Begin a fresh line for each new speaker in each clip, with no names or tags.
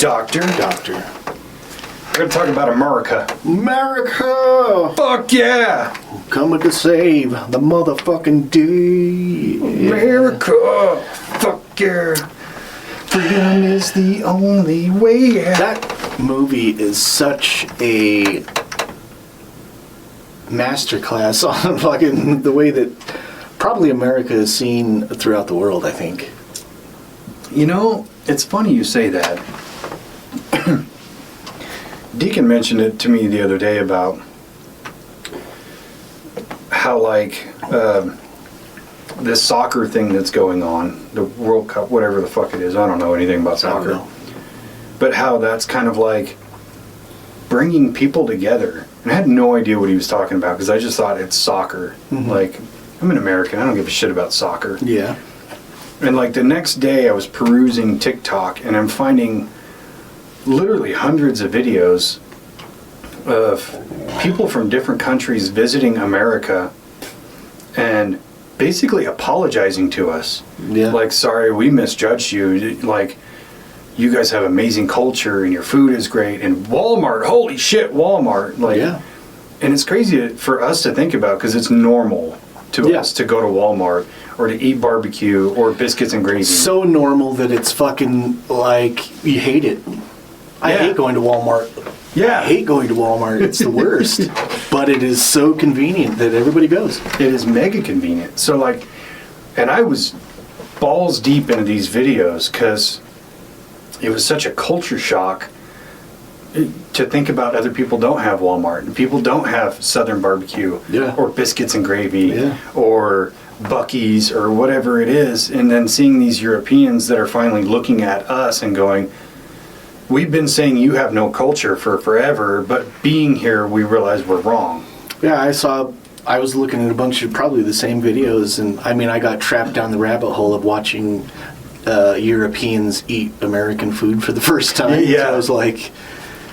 Doctor. We're going to talk about America.
America!
Fuck yeah!
Coming to save the motherfucking day.
America! Fuck yeah! Freedom is the only way.
That movie is such a masterclass on fucking the way that probably America is seen throughout the world, I think.
You know, it's funny you say that. Deacon mentioned it to me the other day about how, like, this soccer thing that's going on, the World Cup, whatever the fuck it is, I don't know anything about soccer, but how that's kind of like bringing people together. And I had no idea what he was talking about because I just thought it's soccer. Mm-hmm. Like, I'm an American, I don't give a shit about soccer.
Yeah.
And like the next day I was perusing TikTok and I'm finding literally hundreds of videos of people from different countries visiting America and basically apologizing to us.
Yeah.
Like, sorry, we misjudged you. Like, you guys have amazing culture and your food is great. And Walmart, holy shit, Walmart. Like,
yeah.
And it's crazy for us to think about because it's normal to us to go to Walmart or to eat barbecue or biscuits and gravy.
So normal that it's fucking like you hate it. I hate going to Walmart.
Yeah.
I hate going to Walmart. It's the worst. But it is so convenient that everybody goes.
It is mega convenient. So like, and I was balls deep into these videos because it was such a culture shock to think about other people don't have Walmart and people don't have Southern barbecue or biscuits and gravy or Buc-ee's or whatever it is, and then seeing these Europeans that are finally looking at us and going, we've been saying you have no culture for forever, but being here we realize we're wrong.
Yeah, I was looking at a bunch of probably the same videos, and I mean I got trapped down the rabbit hole of watching Europeans eat American food for the first time.
Yeah.
So I was like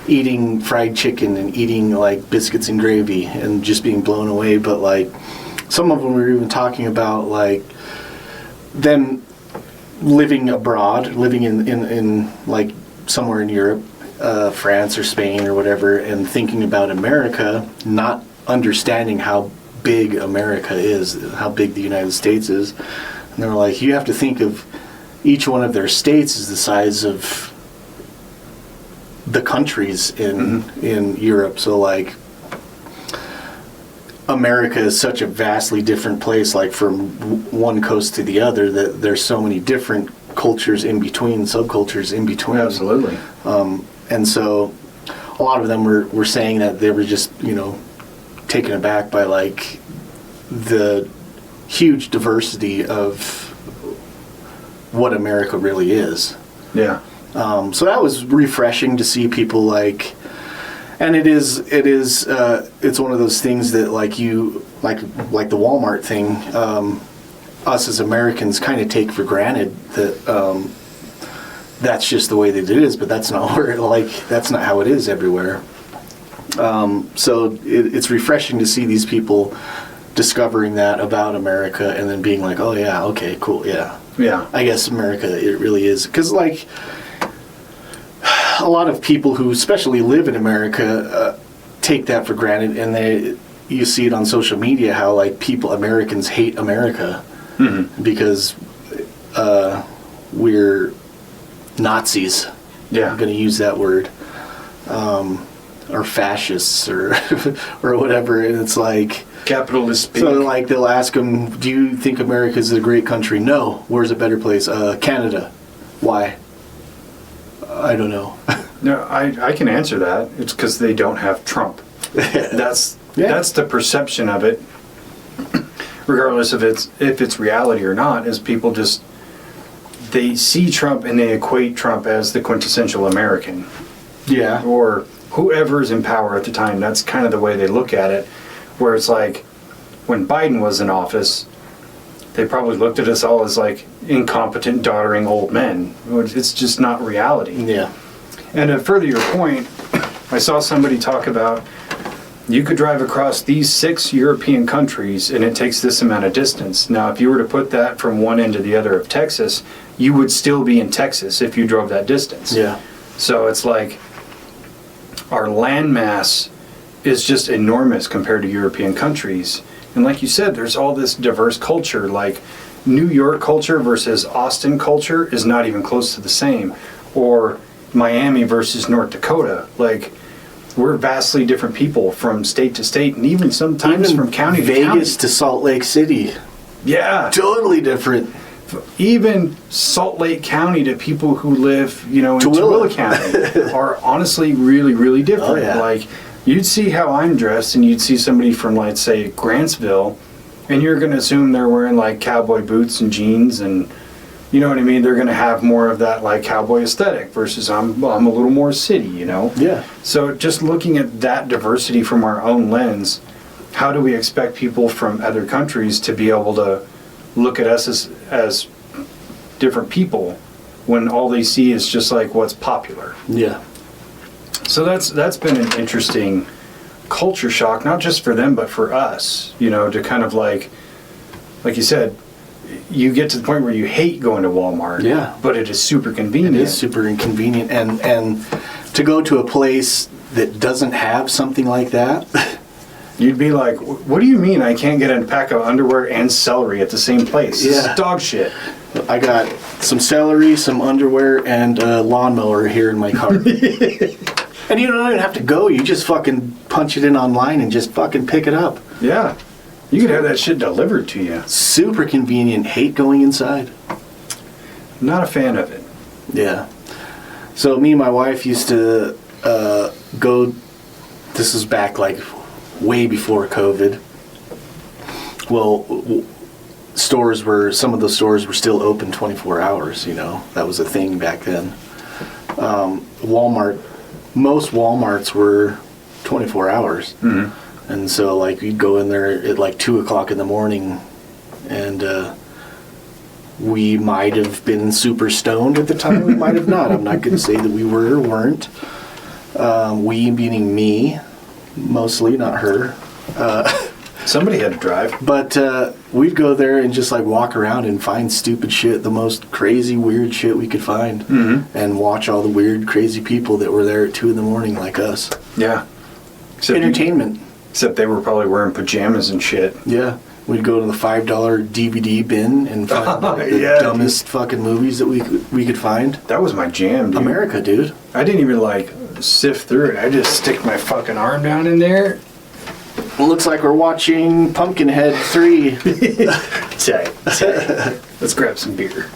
eating fried chicken and eating like biscuits and gravy and just being blown away. But like some of them were even talking about like them living abroad, living in like somewhere in Europe, France or Spain or whatever, and thinking about America, not understanding how big America is, how big the United States is. And they were like, you have to think of each one of their states is the size of the countries in Europe. So like America is such a vastly different place, like from one coast to the other, that there's so many different cultures in between, subcultures in between.
Absolutely.
And so a lot of them were saying that they were just, taken aback by like the huge diversity of what America really is.
Yeah.
So that was refreshing to see people like, and it's one of those things that like the Walmart thing, us as Americans kind of take for granted that that's just the way that it is, but that's not that's not how it is everywhere. So it's refreshing to see these people discovering that about America and then being like, oh yeah, okay, cool, yeah.
Yeah.
I guess America, it really is. Because, like, a lot of people who especially live in America take that for granted, and you see it on social media how, like, Americans hate America because we're Nazis.
Yeah.
I'm going to use that word. Or fascists or or whatever, and it's like
capitalist speak.
So like they'll ask them, do you think America is a great country? No. Where's a better place? Canada. Why? I don't know.
No, I can answer that. It's because they don't have Trump. That's the perception of it, regardless of if it's reality or not. Is people just they see Trump and they equate Trump as the quintessential American.
Yeah.
Or whoever's in power at the time. That's kind of the way they look at it. Where it's like, when Biden was in office, they probably looked at us all as like incompetent, doddering old men. It's just not reality.
Yeah.
And to further your point, I saw somebody talk about you could drive across these 6 European countries and it takes this amount of distance. Now, if you were to put that from one end to the other of Texas, you would still be in Texas if you drove that distance.
Yeah.
So it's like our land mass is just enormous compared to European countries. And like you said, there's all this diverse culture. Like New York culture versus Austin culture is not even close to the same. Or Miami versus North Dakota. Like, we're vastly different people from state to state, and even sometimes from county to county.
Vegas to Salt Lake City.
Yeah.
Totally different.
Even Salt Lake County to people who live, in Tooele County are honestly really, really different.
Oh, yeah.
Like, you'd see how I'm dressed, and you'd see somebody from, like, say, Grantsville, and you're going to assume they're wearing, like, cowboy boots and jeans, and, you know what I mean? They're going to have more of that, like, cowboy aesthetic versus I'm a little more city,
Yeah.
So just looking at that diversity from our own lens, how do we expect people from other countries to be able to look at us as different people when all they see is just like what's popular?
Yeah.
So that's been an interesting culture shock, not just for them but for us, to kind of like you said, you get to the point where you hate going to Walmart.
Yeah.
But it is super convenient.
It is super inconvenient, and to go to a place that doesn't have something like that.
You'd be like, what do you mean I can't get a pack of underwear and celery at the same place? This is dog shit.
I got some celery, some underwear, and a lawnmower here in my car. And you don't even have to go. You just fucking punch it in online and just fucking pick it up.
Yeah. You could have that shit delivered to you.
Super convenient. Hate going inside.
Not a fan of it.
Yeah. So me and my wife used to go, this is back like way before COVID. Well, some of the stores were still open 24 hours, that was a thing back then. Most Walmarts were 24 hours. Mm-hmm. And so like we'd go in there at like 2 o'clock in the morning, and we might have been super stoned at the time. We might have not. I'm not going to say that we were or weren't. We meaning me, mostly, not her.
Somebody had to drive.
But we'd go there and just like walk around and find stupid shit, the most crazy, weird shit we could find, and watch all the weird, crazy people that were there at 2 in the morning like us.
Yeah.
Entertainment.
Except they were probably wearing pajamas and shit.
Yeah. We'd go to the $5 DVD bin and find the dumbest fucking movies that we could find.
That was my jam, dude.
America, dude.
I didn't even like sift through it. I just stick my fucking arm down in there.
It looks like we're watching Pumpkinhead 3.
Tight. Let's grab some beer.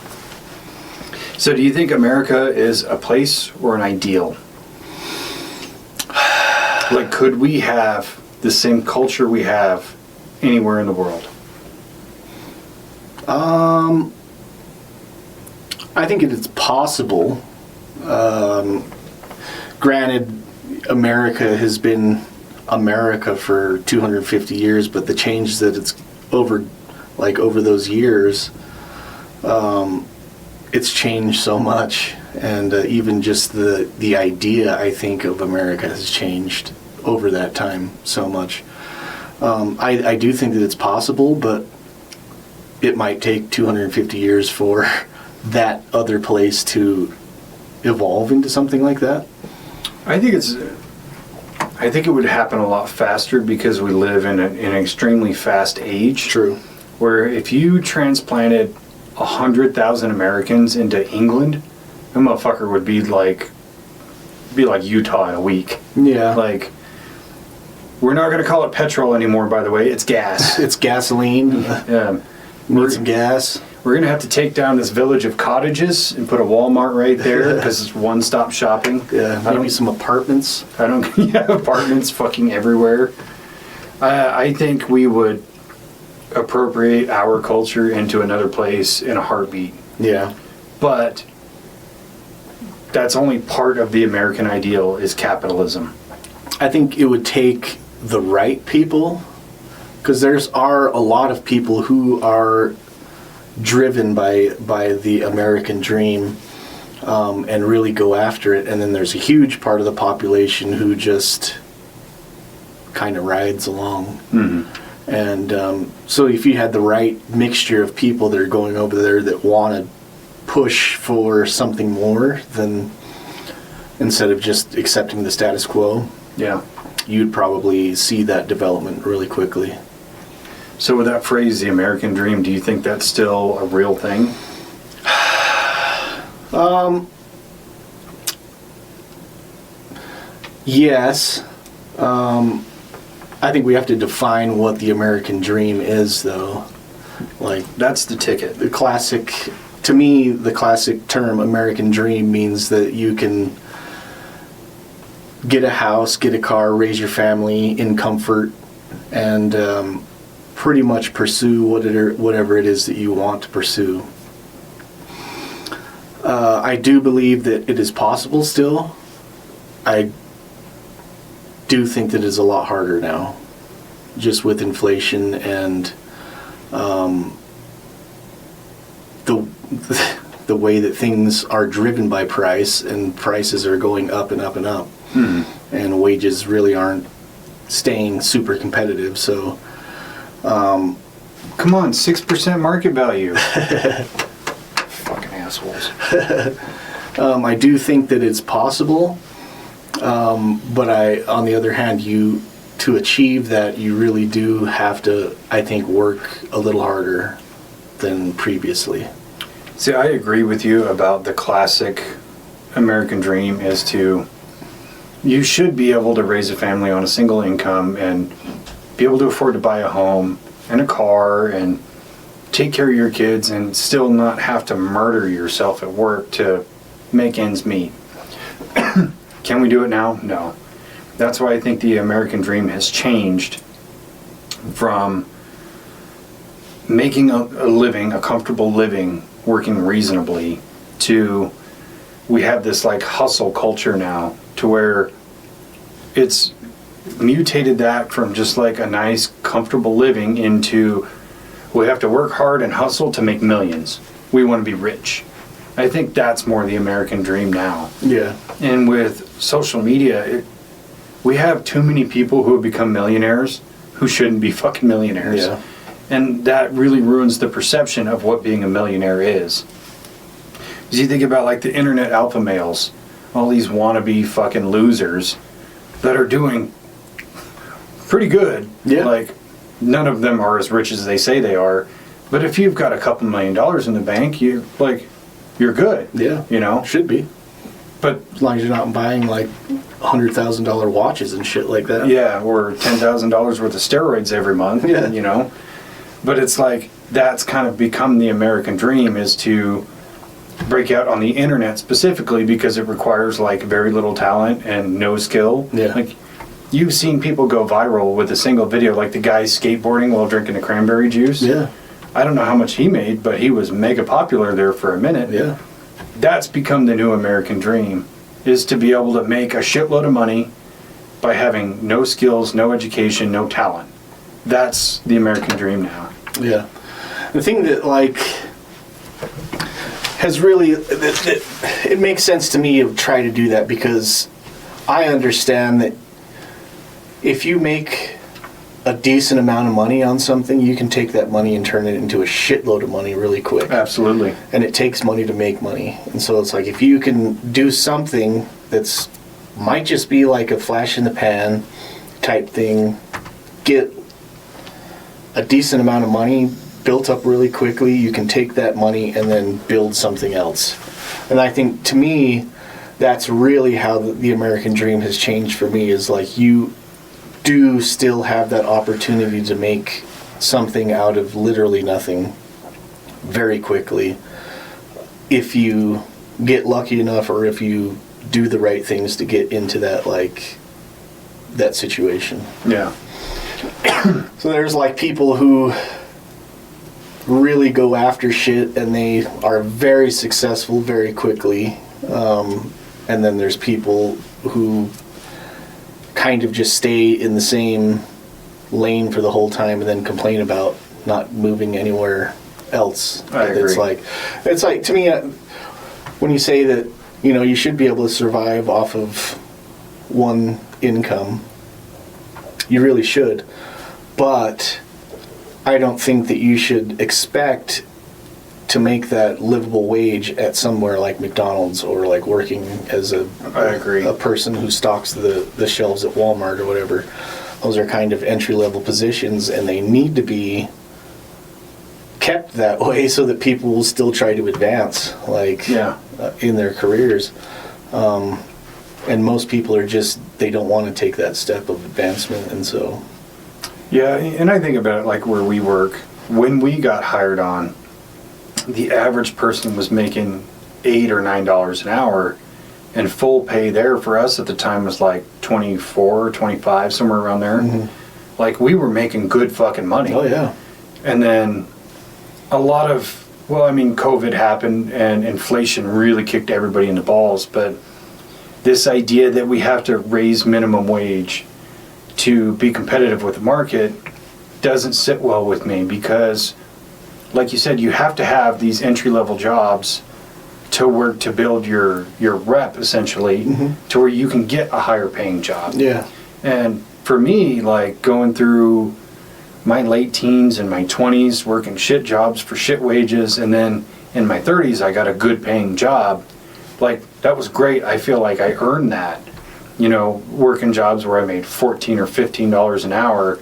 So do you think America is a place or an ideal? Like, could we have the same culture we have anywhere in the world?
I think it is possible. Granted, America has been America for 250 years, but the change that it's over those years, it's changed so much, and even just the idea, I think, of America has changed over that time so much. I do think that it's possible, but it might take 250 years for that other place to evolve into something like that. I
think it would happen a lot faster because we live in an extremely fast age.
True.
Where if you transplanted 100,000 Americans into England, that motherfucker would be like Utah in a week.
Yeah.
Like, we're not going to call it petrol anymore, by the way. It's gas.
It's gasoline.
Yeah.
Need some gas.
We're going to have to take down this village of cottages and put a Walmart right there because it's one-stop shopping.
Yeah, maybe some apartments.
Apartments fucking everywhere. I think we would appropriate our culture into another place in a heartbeat.
Yeah.
But that's only part of the American ideal is capitalism.
I think it would take the right people, because there's a lot of people who are driven by the American dream, and really go after it, and then there's a huge part of the population who just kind of rides along. Mm-hmm. And so if you had the right mixture of people that are going over there that want to push for something more, then instead of just accepting the status quo,
Yeah.
you'd probably see that development really quickly.
So with that phrase, the American dream, do you think that's still a real thing?
Yes. I think we have to define what the American dream is, though. Like,
That's the ticket.
the classic, to me, the classic term American dream means that you can get a house, get a car, raise your family in comfort, and pretty much pursue whatever it is that you want to pursue. I do believe that it is possible still. I do think that it's a lot harder now, just with inflation and the way that things are driven by price, and prices are going up and up and up, and wages really aren't staying super competitive. So,
Come on, 6% market value. Fucking assholes.
I do think that it's possible, but on the other hand, to achieve that, you really do have to, I think, work a little harder than previously.
See, I agree with you about the classic American dream is you should be able to raise a family on a single income and be able to afford to buy a home and a car and take care of your kids and still not have to murder yourself at work to make ends meet. Can we do it now? No. That's why I think the American dream has changed from making a living, a comfortable living, working reasonably, to we have this like hustle culture now to where it's mutated that from just like a nice, comfortable living into we have to work hard and hustle to make millions. We want to be rich. I think that's more the American dream now.
Yeah.
And with social media, we have too many people who have become millionaires who shouldn't be fucking millionaires.
Yeah.
And that really ruins the perception of what being a millionaire is. Because you think about like the internet alpha males, all these wannabe fucking losers that are doing pretty good.
Yeah.
Like, none of them are as rich as they say they are. But if you've got a couple $1 million in the bank, you're good.
Yeah.
You know?
Should be.
But
As long as you're not buying like $100,000 watches and shit like that.
yeah, or $10,000 worth of steroids every month.
Yeah.
You know? But it's like, that's kind of become the American dream, is to break out on the internet specifically because it requires like very little talent and no skill.
Yeah.
Like, you've seen people go viral with a single video, like the guy skateboarding while drinking a cranberry juice.
Yeah.
I don't know how much he made, but he was mega popular there for a minute.
Yeah.
That's become the new American dream, is to be able to make a shitload of money by having no skills, no education, no talent. That's the American dream now.
Yeah. The thing that like has really it makes sense to me to try to do that, because I understand that if you make a decent amount of money on something, you can take that money and turn it into a shitload of money really quick.
Absolutely.
And it takes money to make money. And so it's like, if you can do something that's might just be like a flash in the pan type thing, get a decent amount of money built up really quickly, you can take that money and then build something else. And I think, to me, that's really how the American dream has changed for me, is like, you do still have that opportunity to make something out of literally nothing very quickly if you get lucky enough, or if you do the right things to get into that, like, that situation.
Yeah.
So there's like people who really go after shit and they are very successful very quickly, and then there's people who kind of just stay in the same lane for the whole time and then complain about not moving anywhere else.
I agree.
It's like to me, when you say that, you know, you should be able to survive off of one income, you really should. But I don't think that you should expect to make that livable wage at somewhere like McDonald's or like working as
I agree.
a person who stocks the shelves at Walmart or whatever. Those are kind of entry-level positions, and they need to be kept that way so that people will still try to advance, like, in their careers. And most people are just, they don't want to take that step of advancement, and so...
Yeah, and I think about it like where we work. When we got hired on, the average person was making $8 or $9 an hour, and full pay there for us at the time was like 24, 25, somewhere around there. Mm-hmm. Like, we were making good fucking money.
Oh, yeah.
And then a lot of, well, I mean, COVID happened and inflation really kicked everybody in the balls, but this idea that we have to raise minimum wage to be competitive with the market doesn't sit well with me, because, like you said, you have to have these entry-level jobs to work to build your rep, essentially, to where you can get a higher paying job.
Yeah.
And for me, like, going through my late teens and my 20s, working shit jobs for shit wages, and then in my 30s, I got a good paying job. Like, that was great. I feel like I earned that. You know, working jobs where I made $14 or $15 an hour,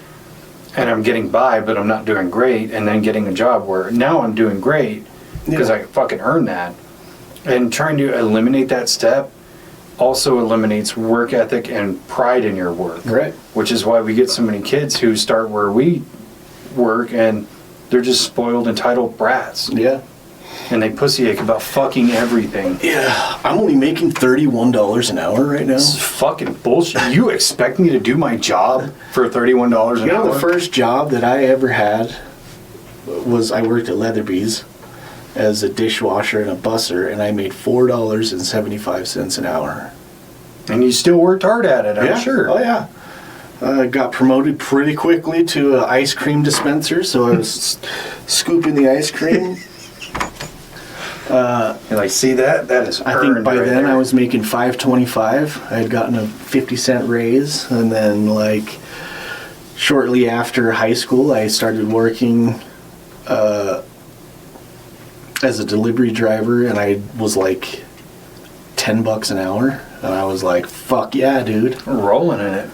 and I'm getting by, but I'm not doing great, and then getting a job where now I'm doing great because I fucking earned that. And trying to eliminate that step also eliminates work ethic and pride in your work.
Right.
Which is why we get so many kids who start where we work and they're just spoiled, entitled brats.
Yeah.
And they pussyache about fucking everything.
Yeah. I'm only making $31 an hour right now.
This is fucking bullshit. You expect me to do my job for $31 an hour?
You know, the first job that I ever had was I worked at Leatherby's as a dishwasher and a busser, and I made $4.75 an hour.
And you still worked hard at it, I'm sure.
Oh, yeah. I got promoted pretty quickly to an ice cream dispenser, so I was scooping the ice cream.
You're like, see that? That is
I think by
right
then
there.
I was making $5.25. I had gotten a 50-cent raise, and then, like, shortly after high school, I started working as a delivery driver, and I was like $10 an hour, and I was like, fuck yeah, dude.
We're rolling in it.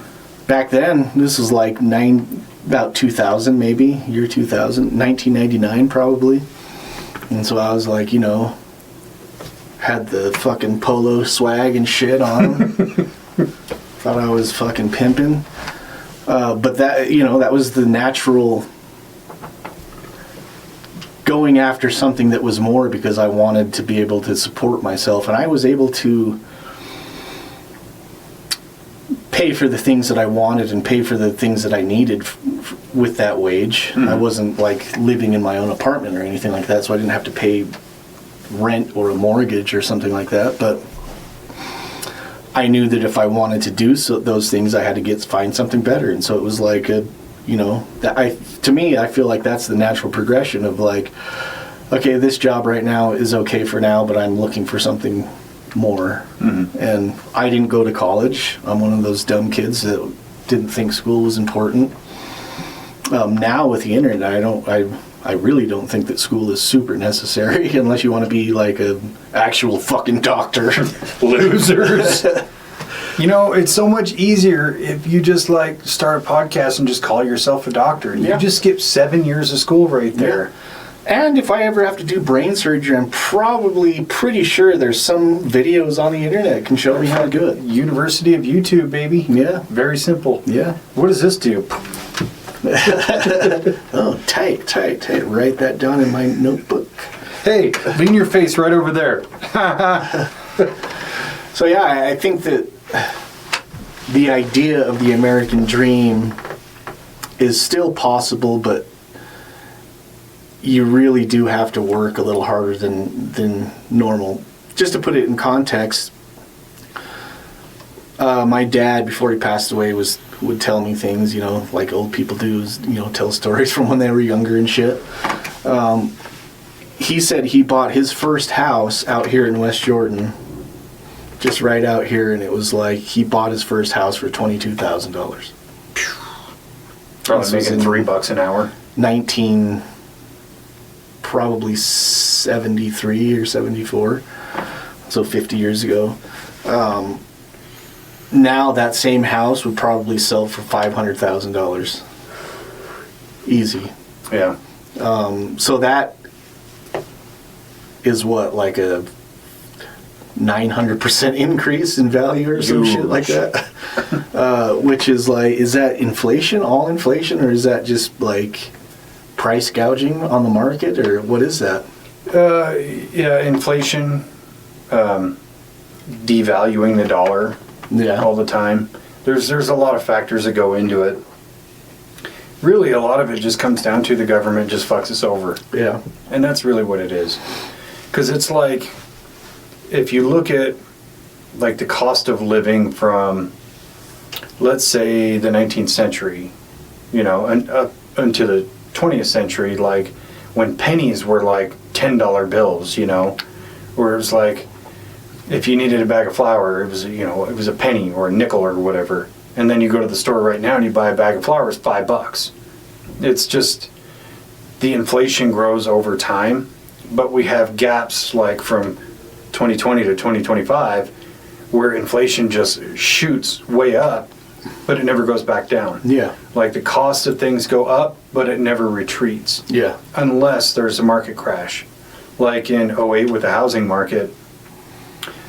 Back then, this was like about 2000 maybe, year 2000, 1999 probably. And so I was like, you know, had the fucking polo swag and shit on. Thought I was fucking pimping. But that, you know, that was the natural going after something that was more, because I wanted to be able to support myself. And I was able to pay for the things that I wanted and pay for the things that I needed with that wage. I wasn't like living in my own apartment or anything like that, so I didn't have to pay rent or a mortgage or something like that. But I knew that if I wanted to do those things, I had to find something better. And so it was like to me, I feel like that's the natural progression of like, okay, this job right now is okay for now, but I'm looking for something more. And I didn't go to college. I'm one of those dumb kids that didn't think school was important. Now with the internet, I really don't think that school is super necessary unless you want to be like an actual fucking doctor.
Losers. You know, it's so much easier if you just like start a podcast and just call yourself a doctor. You just skip 7 years of school right there.
And if I ever have to do brain surgery, I'm probably pretty sure there's some videos on the internet that can show me how to do it.
University of YouTube, baby.
Yeah.
Very simple.
Yeah.
What does this do?
Oh, tight. Write that down in my notebook.
Hey, lean your face right over there.
So yeah, I think that the idea of the American dream is still possible, but you really do have to work a little harder than normal. Just to put it in context, my dad, before he passed away, would tell me things, you know, like old people do, you know, tell stories from when they were younger and shit. He said he bought his first house out here in West Jordan, just right out here, and it was like he bought his first house for $22,000.
Probably making $3 an hour.
probably 73 or 74, so 50 years ago. Now that same house would probably sell for $500,000. Easy.
Yeah.
So that is what, like a 900% increase in value or some shit like that? Which is like, is that inflation, all inflation, or is that just like price gouging on the market, or what is that?
Yeah, inflation, devaluing the dollar all the time. There's a lot of factors that go into it. Really, a lot of it just comes down to the government just fucks us over.
Yeah.
And that's really what it is. Because it's like, if you look at like the cost of living from, let's say, the 19th century, you know, and up into the 20th century, like when pennies were like $10 bills, you know, where it was like, if you needed a bag of flour, it was, you know, it was a penny or a nickel or whatever. And then you go to the store right now and you buy a bag of flour, it's $5. It's just, the inflation grows over time, but we have gaps like from 2020 to 2025 where inflation just shoots way up, but it never goes back down.
Yeah.
Like the cost of things go up, but it never retreats.
Yeah.
Unless there's a market crash. Like in '08 with the housing market,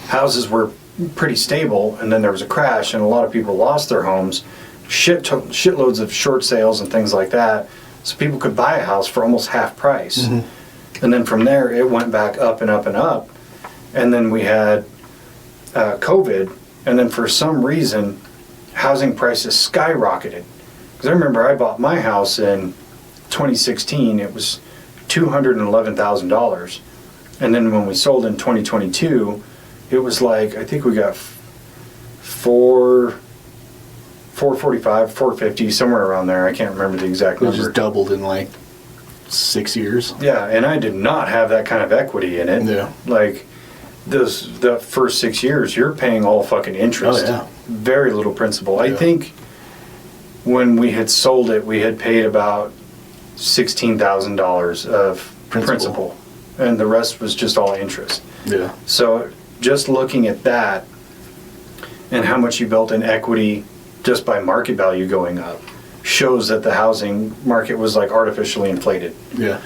houses were pretty stable, and then there was a crash, and a lot of people lost their homes. Shitloads of short sales and things like that, so people could buy a house for almost half price. Mm-hmm. And then from there, it went back up and up and up. And then we had COVID, and then for some reason, housing prices skyrocketed. Because I remember I bought my house in 2016, it was $211,000. And then when we sold in 2022, it was like, I think we got 445, 450, somewhere around there. I can't remember the exact number.
It just doubled in like 6 years.
Yeah, and I did not have that kind of equity in it.
Yeah.
Like, the first 6 years, you're paying all fucking interest.
Oh, yeah.
Very little principal.
Yeah.
I think when we had sold it, we had paid about $16,000 of principal. And the rest was just all interest.
Yeah.
So just looking at that and how much you built in equity just by market value going up shows that the housing market was like artificially inflated.
Yeah.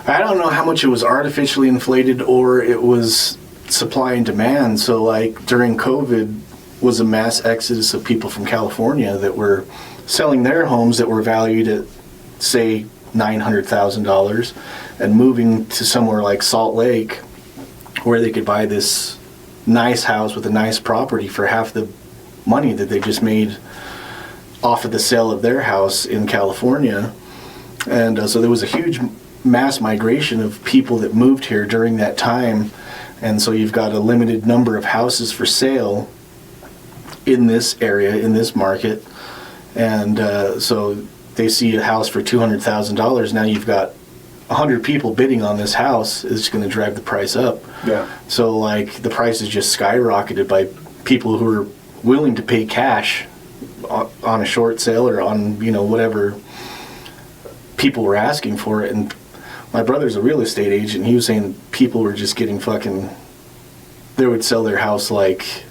I don't know how much it was artificially inflated or it was supply and demand. So like during COVID was a mass exodus of people from California that were selling their homes that were valued at, say, $900,000 and moving to somewhere like Salt Lake where they could buy this nice house with a nice property for half the money that they just made off of the sale of their house in California. And so there was a huge mass migration of people that moved here during that time. And so you've got a limited number of houses for sale in this area, in this market. And so they see a house for $200,000. Now you've got 100 people bidding on this house. It's going to drive the price up. Yeah. So like the price is just skyrocketed by people who are willing to pay cash on a short sale or on, you know, whatever people were asking for it. And my brother's a real estate agent. He was saying people were just getting they would sell their house like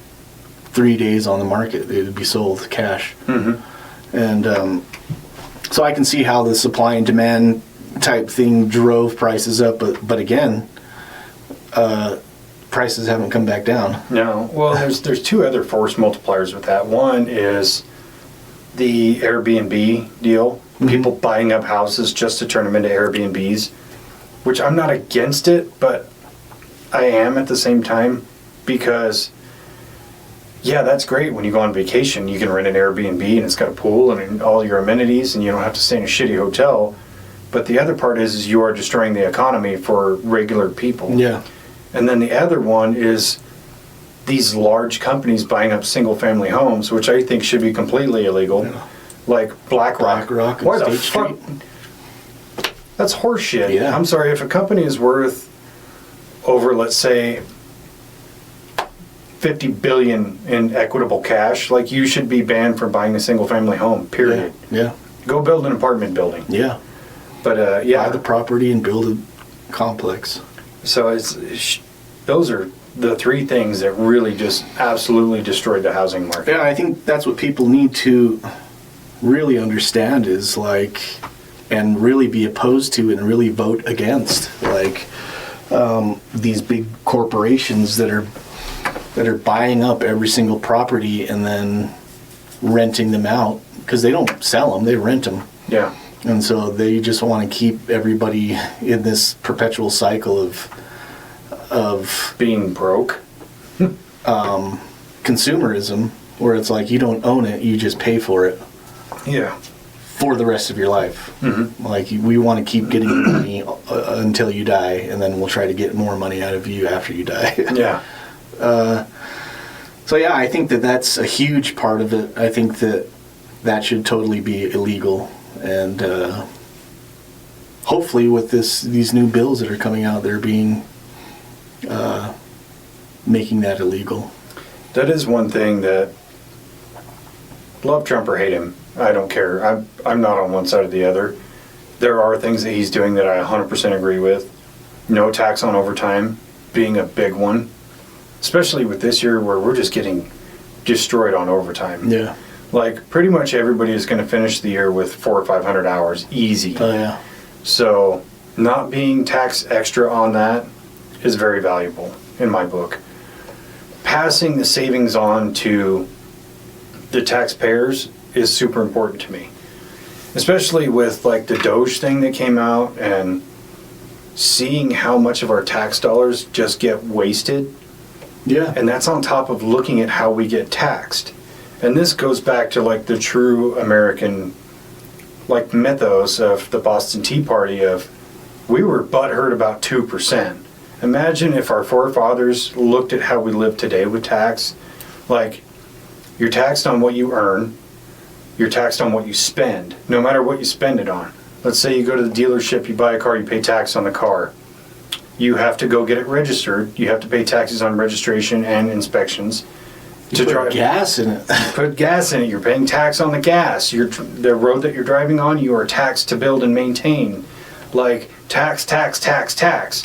3 days on the market. It would be sold cash. Mm-hmm. And so I can see how the supply and demand type thing drove prices up. But again, prices haven't come back down.
No. Well, there's two other force multipliers with that. One is the Airbnb deal. Mm-hmm. People buying up houses just to turn them into Airbnbs, which I'm not against it, but I am at the same time because, yeah, that's great. When you go on vacation, you can rent an Airbnb and it's got a pool and all your amenities and you don't have to stay in a shitty hotel. But the other part is you are destroying the economy for regular people.
Yeah.
And then the other one is these large companies buying up single-family homes, which I think should be completely illegal, like BlackRock.
Why the fuck?
That's horseshit.
Yeah.
I'm sorry, if a company is worth over, let's say, $50 billion in equitable cash, like you should be banned from buying a single-family home. Period.
Yeah.
Go build an apartment building.
Yeah.
But
buy the property and build complex.
So those are the three things that really just absolutely destroyed the housing market.
Yeah, I think that's what people need to really understand is like, and really be opposed to and really vote against, like these big corporations that are buying up every single property and then renting them out, because they don't sell them, they rent them.
Yeah.
And so they just want to keep everybody in this perpetual cycle of
Being broke.
consumerism, where it's like you don't own it, you just pay for it
Yeah.
for the rest of your life.
Mm-hmm.
Like we want to keep getting money until you die, and then we'll try to get more money out of you after you die.
Yeah.
So yeah, I think that that's a huge part of it. I think that should totally be illegal, and hopefully with these new bills that are coming out, they're being making that illegal.
That is one thing that, love Trump or hate him, I don't care. I'm not on one side or the other. There are things that he's doing that I 100% agree with. No tax on overtime being a big one, especially with this year where we're just getting destroyed on overtime.
Yeah.
Like pretty much everybody is going to finish the year with 400 or 500 hours easy.
Oh yeah.
So not being taxed extra on that is very valuable in my book. Passing the savings on to the taxpayers is super important to me, especially with like the Doge thing that came out and seeing how much of our tax dollars just get wasted.
Yeah.
And that's on top of looking at how we get taxed. And this goes back to like the true American like mythos of the Boston Tea Party of we were butthurt about 2%. Imagine if our forefathers looked at how we live today with tax. Like, you're taxed on what you earn. You're taxed on what you spend, no matter what you spend it on. Let's say you go to the dealership, you buy a car, you pay tax on the car. You have to go get it registered. You have to pay taxes on registration and inspections.
You put gas in it.
Put gas in it. You're paying tax on the gas. The road that you're driving on, you are taxed to build and maintain. Like, tax, tax, tax, tax.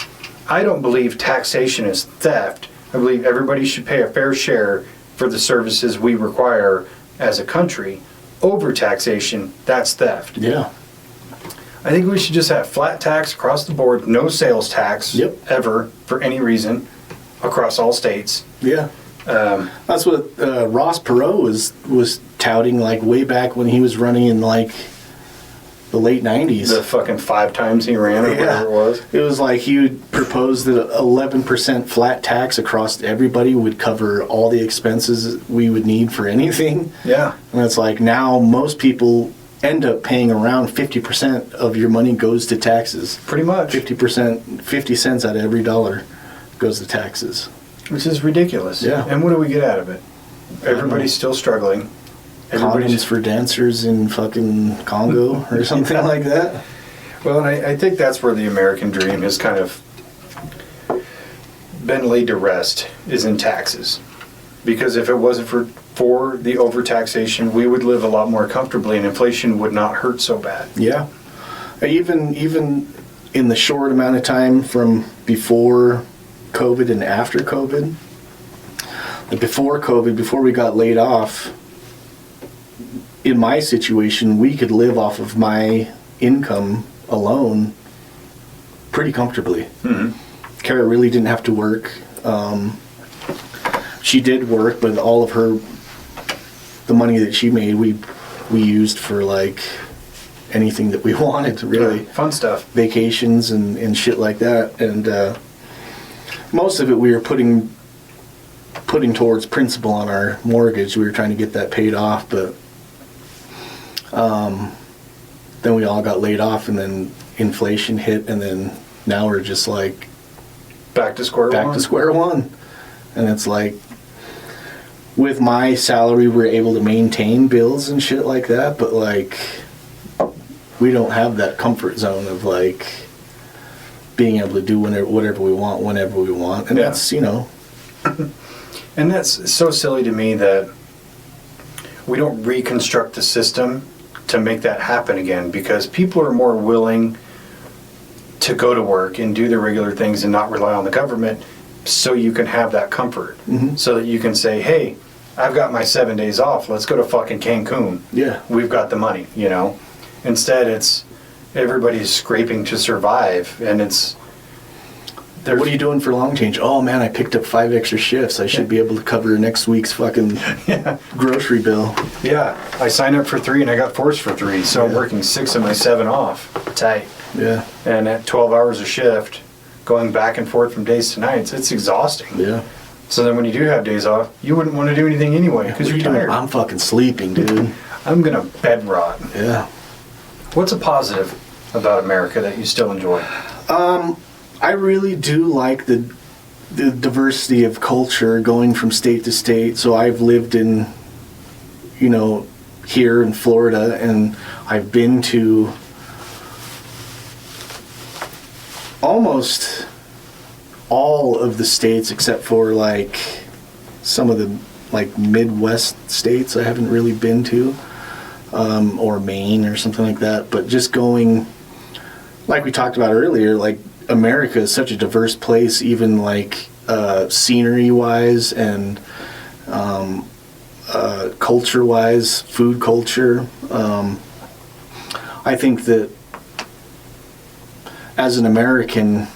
I don't believe taxation is theft. I believe everybody should pay a fair share for the services we require as a country. Over-taxation, that's theft.
Yeah.
I think we should just have flat tax across the board, no sales tax ever for any reason across all states.
Yeah. That's what Ross Perot was touting like way back when he was running in like the late 90s.
The fucking 5 times he ran or whatever it was.
It was like he would propose that 11% flat tax across everybody would cover all the expenses we would need for anything.
Yeah.
And it's like now most people end up paying around 50% of your money goes to taxes.
Pretty much.
50%, 50 cents out of every dollar goes to taxes.
Which is ridiculous.
Yeah.
And what do we get out of it? Everybody's still struggling.
Condoms for dancers in fucking Congo or something like that.
Well, and I think that's where the American dream has kind of been laid to rest, is in taxes. Because if it wasn't for the overtaxation, we would live a lot more comfortably and inflation would not hurt so bad.
Yeah. Even in the short amount of time from before COVID and after COVID, like before COVID, before we got laid off, in my situation, we could live off of my income alone pretty comfortably. Mm-hmm. Kara really didn't have to work. She did work, but all of the money that she made, we used for like anything that we wanted, really.
Yeah, fun stuff.
Vacations and shit like that. And most of it we were putting towards principal on our mortgage. We were trying to get that paid off, but then we all got laid off, and then inflation hit, and then now we're just like
back to square
one. And it's like, with my salary, we're able to maintain bills and shit like that, but like, we don't have that comfort zone of like being able to do whatever we want, whenever we want. And that's,
And that's so silly to me that we don't reconstruct the system to make that happen again, because people are more willing to go to work and do the regular things and not rely on the government, so you can have that comfort. So that you can say, hey, I've got my 7 days off. Let's go to fucking Cancun.
Yeah.
We've got the money, you know? Instead, it's everybody's scraping to survive, and it's...
What are you doing for long change? Oh, man, I picked up 5 extra shifts. I should be able to cover next week's fucking grocery bill.
Yeah. I signed up for 3, and I got forced for 3, so I'm working 6 of my 7 off. Tight.
Yeah.
And at 12 hours a shift, going back and forth from days to nights, it's exhausting.
Yeah.
So then when you do have days off, you wouldn't want to do anything anyway because you're tired.
I'm fucking sleeping, dude.
I'm going to bed rot.
Yeah.
What's a positive about America that you still enjoy?
I really do like the diversity of culture going from state to state. So I've lived in, you know, here in Florida, and I've been to almost all of the states except for like some of the like Midwest states I haven't really been to, or Maine or something like that. But just going, like we talked about earlier, like America is such a diverse place, even like scenery wise and culture wise, food culture. I think that as an American,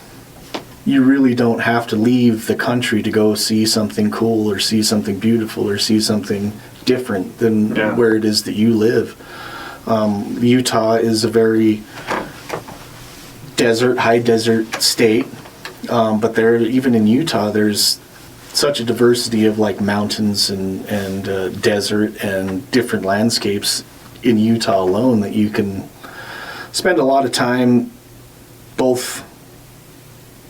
you really don't have to leave the country to go see something cool or see something beautiful or see something different than where it is that you live. Utah is a very high desert state, but there, even in Utah, there's such a diversity of like mountains and desert and different landscapes in Utah alone that you can spend a lot of time both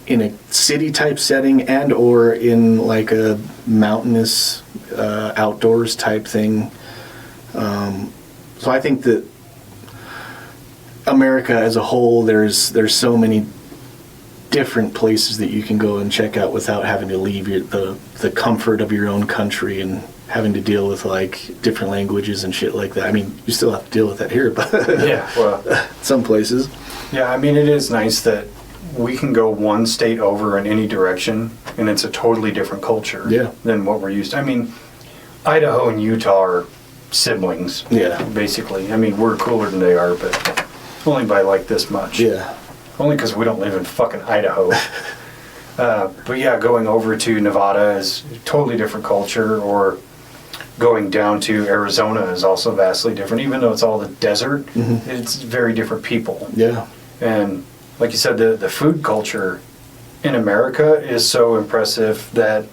in a city type setting and or in like a mountainous outdoors type thing. So I think that America as a whole, there's so many different places that you can go and check out without having to leave the comfort of your own country and having to deal with like different languages and shit like that. I mean, you still have to deal with that here, but some places.
Yeah, I mean, it is nice that we can go one state over in any direction, and it's a totally different culture than what we're used to. I mean, Idaho and Utah are siblings, basically. I mean, we're cooler than they are, but only by like this much.
Yeah.
Only because we don't live in fucking Idaho. But yeah, going over to Nevada is a totally different culture, or going down to Arizona is also vastly different. Even though it's all the desert, it's very different people.
Yeah.
And like you said, the food culture in America is so impressive that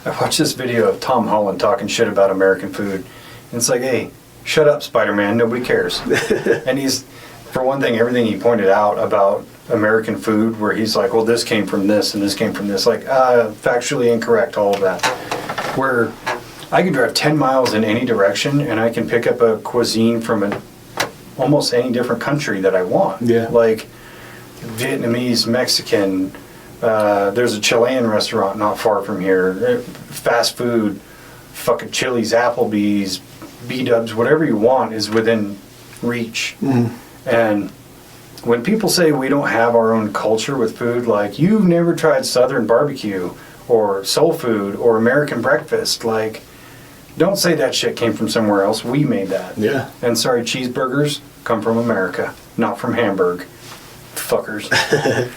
I watched this video of Tom Holland talking shit about American food. And it's like, hey, shut up, Spider-Man, nobody cares. And he's, for one thing, everything he pointed out about American food, where he's like, well, this came from this and this came from this, like, factually incorrect, all of that. Where I can drive 10 miles in any direction and I can pick up a cuisine from almost any different country that I want.
Yeah.
Like Vietnamese, Mexican, there's a Chilean restaurant not far from here, fast food, fucking Chili's, Applebee's, B-dubs, whatever you want is within reach. And when people say we don't have our own culture with food, like, you've never tried Southern barbecue or soul food or American breakfast, like, don't say that shit came from somewhere else. We made that.
Yeah.
And sorry, cheeseburgers come from America, not from Hamburg. Fuckers. I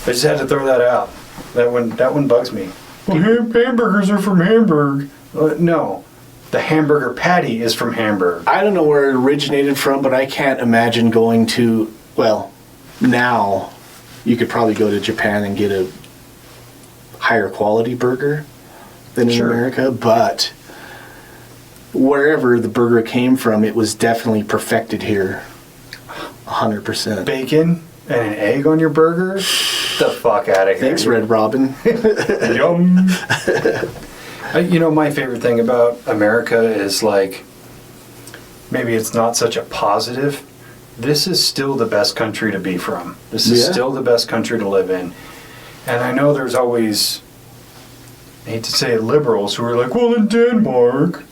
just had to throw that out. That one bugs me. Well, hamburgers are from Hamburg. No. The hamburger patty is from Hamburg.
I don't know where it originated from, but I can't imagine going to, well, now you could probably go to Japan and get a higher quality burger than in America, but wherever the burger came from, it was definitely perfected here. 100%.
Bacon and an egg on your burger? The fuck out of here.
Thanks, Red Robin.
Yum. You know, my favorite thing about America is, like, maybe it's not such a positive. This is still the best country to be from. This is still the best country to live in. And I know there's always, I hate to say it, liberals who are like, well, in Denmark,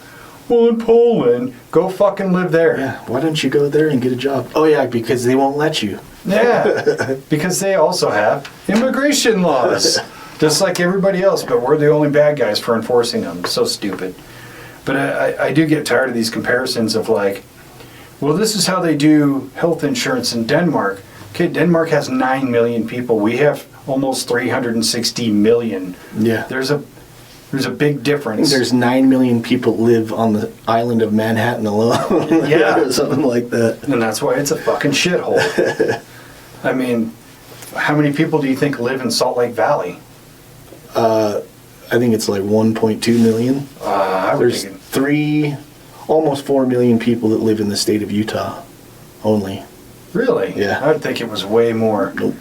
well, in Poland, go fucking live there.
Yeah, why don't you go there and get a job? Oh yeah, because they won't let you.
Yeah, because they also have immigration laws, just like everybody else, but we're the only bad guys for enforcing them. So stupid. But I do get tired of these comparisons of like, well, this is how they do health insurance in Denmark. Okay, Denmark has 9 million people. We have almost 360 million.
Yeah.
There's a big difference.
There's 9 million people live on the island of Manhattan alone.
Yeah.
Or something like that.
And that's why it's a fucking shithole. I mean, how many people do you think live in Salt Lake Valley?
I think it's like 1.2 million. There's almost 4 million people that live in the state of Utah only.
Really?
Yeah.
I would think it was way more.
Nope.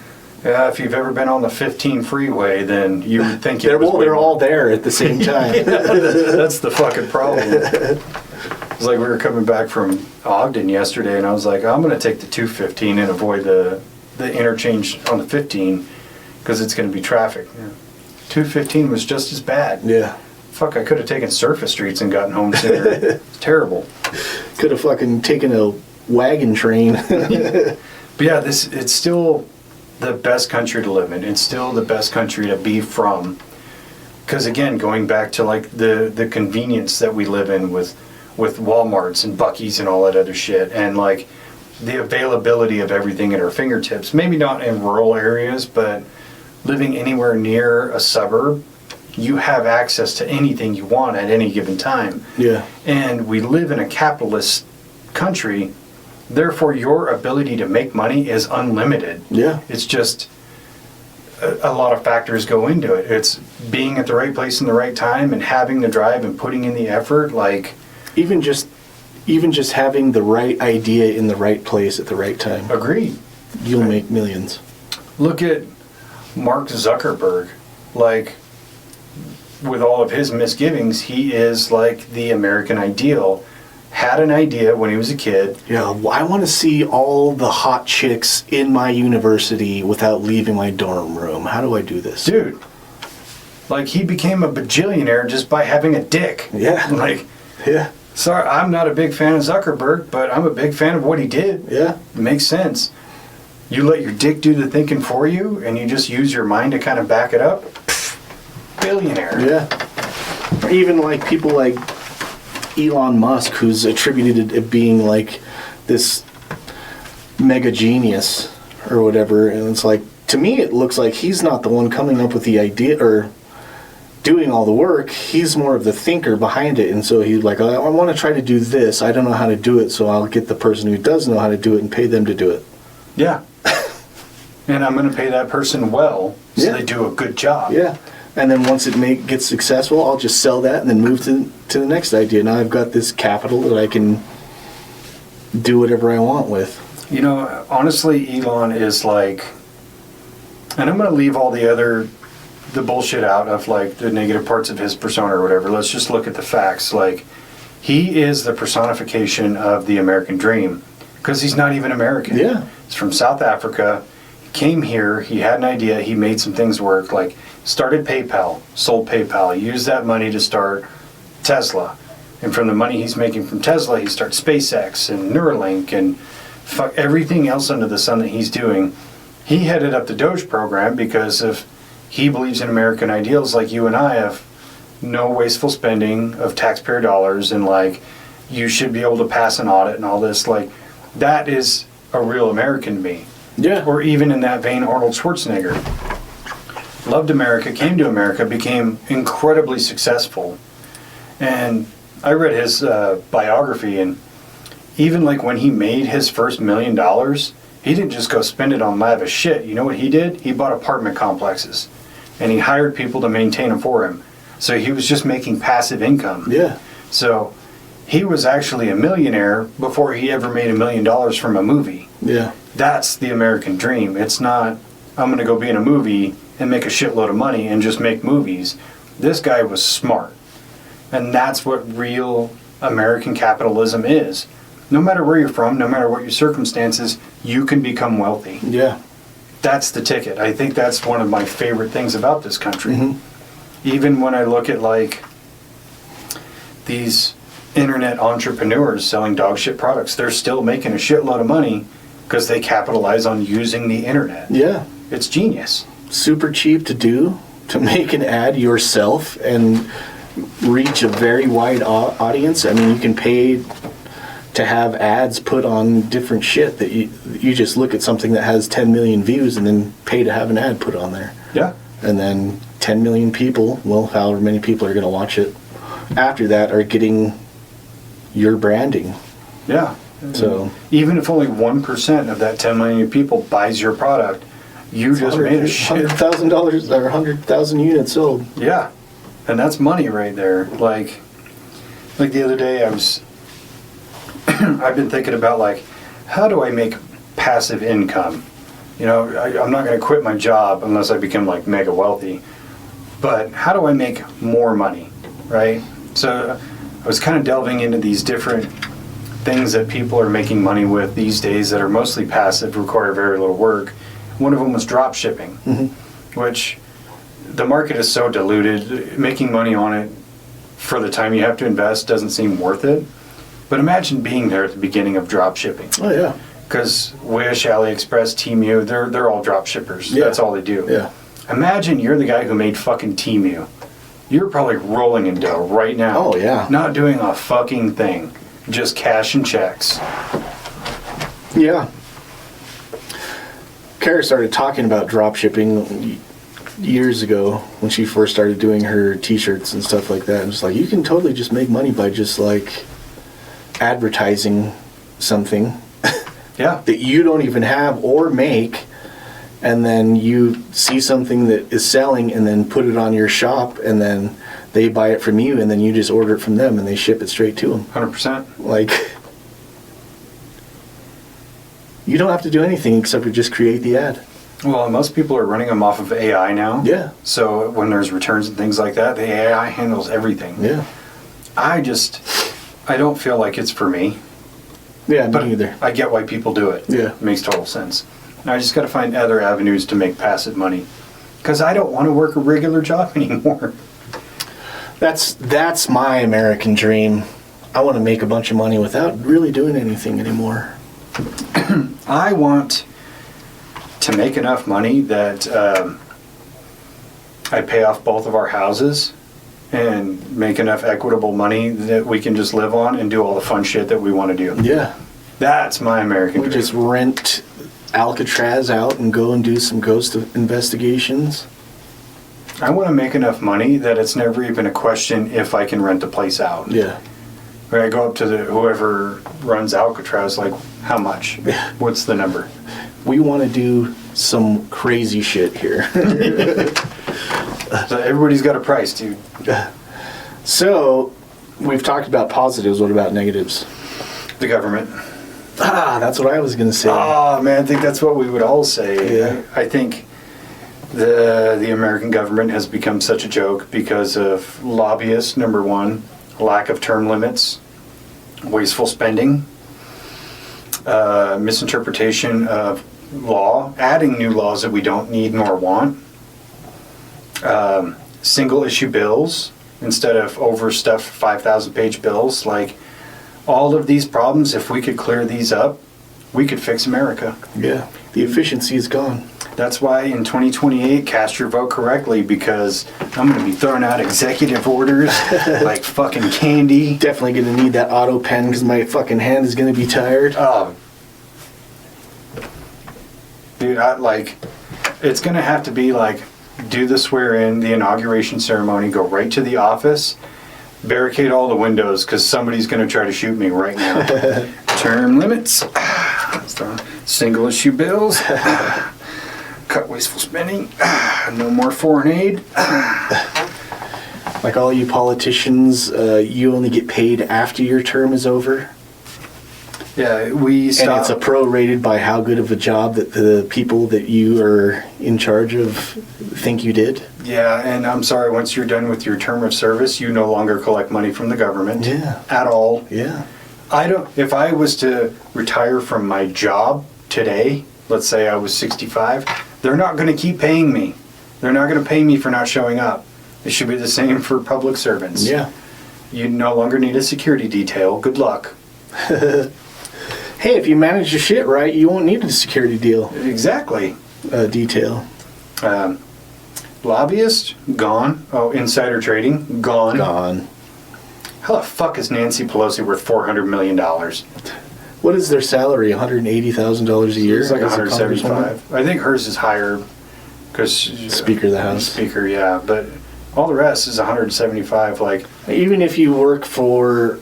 Yeah, if you've ever been on the 15 freeway, then you would think it was way
they're
more.
all there at the same time.
Yeah, that's the fucking problem. It's like we were coming back from Ogden yesterday, and I was like, I'm going to take the 215 and avoid the interchange on the 15 because it's going to be traffic. Yeah. 215 was just as bad.
Yeah.
Fuck, I could have taken surface streets and gotten home sooner. It's terrible.
Could have fucking taken a wagon train.
But yeah, it's still the best country to live in. It's still the best country to be from. Because again, going back to like the convenience that we live in with Walmarts and Buc-ee's and all that other shit, and like the availability of everything at our fingertips. Maybe not in rural areas, but living anywhere near a suburb, you have access to anything you want at any given time.
Yeah.
And we live in a capitalist country, therefore your ability to make money is unlimited.
Yeah.
It's just a lot of factors go into it. It's being at the right place in the right time and having the drive and putting in the effort. Like
even just having the right idea in the right place at the right time.
Agreed.
You'll make millions.
Look at Mark Zuckerberg. Like, with all of his misgivings, he is like the American ideal. Had an idea when he was a kid.
Yeah, I want to see all the hot chicks in my university without leaving my dorm room. How do I do this?
Dude, like he became a bajillionaire just by having a dick.
Yeah.
Like,
yeah.
Sorry, I'm not a big fan of Zuckerberg, but I'm a big fan of what he did.
Yeah.
It makes sense. You let your dick do the thinking for you, and you just use your mind to kind of back it up. Billionaire.
Yeah. Or even like people like Elon Musk, who's attributed to being like this mega genius or whatever, and it's like, to me it looks like he's not the one coming up with the idea or doing all the work. He's more of the thinker behind it, and so he's like, I want to try to do this, I don't know how to do it, so I'll get the person who does know how to do it and pay them to do it.
Yeah. And I'm going to pay that person well, so
Yeah.
they do a good job.
Yeah. And then once it gets successful, I'll just sell that and then move to the next idea. Now I've got this capital that I can do whatever I want with.
You know, honestly, Elon is like, and I'm going to leave all the bullshit out of like the negative parts of his persona or whatever. Let's just look at the facts. Like, he is the personification of the American dream because he's not even American.
Yeah.
He's from South Africa. He came here. He had an idea. He made some things work. Like, started PayPal, sold PayPal, used that money to start Tesla. And from the money he's making from Tesla, he starts SpaceX and Neuralink and everything else under the sun that he's doing. He headed up the Doge program because he believes in American ideals like you and I have no wasteful spending of taxpayer dollars and like you should be able to pass an audit and all this. Like, that is a real American to me.
Yeah.
Or even in that vein, Arnold Schwarzenegger. Loved America, came to America, became incredibly successful. And I read his biography, and even like when he made his first $1 million, he didn't just go spend it on lavish shit. You know what he did? He bought apartment complexes, and he hired people to maintain them for him. So he was just making passive income.
Yeah.
So he was actually a millionaire before he ever made $1 million from a movie.
Yeah.
That's the American dream. It's not, I'm going to go be in a movie and make a shitload of money and just make movies. This guy was smart. And that's what real American capitalism is. No matter where you're from, no matter what your circumstances, you can become wealthy.
Yeah.
That's the ticket. I think that's one of my favorite things about this country.
Mm-hmm.
Even when I look at like these internet entrepreneurs selling dog shit products. They're still making a shitload of money because they capitalize on using the internet.
Yeah.
It's genius.
Super cheap to do, to make an ad yourself and reach a very wide audience. I mean, you can pay to have ads put on different shit that you just look at something that has 10 million views and then pay to have an ad put on there.
Yeah.
And then 10 million people, well, however many people are going to watch it after that, are getting your branding.
Yeah.
So
even if only 1% of that 10 million people buys your product, you just made a shit.
$100,000 or 100,000 units sold.
Yeah. And that's money right there. Like the other day I've been thinking about, like, how do I make passive income? You know, I'm not going to quit my job unless I become, like, mega wealthy. But how do I make more money, right? So I was kind of delving into these different things that people are making money with these days that are mostly passive, require very little work. One of them was drop shipping, which the market is so diluted. Making money on it for the time you have to invest doesn't seem worth it. But imagine being there at the beginning of drop shipping.
Oh, yeah.
Because Wish, AliExpress, Temu, they're all drop shippers.
Yeah.
That's all they do.
Yeah.
Imagine you're the guy who made fucking Temu. You're probably rolling in dough right now.
Oh, yeah.
Not doing a fucking thing. Just cashing checks.
Yeah. Kara started talking about drop shipping years ago when she first started doing her t-shirts and stuff like that. And it's like, you can totally just make money by just, like, advertising something
Yeah.
that you don't even have or make, and then you see something that is selling and then put it on your shop, and then they buy it from you, and then you just order it from them and they ship it straight to them.
100%.
Like, you don't have to do anything except for just create the ad.
Well, most people are running them off of AI now.
Yeah.
So when there's returns and things like that, the AI handles everything.
Yeah.
I don't feel like it's for me.
Yeah,
But
me either.
I get why people do it.
Yeah.
It makes total sense. I just got to find other avenues to make passive money. Because I don't want to work a regular job anymore.
That's my American dream. I want to make a bunch of money without really doing anything anymore.
I want to make enough money that I pay off both of our houses and make enough equitable money that we can just live on and do all the fun shit that we want to do.
Yeah.
That's my American
We
dream.
just rent Alcatraz out and go and do some ghost investigations.
I want to make enough money that it's never even a question if I can rent a place out.
Yeah.
When I go up to whoever runs Alcatraz, like, how much? What's the number?
We want to do some crazy shit here.
So everybody's got a price, dude.
So, we've talked about positives. What about negatives?
The government.
That's what I was going to say.
Oh, man, I think that's what we would all say.
Yeah.
I think the American government has become such a joke because of lobbyists, number one, lack of term limits, wasteful spending, misinterpretation of law, adding new laws that we don't need nor want, single issue bills instead of overstuffed 5,000-page bills. Like, all of these problems, if we could clear these up, we could fix America.
Yeah. The efficiency is gone.
That's why in 2028, cast your vote correctly, because I'm going to be throwing out executive orders like fucking candy.
Definitely going to need that auto pen because my fucking hand is going to be tired.
Dude, it's going to have to be like, do the swear-in, the inauguration ceremony, go right to the office, barricade all the windows because somebody's going to try to shoot me right now. Term limits, single issue bills, cut wasteful spending, no more foreign aid.
Like all you politicians, you only get paid after your term is over.
Yeah, we
And
stopped.
it's a prorated by how good of a job that the people that you are in charge of think you did.
Yeah, and I'm sorry, once you're done with your term of service, you no longer collect money from the government.
Yeah.
At all.
Yeah.
If I was to retire from my job today, let's say I was 65, they're not going to keep paying me. They're not going to pay me for not showing up. It should be the same for public servants.
Yeah.
You no longer need a security detail. Good luck.
Hey, if you manage your shit right, you won't need a security
Exactly.
detail.
Lobbyist, gone. Oh, insider trading, gone.
Gone.
How the fuck is Nancy Pelosi worth $400 million?
What is their salary? $180,000 a year?
It's like
as a
175. I think hers is higher because
Speaker of the House.
Speaker, yeah, but all the rest is 175. Like,
Even if you work for,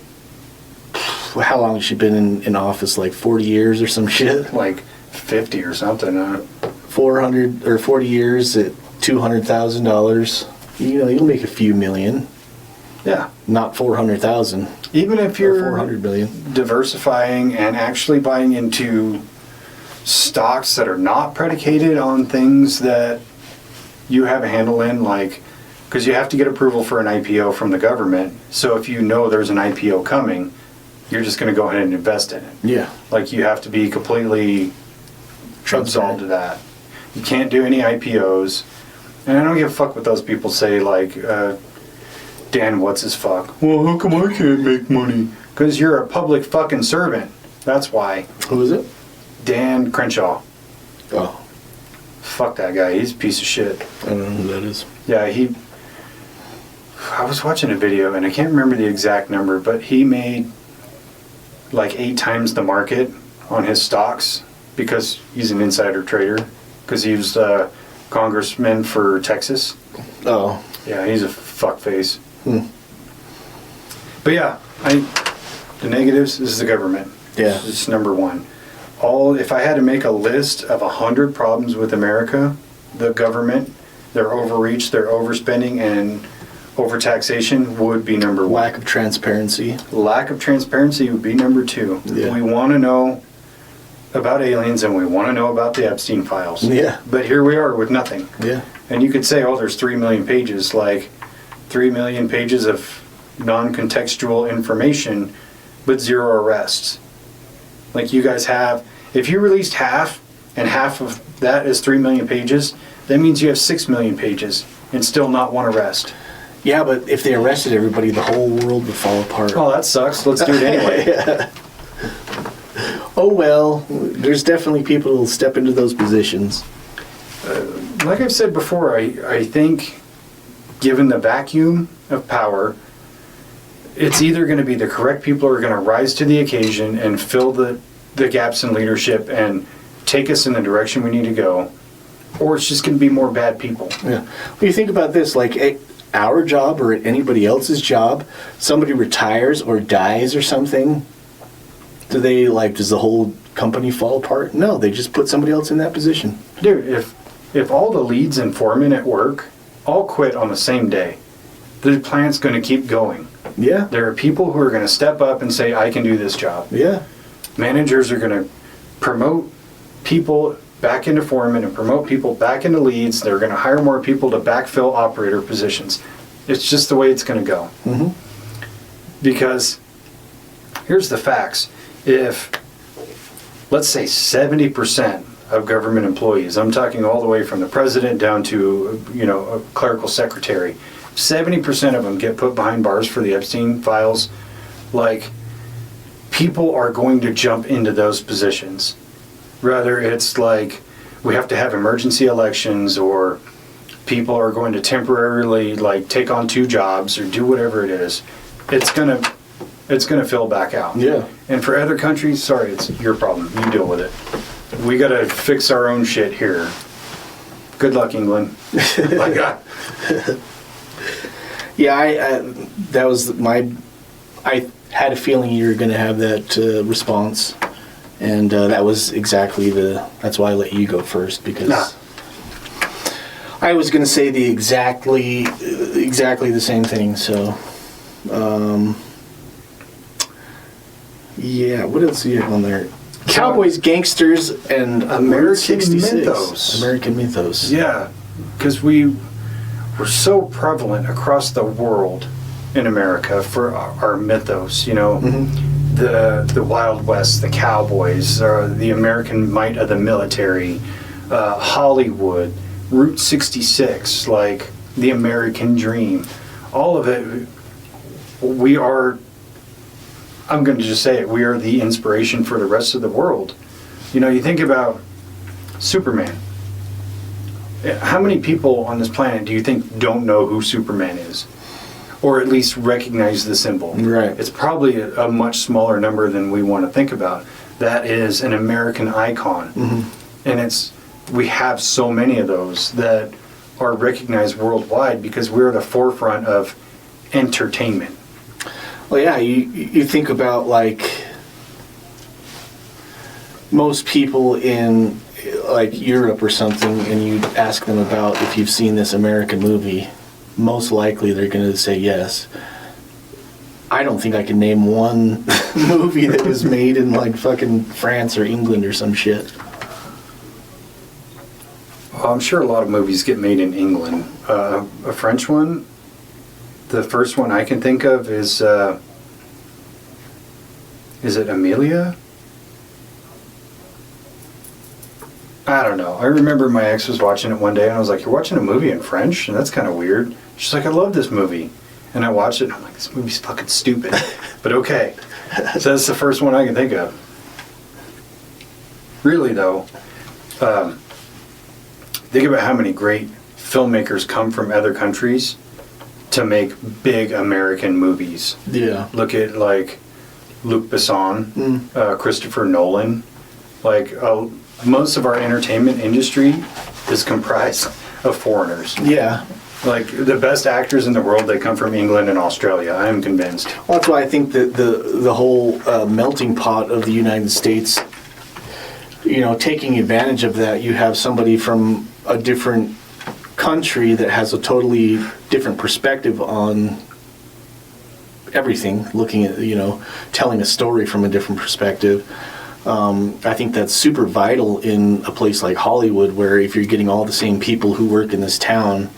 how long has she been in office? Like 40 years or some shit?
like 50 or something.
400 or 40 years at $200,000. You'll make a few million.
Yeah.
Not 400,000.
Even if
Or
you're
400 million.
diversifying and actually buying into stocks that are not predicated on things that you have a handle in, like, because you have to get approval for an IPO from the government. So if you know there's an IPO coming, you're just going to go ahead and invest in it.
Yeah.
Like, you have to be completely absolved to that. You can't do any IPOs. And I don't give a fuck what those people say, like, Dan, what's his fuck? Well, how come I can't make money? Because you're a public fucking servant. That's why.
Who is it?
Dan Crenshaw.
Oh,
Fuck that guy. He's a piece of shit.
I don't know who that is.
Yeah, I was watching a video, and I can't remember the exact number, but he made like 8 times the market on his stocks because he's an insider trader. Because he was congressman for Texas.
Oh.
Yeah, he's a fuckface.
Hmm.
But yeah, the negatives is the government.
Yeah.
It's number one. If I had to make a list of 100 problems with America, the government, their overreach, their overspending, and overtaxation would be number one.
Lack of transparency.
Lack of transparency would be number 2.
Yeah.
We want to know about aliens and we want to know about the Epstein files.
Yeah.
But here we are with nothing.
Yeah.
And you could say, oh, there's 3 million pages, like 3 million pages of non-contextual information, but 0 arrests. Like you guys have, if you released half, and half of that is 3 million pages, that means you have 6 million pages, and still not one arrest.
Yeah, but if they arrested everybody, the whole world would fall apart.
Oh, that sucks. Let's do it anyway.
Yeah. Oh well, there's definitely people who will step into those positions.
Like I've said before, I think given the vacuum of power, it's either going to be the correct people who are going to rise to the occasion and fill the gaps in leadership and take us in the direction we need to go, or it's just going to be more bad people.
Yeah. Well, you think about this, like at our job or at anybody else's job, somebody retires or dies or something, does the whole company fall apart? No, they just put somebody else in that position.
Dude, if all the leads and foremen at work all quit on the same day, the plant's going to keep going.
Yeah.
There are people who are going to step up and say, I can do this job.
Yeah.
Managers are going to promote people back into foremen and promote people back into leads. They're going to hire more people to backfill operator positions. It's just the way it's going to go.
Mm-hmm.
Because here's the facts. If, let's say, 70% of government employees, I'm talking all the way from the president down to, a clerical secretary, 70% of them get put behind bars for the Epstein files, like, people are going to jump into those positions. Whether it's like we have to have emergency elections, or people are going to temporarily like take on 2 jobs or do whatever it is, it's gonna fill back out.
Yeah.
And for other countries, sorry, it's your problem. You deal with it. We gotta fix our own shit here. Good luck, England. Like,
Yeah, I had a feeling you were going to have that response, and that was that's why I let you go first, because I was going to say exactly the same thing. So, yeah, what else do you have on there? Cowboys, gangsters, and
American
66.
mythos.
American mythos.
Yeah, because we were so prevalent across the world in America for our mythos,
Mm-hmm.
the Wild West, the cowboys, the American might of the military, Hollywood, Route 66, like the American dream. All of it we are, I'm going to just say it, we are the inspiration for the rest of the world. You know, you think about Superman. How many people on this planet do you think don't know who Superman is? Or at least recognize the symbol?
Right.
It's probably a much smaller number than we want to think about. That is an American icon. Mm-hmm. And we have so many of those that are recognized worldwide because we're at the forefront of entertainment.
Well, yeah, you think about, like, most people in, like, Europe or something, and you ask them about if you've seen this American movie, most likely they're going to say yes. I don't think I can name one movie that was made in, like, fucking France or England or some shit.
Well, I'm sure a lot of movies get made in England. A French one, the first one I can think of is it Amelia? I don't know. I remember my ex was watching it one day, and I was like, "You're watching a movie in French? And that's kind of weird." She's like, "I love this movie." And I watched it, and I'm like, "This movie's fucking stupid." But okay. So that's the first one I can think of. Really, though, think about how many great filmmakers come from other countries to make big American movies.
Yeah.
Look at, like, Luc Besson, Christopher Nolan. Like, most of our entertainment industry is comprised of foreigners.
Yeah.
Like, the best actors in the world, they come from England and Australia. I am convinced.
Well, that's why I think that the whole melting pot of the United States, you know, taking advantage of that, you have somebody from a different country that has a totally different perspective on everything, looking at, you know, telling a story from a different perspective. I think that's super vital in a place like Hollywood, where if you're getting all the same people who work in this town,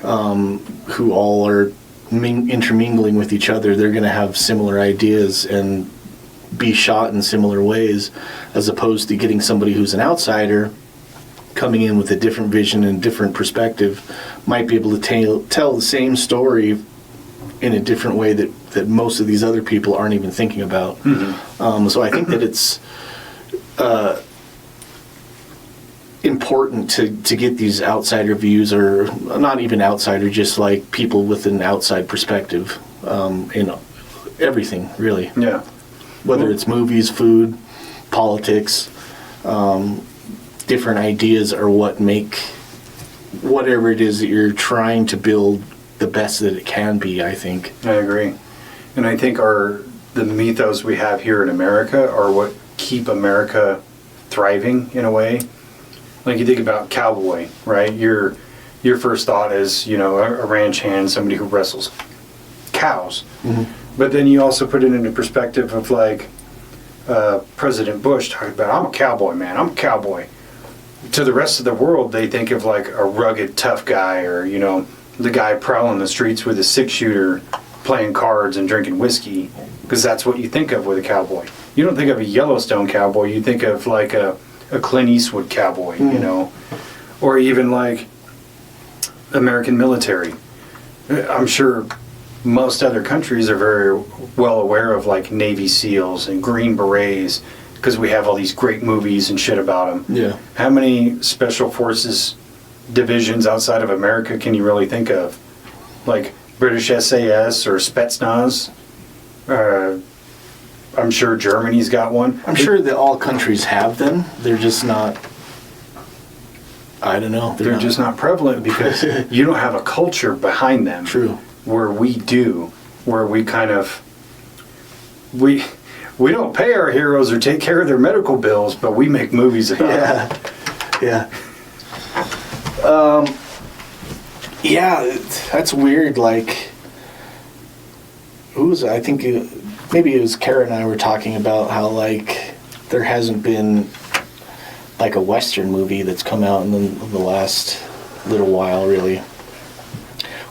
who all are intermingling with each other, they're going to have similar ideas and be shot in similar ways, as opposed to getting somebody who's an outsider coming in with a different vision and different perspective, might be able to tell the same story in a different way that most of these other people aren't even thinking about. Mm-hmm. So I think that it's important to get these outsider views, or not even outsider, just like people with an outside perspective in everything, really.
Yeah.
Whether it's movies, food, politics, different ideas are what make whatever it is that you're trying to build the best that it can be, I think.
I agree. And I think the mythos we have here in America are what keep America thriving in a way. Like, you think about cowboy, right? Your first thought is, you know, a ranch hand, somebody who wrestles cows. Mm-hmm. But then you also put it into perspective of, like, President Bush talking about, "I'm a cowboy, man, I'm a cowboy." To the rest of the world, they think of, like, a rugged, tough guy, or, you know, the guy prowling the streets with a six-shooter, playing cards and drinking whiskey, because that's what you think of with a cowboy. You don't think of a Yellowstone cowboy, you think of, like, a Clint Eastwood cowboy, you know, or even, like, American military. I'm sure most other countries are very well aware of, like, Navy SEALs and Green Berets, because we have all these great movies and shit about them.
Yeah. How
many special forces divisions outside of America can you really think of? Like British SAS or Spetsnaz? I'm sure Germany's got one.
I'm sure that all countries have them. They're just not, I don't know.
They're just not prevalent because you don't have a culture behind them.
True.
Where we do, where we kind of, we don't pay our heroes or take care of their medical bills, but we make movies about them.
Yeah. Yeah, that's weird. Like, I think maybe it was Kara and I were talking about how, like, there hasn't been, like, a Western movie that's come out in the last little while, really.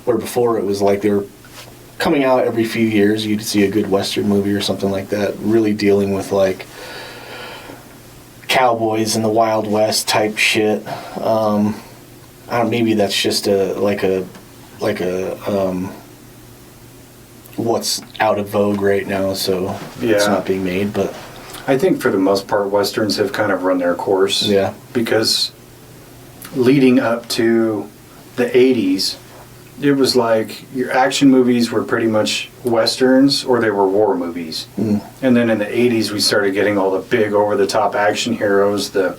Where before it was like they were coming out every few years, you'd see a good Western movie or something like that, really dealing with, like, cowboys in the Wild West type shit. I don't. Maybe that's just a what's out of vogue right now, so it's
Yeah.
not being made. But
I think for the most part, Westerns have kind of run their course.
Yeah.
Because leading up to the 80s, it was like your action movies were pretty much Westerns or they were war movies. And then in the 80s, we started getting all the big over-the-top action heroes, the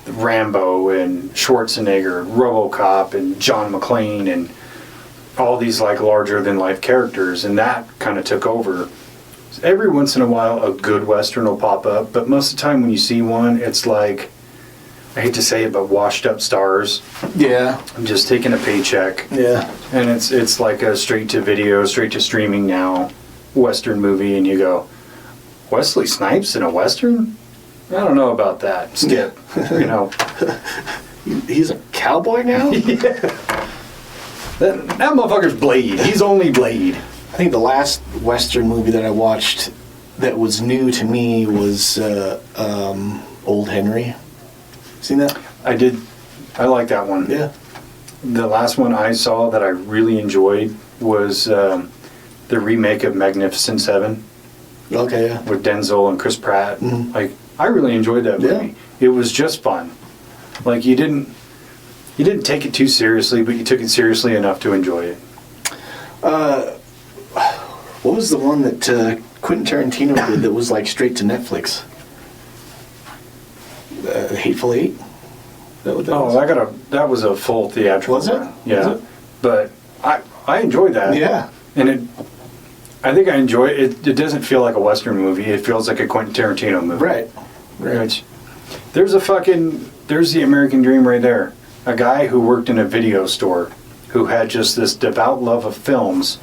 Rambo and Schwarzenegger, RoboCop and John McClane and all these like larger-than-life characters, and that kind of took over. Every once in a while, a good Western will pop up, but most of the time when you see one, it's like, I hate to say it, but washed up stars.
yeah,
I'm just taking a paycheck.
yeah,
And it's like a straight to video, straight to streaming now Western movie, and you go, Wesley Snipes in a Western? I don't know about that. Skip. You know.
he's a cowboy now.
That motherfucker's Blade. He's only Blade.
I think the last Western movie that I watched that was new to me was Old Henry. Seen that?
I did. I like that one.
Yeah.
The last one I saw that I really enjoyed was the remake of Magnificent Seven
Okay, yeah.
with Denzel and Chris Pratt.
Mhm.
Like, I really enjoyed that movie.
Yeah.
It was just fun. Like, you didn't take it too seriously, but you took it seriously enough to enjoy it.
What was the one that Quentin Tarantino did that was like straight to Netflix? Hateful Eight? Is that what that was?
That was a full theatrical
Was it?
run. Yeah.
Was it?
But I enjoyed that.
Yeah.
And I think I enjoy it. It doesn't feel like a Western movie. It feels like a Quentin Tarantino movie.
Right.
Which, there's the American dream right there. A guy who worked in a video store, who had just this devout love of films,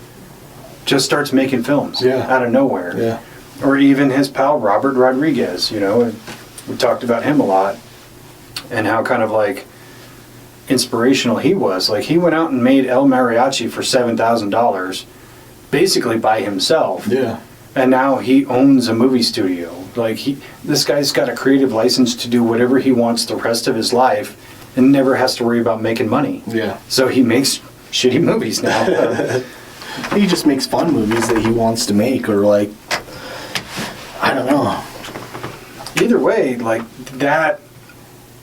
just starts making films out of nowhere.
Yeah.
Or even his pal Robert Rodriguez, you know, we talked about him a lot, and how kind of like inspirational he was. Like, he went out and made El Mariachi for $7,000, basically by himself.
Yeah.
And now he owns a movie studio. Like, this guy's got a creative license to do whatever he wants the rest of his life, and never has to worry about making money.
Yeah.
So he makes shitty movies now.
He just makes fun movies that he wants to make, or like, I don't know.
Either way, like, that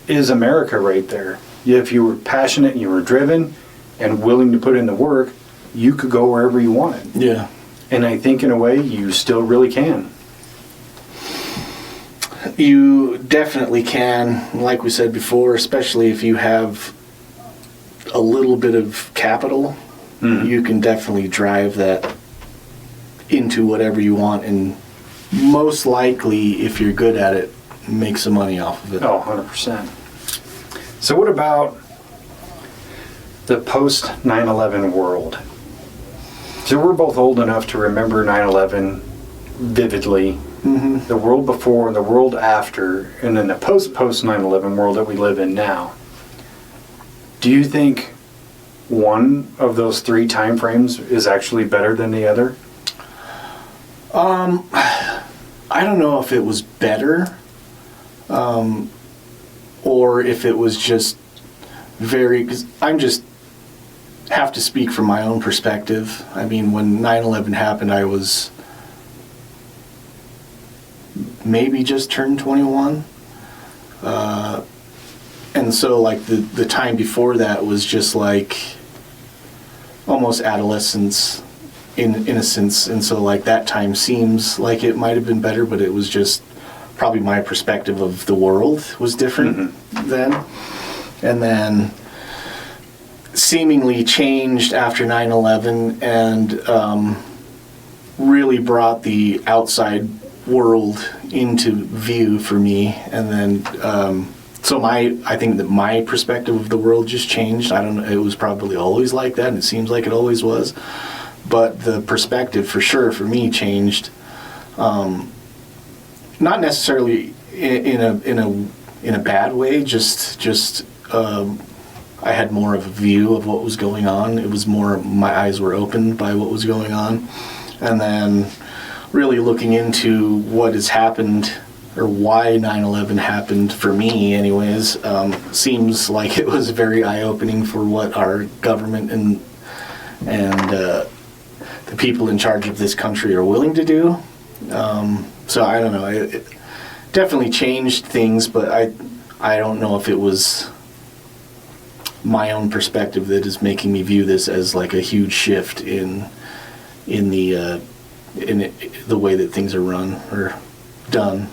is America right there. If you were passionate and you were driven and willing to put in the work, you could go wherever you wanted.
Yeah.
And I think in a way you still really can.
You definitely can, like we said before, especially if you have a little bit of capital, you can definitely drive that into whatever you want, and most likely, if you're good at it, make some money off of it.
Oh, 100%. So what about the post 9/11 world? So we're both old enough to remember 9/11 vividly.
Mm-hmm.
The world before and the world after, and then the post 9/11 world that we live in now. Do you think one of those three time frames is actually better than the other?
I don't know if it was better, or if it was just because I'm just have to speak from my own perspective. I mean, when 9/11 happened, I was maybe just turned 21. And so like the time before that was just like almost adolescence in a sense. And so like that time seems like it might have been better, but it was just probably my perspective of the world was different then. And then seemingly changed after 9/11 and really brought the outside world into view for me. And then so I think that my perspective of the world just changed. I don't know, it was probably always like that, and it seems like it always was, but the perspective for sure for me changed, not necessarily in a bad way, just I had more of a view of what was going on. It was more, my eyes were opened by what was going on. And then really looking into what has happened, or why 9/11 happened for me anyways, seems like it was very eye-opening for what our government and the people in charge of this country are willing to do. So I don't know. It definitely changed things, but I don't know if it was my own perspective that is making me view this as like a huge shift in the way that things are run or done.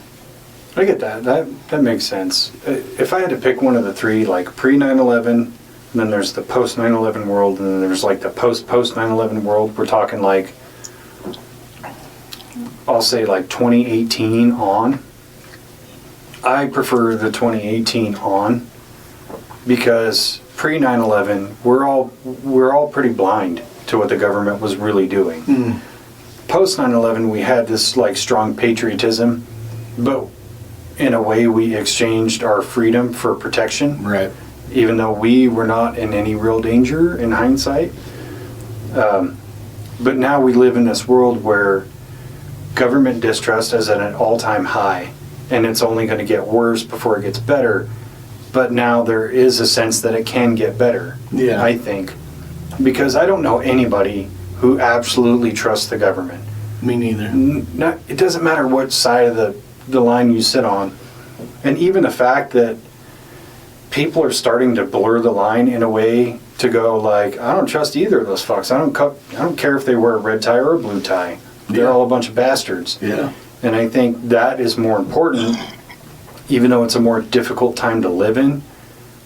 I get that. That makes sense. If I had to pick one of the three, like pre 9/11, and then there's the post 9/11 world, and then there's like the post 9/11 world. We're talking like, I'll say like 2018 on. I prefer the 2018 on because pre 9/11 we're all pretty blind to what the government was really doing. Post 9/11 we had this like strong patriotism, but in a way we exchanged our freedom for protection.
Right.
Even though we were not in any real danger in hindsight. But now we live in this world where government distrust is at an all-time high, and it's only going to get worse before it gets better. But now there is a sense that it can get better,
Yeah.
I think. Because I don't know anybody who absolutely trusts the government.
Me neither.
It doesn't matter what side of the line you sit on. And even the fact that people are starting to blur the line in a way to go like, I don't trust either of those fucks. I don't care if they wear a red tie or a blue tie. They're all a bunch of bastards.
Yeah.
And I think that is more important, even though it's a more difficult time to live in,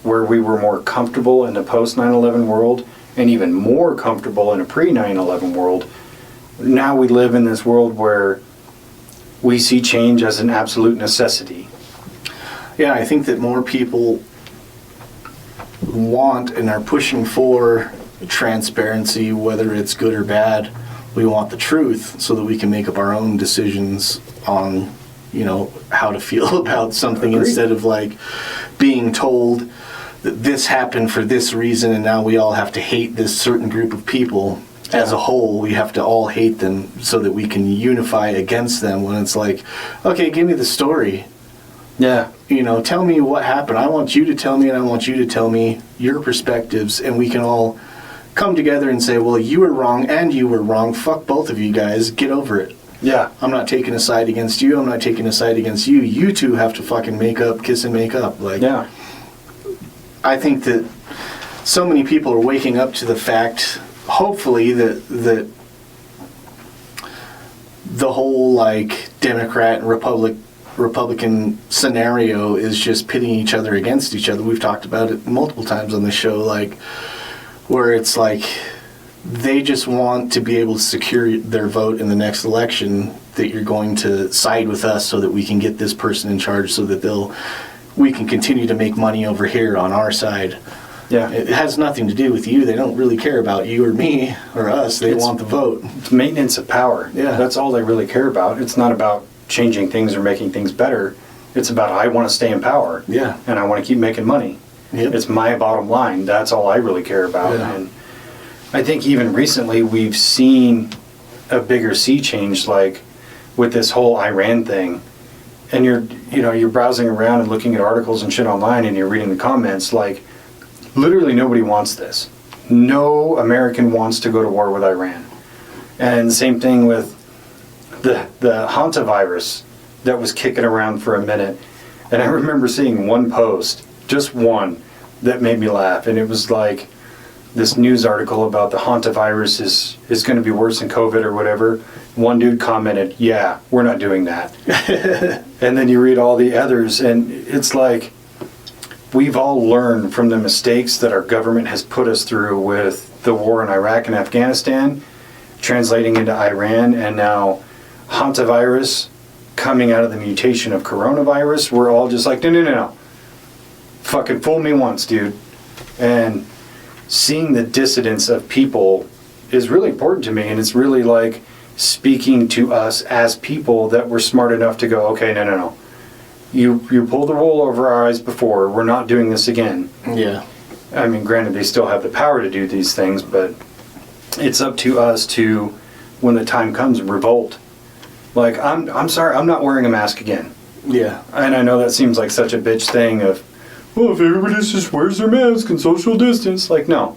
where we were more comfortable in the post 9/11 world and even more comfortable in a pre 9/11 world. Now we live in this world where we see change as an absolute necessity.
Yeah, I think that more people want and are pushing for transparency, whether it's good or bad. We want the truth so that we can make up our own decisions on, how to feel about something.
Agreed.
Instead of like being told that this happened for this reason and now we all have to hate this certain group of people. As a whole, we have to all hate them so that we can unify against them, when it's like, okay, give me the story.
Yeah.
Tell me what happened. I want you to tell me, and I want you to tell me your perspectives, and we can all come together and say, well, you were wrong and you were wrong. Fuck both of you guys. Get over it.
Yeah.
I'm not taking a side against you. I'm not taking a side against you. You two have to fucking kiss and make up. Like,
Yeah.
I think that so many people are waking up to the fact, hopefully, that the whole like Democrat and Republican scenario is just pitting each other against each other. We've talked about it multiple times on the show, like where it's like they just want to be able to secure their vote in the next election, that you're going to side with us so that we can get this person in charge, so that we can continue to make money over here on our side.
Yeah.
It has nothing to do with you. They don't really care about you or me or us. They want the vote.
It's maintenance of power.
Yeah.
That's all they really care about. It's not about changing things or making things better. It's about, I want to stay in power.
Yeah.
And I want to keep making money.
Yep.
It's my bottom line. That's all I really care about.
Yeah.
And I think even recently we've seen a bigger sea change, like with this whole Iran thing. And you're browsing around and looking at articles and shit online, and you're reading the comments, like literally nobody wants this. No American wants to go to war with Iran. And same thing with the hantavirus that was kicking around for a minute. And I remember seeing one post, just one, that made me laugh. And it was like this news article about the hantavirus is going to be worse than COVID or whatever. One dude commented, yeah, we're not doing that. And then you read all the others, and it's like, we've all learned from the mistakes that our government has put us through with the war in Iraq and Afghanistan, translating into Iran, and now hantavirus coming out of the mutation of coronavirus. We're all just like, no. Fucking fool me once, dude. And seeing the dissidence of people is really important to me, and it's really like speaking to us as people that were smart enough to go, okay, no. You pulled the wool over our eyes before. We're not doing this again.
Yeah.
I mean, granted, they still have the power to do these things, but it's up to us to, when the time comes, revolt. Like, I'm sorry, I'm not wearing a mask again.
Yeah.
And I know that seems like such a bitch thing of, well, if everybody just wears their mask and social distance. Like, no.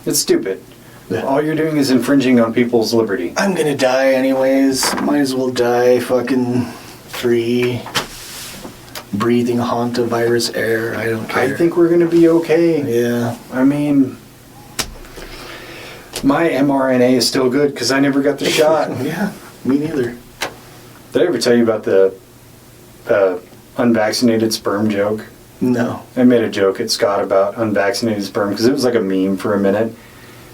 It's stupid. All you're doing is infringing on people's liberty.
I'm gonna die anyways. Might as well die fucking free, breathing hantavirus air. I don't care.
I think we're gonna be okay.
Yeah.
I mean, my mRNA is still good because I never got the shot.
Yeah, me neither.
Did I ever tell you about the unvaccinated sperm joke?
No.
I made a joke at Scott about unvaccinated sperm because it was like a meme for a minute.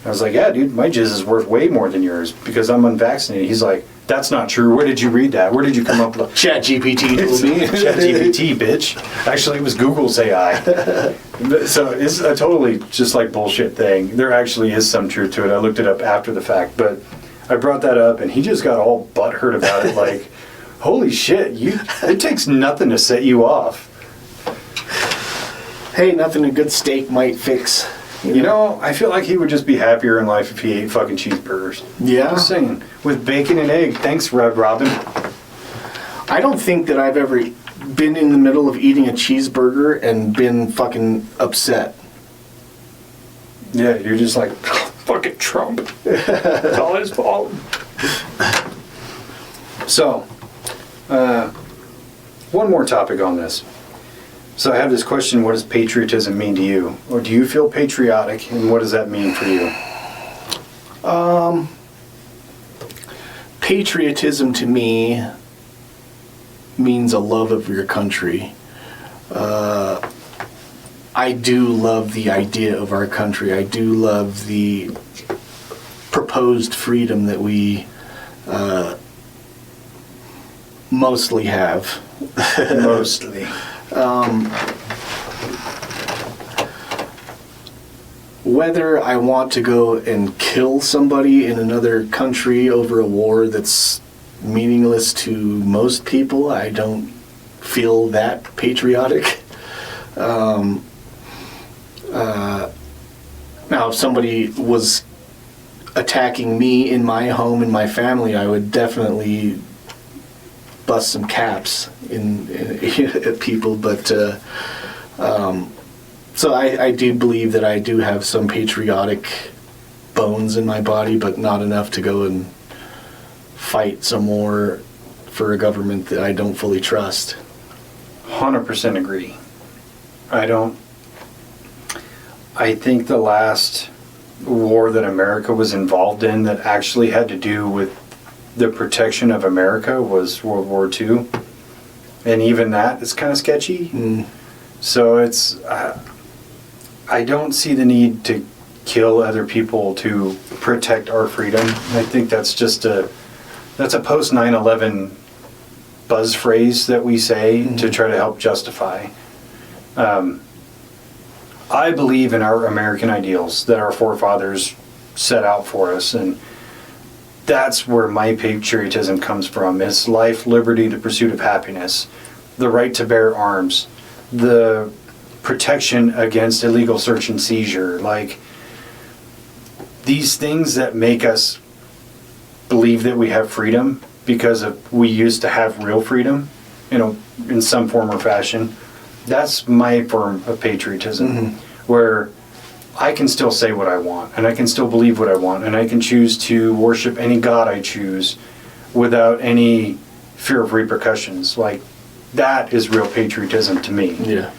I was like, yeah, dude, my jizz is worth way more than yours because I'm unvaccinated. He's like, that's not true. Where did you read that? Where did you come up with
Chat GPT told me.
Chat GPT, bitch. Actually, it was Google's AI. So it's a totally just like bullshit thing. There actually is some truth to it. I looked it up after the fact, but I brought that up and he just got all butthurt about it. Like, holy shit, it takes nothing to set you off.
Hey, nothing a good steak might fix.
You know, I feel like he would just be happier in life if he ate fucking cheeseburgers.
Yeah.
Just saying. With bacon and egg. Thanks, Red Robin.
I don't think that I've ever been in the middle of eating a cheeseburger and been fucking upset.
Yeah, you're just like, fucking Trump. It's all his fault. So, one more topic on this. So I have this question, what does patriotism mean to you? Or do you feel patriotic, and what does that mean for you?
Patriotism to me means a love of your country. I do love the idea of our country. I do love the proposed freedom that we mostly have.
Mostly.
Whether I want to go and kill somebody in another country over a war that's meaningless to most people, I don't feel that patriotic. Now, if somebody was attacking me in my home and my family, I would definitely bust some caps at people, but so I do believe that I do have some patriotic bones in my body, but not enough to go and fight some war for a government that I don't fully trust.
100% agree. I think the last war that America was involved in that actually had to do with the protection of America was World War II. And even that is kind of sketchy. So it's, I don't see the need to kill other people to protect our freedom. I think that's just that's a post 9/11 buzz phrase that we say to try to help justify. I believe in our American ideals that our forefathers set out for us, and that's where my patriotism comes from. It's life, liberty, the pursuit of happiness, the right to bear arms, the protection against illegal search and seizure, like these things that make us believe that we have freedom because we used to have real freedom, in some form or fashion. That's my form of patriotism, where I can still say what I want, and I can still believe what I want, and I can choose to worship any God I choose without any fear of repercussions. Like, that is real patriotism to me.
Yeah.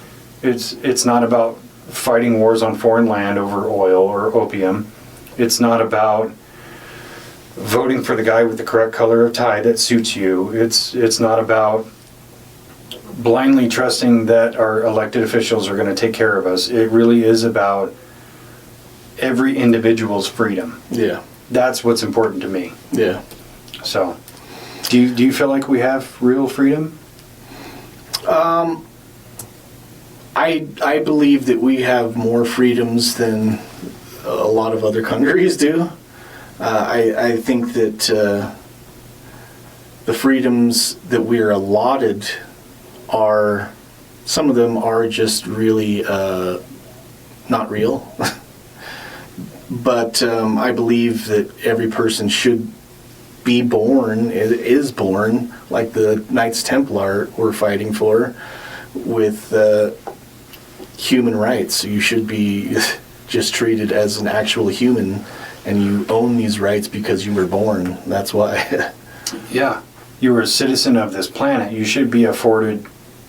It's not about fighting wars on foreign land over oil or opium. It's not about voting for the guy with the correct color of tie that suits you. It's not about blindly trusting that our elected officials are going to take care of us. It really is about every individual's freedom.
Yeah.
That's what's important to me.
Yeah.
So, do you feel like we have real freedom?
I believe that we have more freedoms than a lot of other countries do. I think that the freedoms that we are allotted are, some of them are just really not real. But I believe that every person should be born, is born, like the Knights Templar were fighting for, with human rights. You should be just treated as an actual human and you own these rights because you were born. That's why.
Yeah. You were a citizen of this planet. You should be afforded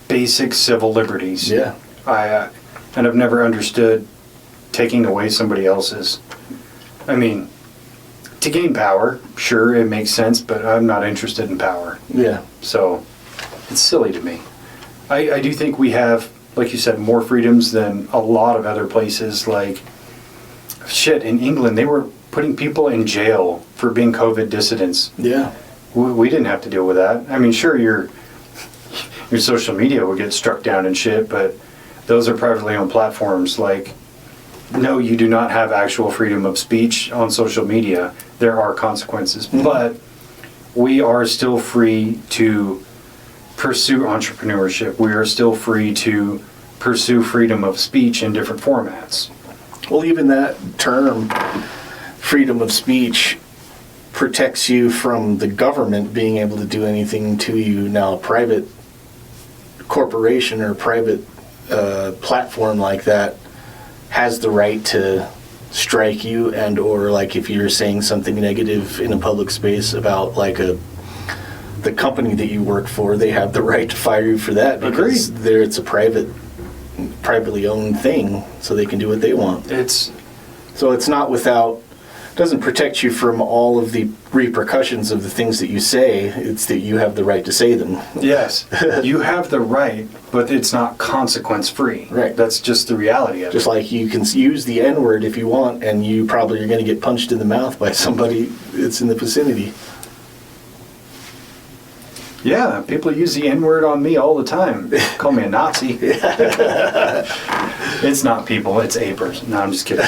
basic civil liberties.
Yeah.
And I've never understood taking away somebody else's. I mean, to gain power, sure, it makes sense, but I'm not interested in power.
Yeah.
So it's silly to me. I do think we have, like you said, more freedoms than a lot of other places. Like, shit, in England, they were putting people in jail for being COVID dissidents.
Yeah.
We didn't have to deal with that. I mean, sure, your social media would get struck down and shit, but those are privately owned platforms. Like, no, you do not have actual freedom of speech on social media. There are consequences. Mm-hmm. But we are still free to pursue entrepreneurship. We are still free to pursue freedom of speech in different formats.
Well, even that term, freedom of speech, protects you from the government being able to do anything to you. Now, a private corporation or private platform like that has the right to strike you, and or like if you're saying something negative in a public space about like the company that you work for, they have the right to fire you for that because it's a privately owned thing, so they can do what they want. So it's not without, doesn't protect you from all of the repercussions of the things that you say. It's that you have the right to say them.
Yes, you have the right, but it's not consequence free.
Right.
That's just the reality of it.
Just like you can use the N-word if you want, and you probably are going to get punched in the mouth by somebody that's in the vicinity.
Yeah, people use the N-word on me all the time. Call me a Nazi. It's not people, it's a person. No, I'm just kidding.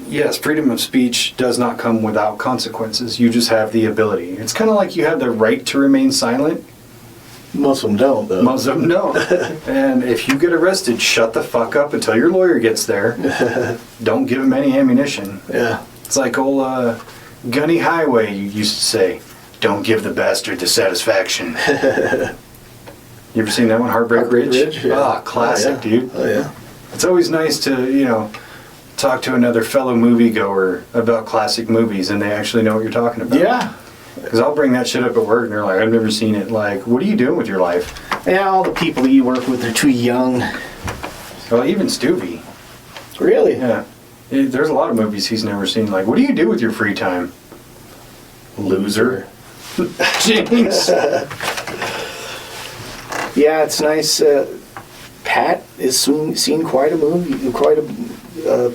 Yes, freedom of speech does not come without consequences. You just have the ability. It's kind of like you have the right to remain silent.
Most of them don't, though.
Most of them don't. And if you get arrested, shut the fuck up until your lawyer gets there. Don't give him any ammunition.
Yeah.
It's like old Gunny Highway used to say, don't give the bastard the satisfaction. You ever seen that one, Heartbreak Ridge?
Yeah.
Ah, classic,
Oh, yeah.
dude.
Oh, yeah.
It's always nice to, talk to another fellow moviegoer about classic movies and they actually know what you're talking about.
Yeah.
Because I'll bring that shit up at work and they're like, I've never seen it. Like, what are you doing with your life?
Yeah, all the people that you work with are too young.
Well, even Stuvie.
Really?
Yeah. There's a lot of movies he's never seen. Like, what do you do with your free time? Loser. Jinx.
Yeah, it's nice. Pat has seen quite a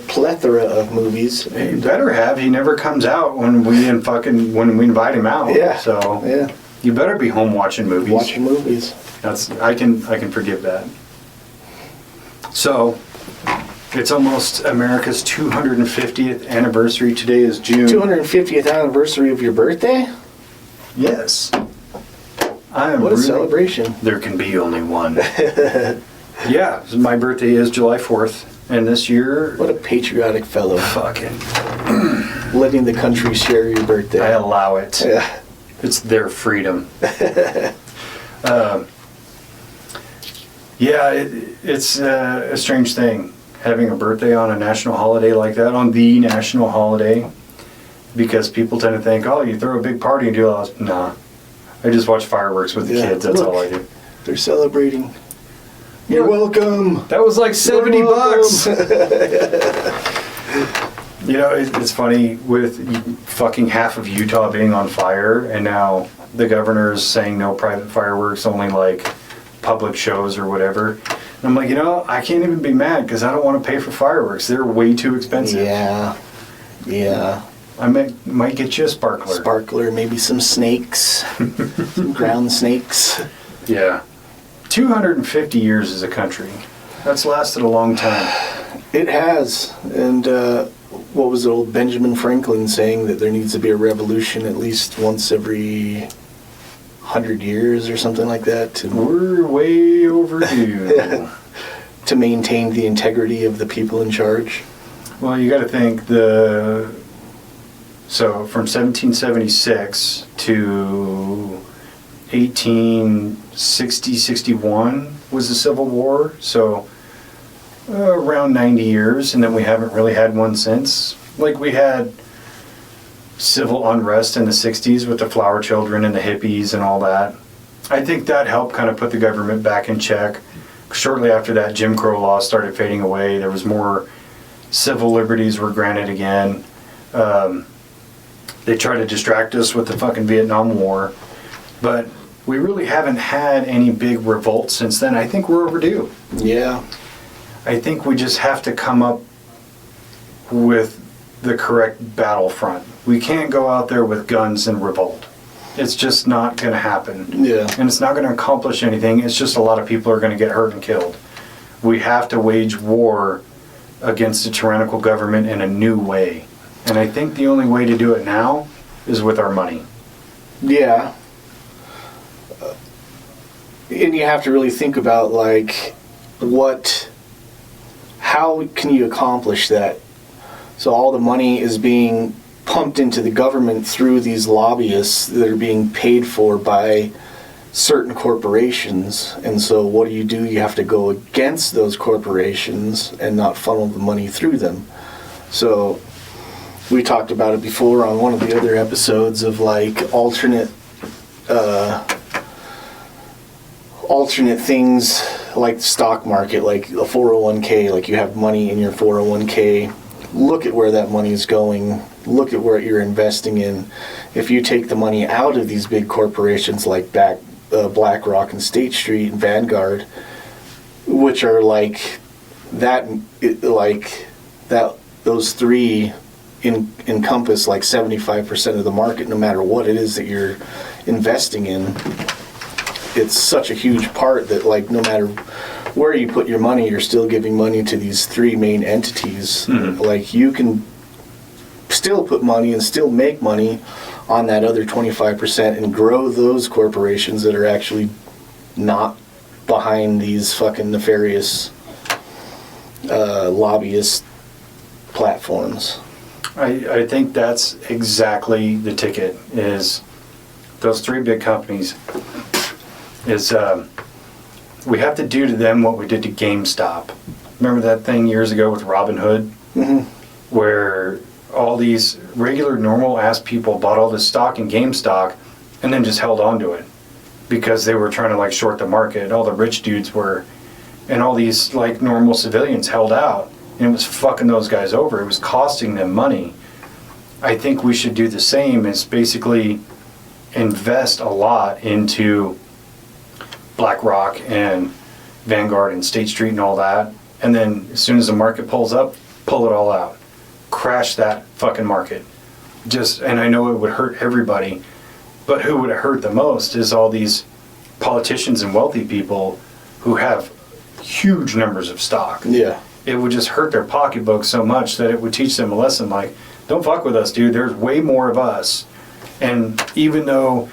plethora of movies.
He better have. He never comes out when we invite him out.
Yeah.
So
yeah,
you better be home watching movies.
Watching movies.
I can forgive that. So it's almost America's 250th anniversary. Today is June.
250th anniversary of your birthday?
Yes. I am.
What a celebration!
There can be only one. Yeah, my birthday is July 4th, and this year...
What a patriotic fellow.
Fucking...
Letting the country share your birthday.
I allow it.
Yeah.
It's their freedom. It's a strange thing, having a birthday on a national holiday like that, on the national holiday, because people tend to think, oh, you throw a big party and do all this. Nah. I just watch fireworks with the kids, that's all I do.
They're celebrating. You're welcome.
That was like $70. It's funny with fucking half of Utah being on fire, and now the governor is saying no private fireworks, only like public shows or whatever. And I'm like, I can't even be mad because I don't want to pay for fireworks. They're way too expensive.
Yeah.
I might get you a sparkler.
Sparkler, maybe some snakes, some ground snakes.
Yeah. 250 years as a country. That's lasted a long time.
It has. And what was old Benjamin Franklin saying, that there needs to be a revolution at least once every 100 years or something like that?
We're way overdue.
To maintain the integrity of the people in charge. Well,
you got to think so from 1776 to 1860-61 was the Civil War, so around 90 years, and then we haven't really had one since. Like we had civil unrest in the 60s with the flower children and the hippies and all that. I think that helped kind of put the government back in check. Shortly after that, Jim Crow laws started fading away. There was more civil liberties were granted again. They tried to distract us with the fucking Vietnam War. But we really haven't had any big revolts since then. I think we're overdue.
Yeah.
I think we just have to come up with the correct battlefront. We can't go out there with guns and revolt. It's just not going to happen.
Yeah.
And it's not going to accomplish anything. It's just a lot of people are going to get hurt and killed. We have to wage war against a tyrannical government in a new way. And I think the only way to do it now is with our money.
Yeah. And you have to really think about, like, how can you accomplish that? So all the money is being pumped into the government through these lobbyists that are being paid for by certain corporations. And so what do? You have to go against those corporations and not funnel the money through them. So we talked about it before on one of the other episodes of, like, alternate things like the stock market, like a 401k, like you have money in your 401k. Look at where that money is going. Look at what you're investing in. If you take the money out of these big corporations like BlackRock and State Street and Vanguard, which are like that, those three encompass like 75% of the market, no matter what it is that you're investing in. It's such a huge part that, like, no matter where you put your money, you're still giving money to these three main entities. Mm-hmm. Like, you can still put money and still make money on that other 25% and grow those corporations that are actually not behind these fucking nefarious lobbyist platforms.
I think that's exactly the ticket, is those three big companies. We have to do to them what we did to GameStop. Remember that thing years ago with Robinhood?
Mm-hmm.
Where all these regular, normal-ass people bought all this stock in GameStop and then just held on to it because they were trying to, like, short the market. All the rich dudes were, and all these, like, normal civilians held out. And it was fucking those guys over. It was costing them money. I think we should do the same, is basically invest a lot into BlackRock and Vanguard and State Street and all that, and then as soon as the market pulls up, pull it all out. Crash that fucking market. And I know it would hurt everybody, but who would it hurt the most is all these politicians and wealthy people who have huge numbers of stock.
Yeah.
It would just hurt their pocketbook so much that it would teach them a lesson like, don't fuck with us, dude. There's way more of us. And even though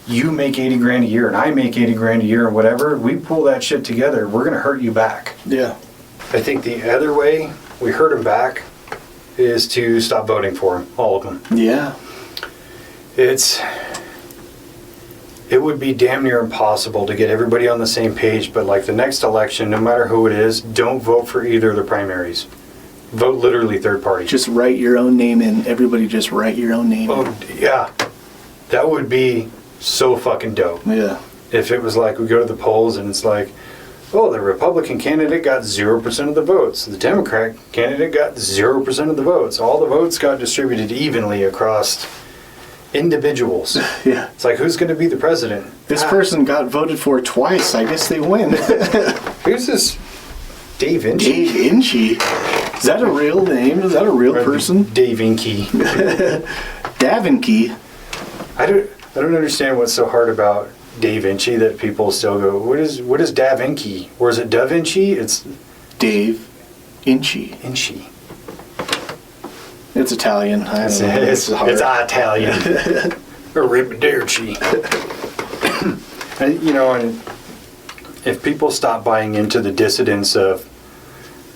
you make 80 grand a year and I make 80 grand a year or whatever, we pull that shit together, we're going to hurt you back.
Yeah.
I think the other way we hurt them back is to stop voting for them, all of them.
Yeah.
It would be damn near impossible to get everybody on the same page, but like the next election, no matter who it is, don't vote for either of the primaries. Vote literally third party.
Just write your own name in. Everybody just write your own name in.
Oh, yeah. That would be so fucking dope.
Yeah.
If it was like we go to the polls and it's like, oh, the Republican candidate got 0% of the votes. The Democrat candidate got 0% of the votes. All the votes got distributed evenly across individuals.
Yeah.
It's like, who's going to be the president?
This person got voted for twice. I guess they win.
Who's this? Dave-inci?
Dave-inci? Is that a real name? Is that a real person?
Dave-inci.
Dave-inci?
I don't understand what's so hard about Dave-inci that people still go, what is Dave-inci? Or is it Da-Vinci? It's
Dave-inci.
Inci.
It's Italian.
It's Italian. Arrivederci. And, and if people stop buying into the dissidence of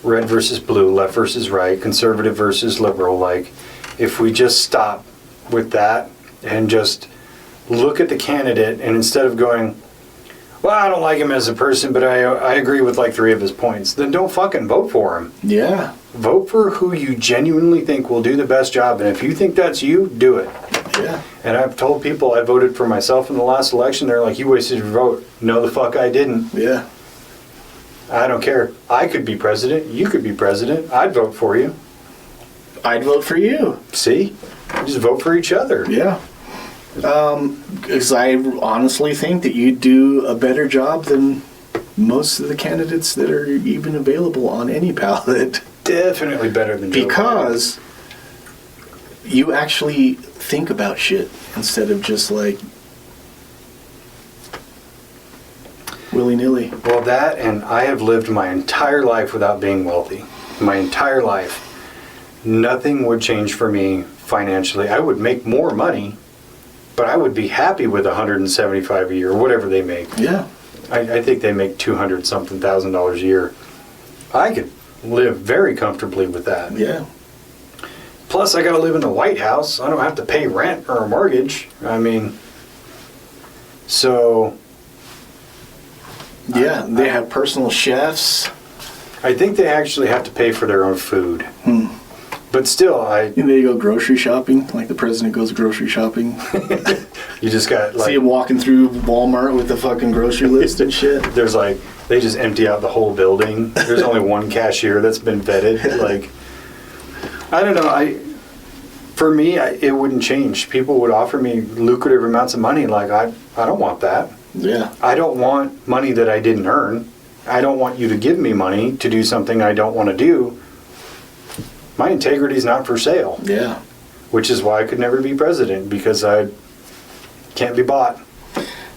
red versus blue, left versus right, conservative versus liberal, like, if we just stop with that and just look at the candidate, and instead of going, well, I don't like him as a person, but I agree with like 3 of his points, then don't fucking vote for him.
Yeah.
Vote for who you genuinely think will do the best job. And if you think that's you, do it.
Yeah.
And I've told people I voted for myself in the last election. They're like, you wasted your vote. No, the fuck I didn't.
Yeah.
I don't care. I could be president. You could be president. I'd vote for you.
I'd vote for you.
See? Just vote for each other.
Yeah. Because I honestly think that you do a better job than most of the candidates that are even available on any ballot.
Definitely better than Joe
Because you actually think about shit instead of just like willy-nilly.
Biden. Well, that, and I have lived my entire life without being wealthy. My entire life. Nothing would change for me financially. I would make more money, but I would be happy with $175 a year or whatever they make.
Yeah.
I think they make $200-something thousand a year. I could live very comfortably with that.
Yeah.
Plus, I got to live in the White House. I don't have to pay rent or a mortgage. I mean, so...
Yeah, they have personal chefs.
I think they actually have to pay for their own food. But still,
They go grocery shopping, like the president goes grocery shopping.
you just got like...
See him walking through Walmart with the fucking grocery list and shit.
There's like, they just empty out the whole building. There's only one cashier that's been vetted. Like, I don't know. For me, it wouldn't change. People would offer me lucrative amounts of money. Like, I don't want that.
Yeah.
I don't want money that I didn't earn. I don't want you to give me money to do something I don't want to do. My integrity is not for sale.
Yeah.
Which is why I could never be president, because I can't be bought.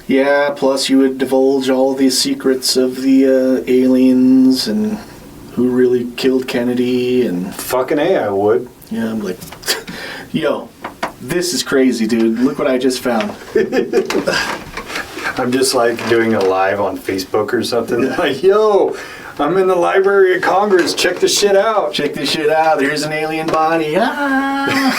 Yeah, plus you would divulge all the secrets of the aliens and who really killed Kennedy and...
Fucking A, I would.
Yeah, I'm like, yo, this is crazy, dude. Look what I just found.
I'm just like doing a live on Facebook or something. Yeah. Like, yo, I'm in the Library of Congress. Check this shit out.
Check this shit out. There's an alien body. Ah!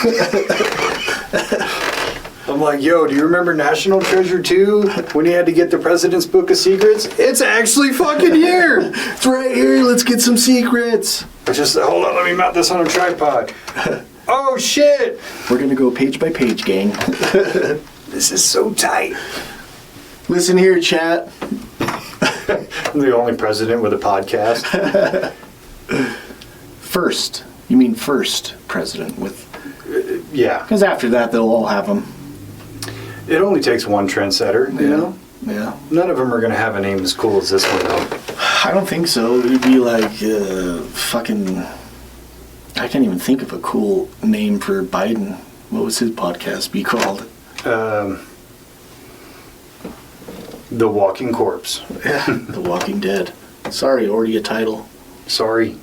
I'm like, yo, do you remember National Treasure 2 when he had to get the President's Book of Secrets? It's actually fucking here.
It's right here. Let's get some secrets.
Just hold on, let me mount this on a tripod. Oh shit!
We're gonna go page by page, gang.
This is so tight.
Listen here, chat.
I'm the only president with a podcast.
First. You mean first president with...
Yeah.
Because after that, they'll all have them.
It only takes one trendsetter, you know?
Yeah.
None of them are going to have a name as cool as this one, though.
I don't think so. It'd be like fucking... I can't even think of a cool name for Biden. What was his podcast be called?
The Walking Corpse.
Yeah, The Walking Dead. Sorry, already a title.
Sorry.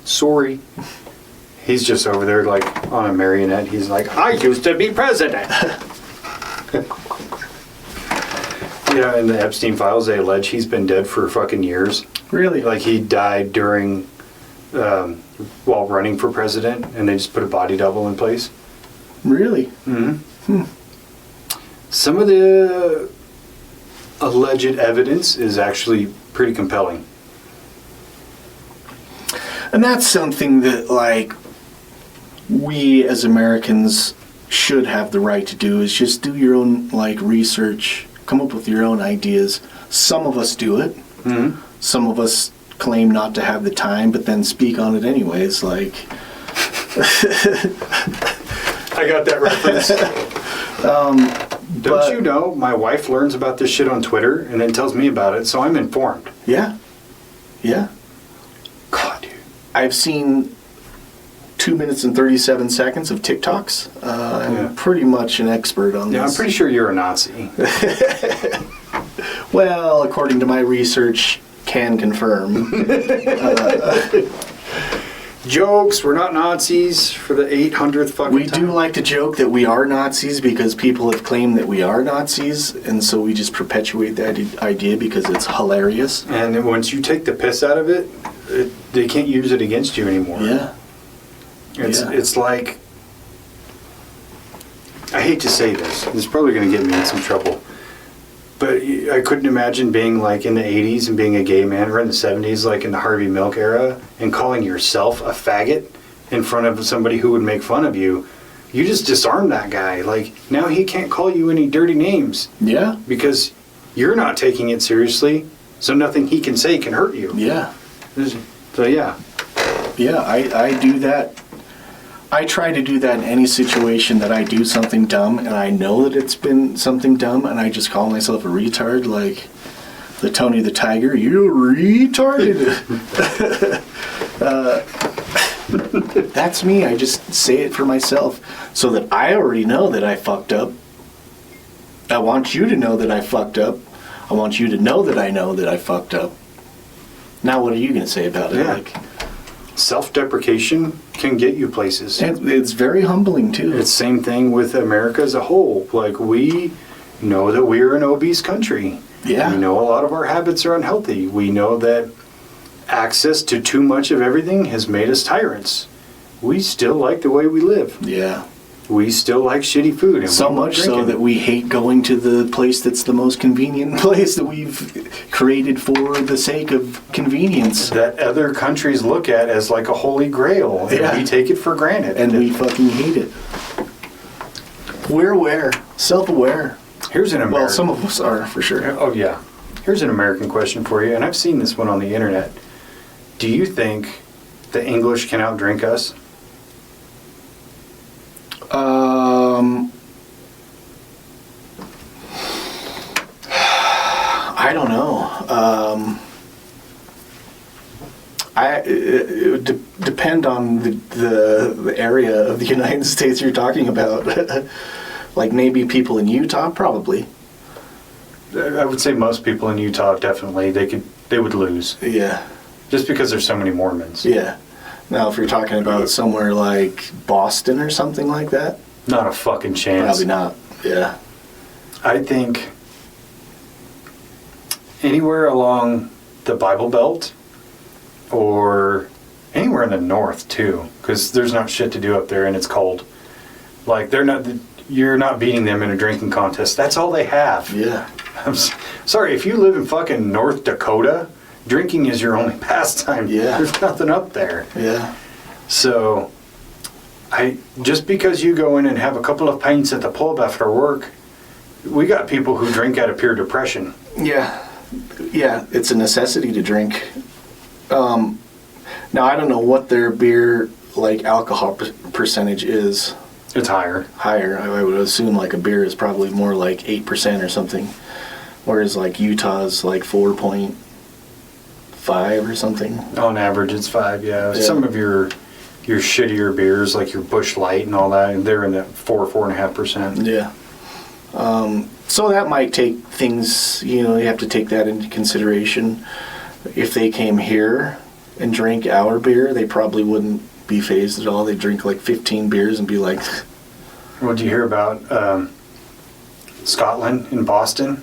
He's just over there like on a marionette. He's like, I used to be president. Yeah, in the Epstein files, they allege he's been dead for fucking years.
Really?
Like he died during, while running for president, and they just put a body double in place.
Really?
Mm-hmm. Some of the alleged evidence is actually pretty compelling.
And that's something that, like, we as Americans should have the right to do, is just do your own, like, research, come up with your own ideas. Some of us do it.
Mm-hmm.
Some of us claim not to have the time, but then speak on it anyways, like...
I got that reference. Don't you know, my wife learns about this shit on Twitter and then tells me about it, so I'm informed.
Yeah. Yeah.
God, dude.
I've seen 2 minutes and 37 seconds of TikToks. I'm pretty much an expert on this.
Yeah, I'm pretty sure you're a Nazi.
Well, according to my research, can confirm.
Jokes, we're not Nazis for the 800th fucking
We
time.
do like to joke that we are Nazis because people have claimed that we are Nazis, and so we just perpetuate that idea because it's hilarious.
And then once you take the piss out of it, they can't use it against you anymore.
Yeah.
It's like, I hate to say this, it's probably going to get me in some trouble, but I couldn't imagine being like in the 80s and being a gay man, or in the 70s, like in the Harvey Milk era, and calling yourself a faggot in front of somebody who would make fun of you, you just disarm that guy. Like, now he can't call you any dirty names.
Yeah.
Because you're not taking it seriously, so nothing he can say can hurt you.
Yeah.
So, yeah.
Yeah, I do that. I try to do that in any situation that I do something dumb and I know that it's been something dumb and I just call myself a retard, like the Tony the Tiger, you retarded. That's me. I just say it for myself so that I already know that I fucked up. I want you to know that I fucked up. I want you to know that I know that I fucked up. Now what are you going to say about it?
Yeah.
Like,
self-deprecation can get you places.
and it's very humbling too.
It's the same thing with America as a whole. Like, we know that we're an obese country.
Yeah.
We know a lot of our habits are unhealthy. We know that access to too much of everything has made us tyrants. We still like the way we live.
Yeah.
We still like shitty food. And
So
we love
much so
drinking.
that we hate going to the place that's the most convenient place that we've created for the sake of convenience.
that other countries look at as like a holy grail.
Yeah.
And we take it for granted.
And we fucking hate it. We're aware. Self-aware.
Here's an American...
Well, some of us are, for sure.
Oh, yeah. Here's an American question for you, and I've seen this one on the internet. Do you think the English can outdrink us?
I don't know. It would depend on the area of the United States you're talking about. Like maybe people in Utah, probably.
I would say most people in Utah definitely they would lose
Yeah,
just because there's so many Mormons.
yeah. Now, if you're talking about somewhere like Boston or something like that,
Not a fucking chance.
probably not. Yeah,
I think anywhere along the Bible Belt or anywhere in the north too, because there's not shit to do up there and it's cold. Like you're not beating them in a drinking contest. That's all they have.
yeah.
Sorry, if you live in fucking North Dakota, drinking is your only pastime.
Yeah.
There's nothing up there.
Yeah.
So, just because you go in and have a couple of pints at the pub after work, we got people who drink out of pure depression.
Yeah. Yeah, it's a necessity to drink. Now, I don't know what their beer, like, alcohol percentage is.
It's higher.
Higher. I would assume, like, a beer is probably more like 8% or something. Whereas, like, Utah's, like, 4.5 or something.
On average, it's 5, yeah.
Yeah.
Some of your shittier beers, like your Busch Light and all that, they're in that 4.5%.
Yeah. So that might take things, you have to take that into consideration. If they came here and drank our beer, they probably wouldn't be phased at all. They'd drink like 15 beers and be like...
What did you hear about Scotland in Boston?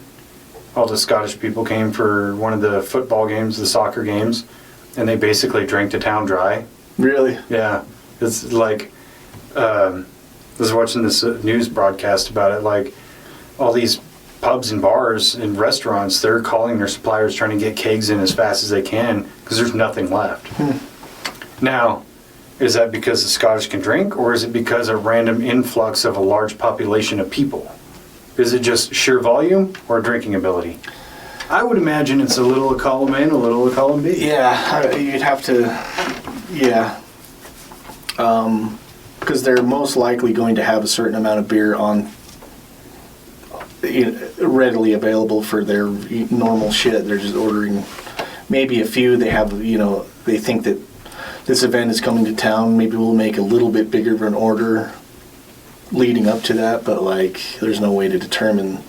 All the Scottish people came for one of the football games, the soccer games, and they basically drank the town dry.
Really?
Yeah. It's like, I was watching this news broadcast about it, like all these pubs and bars and restaurants, they're calling their suppliers trying to get kegs in as fast as they can because there's nothing left. Now, is that because the Scottish can drink, or is it because a random influx of a large population of people? Is it just sheer volume or drinking ability? I would imagine it's a little of column A and a little of column B.
Yeah, you'd have to... Yeah. Because they're most likely going to have a certain amount of beer on... readily available for their normal shit. They're just ordering maybe a few. They have, they think that this event is coming to town. Maybe we'll make a little bit bigger of an order leading up to that, but like there's no way to determine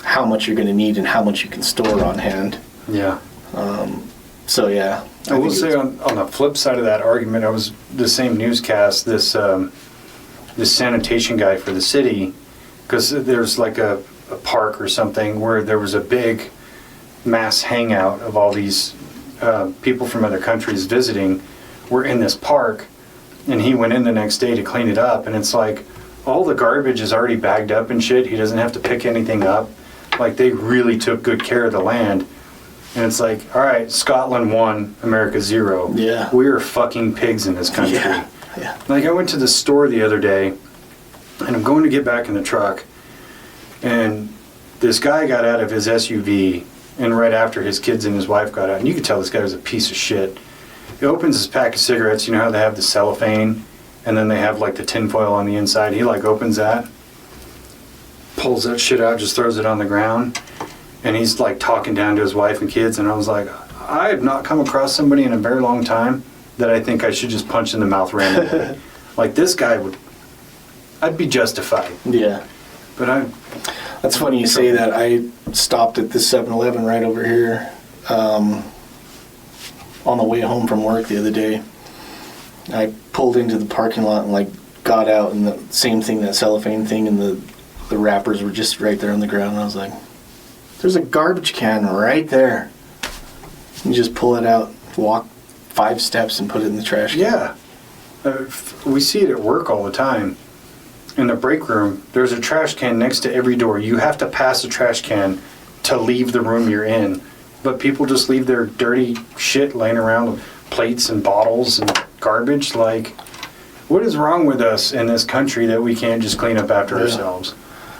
how much you're going to need and how much you can store on hand.
Yeah.
So yeah.
I will say on the flip side of that argument, I was the same newscast, this sanitation guy for the city, because there's like a park or something where there was a big mass hangout of all these people from other countries visiting were in this park, and he went in the next day to clean it up, and it's like all the garbage is already bagged up and shit. He doesn't have to pick anything up. Like, they really took good care of the land. And it's like, all right, Scotland 1, America 0.
Yeah.
We are fucking pigs in this country.
Yeah. Yeah.
Like, I went to the store the other day, and I'm going to get back in the truck, and this guy got out of his SUV, and right after his kids and his wife got out, and you could tell this guy was a piece of shit. He opens his pack of cigarettes. You know how they have the cellophane, and then they have, like, the tinfoil on the inside? He, like, opens that, pulls that shit out, just throws it on the ground, and he's like talking down to his wife and kids, and I was like, I have not come across somebody in a very long time that I think I should just punch in the mouth randomly. Like, this guy I'd be justified.
Yeah.
But
That's funny you say that. I stopped at this 7-Eleven right over here on the way home from work the other day. I pulled into the parking lot and like got out, and the same thing, that cellophane thing, and the wrappers were just right there on the ground. And I was like, there's a garbage can right there. You just pull it out, walk 5 steps, and put it in the trash can.
yeah, we see it at work all the time. In the break room, there's a trash can next to every door. You have to pass a trash can to leave the room you're in. But people just leave their dirty shit laying around with plates and bottles and garbage. Like, what is wrong with us in this country that we can't just clean up after ourselves?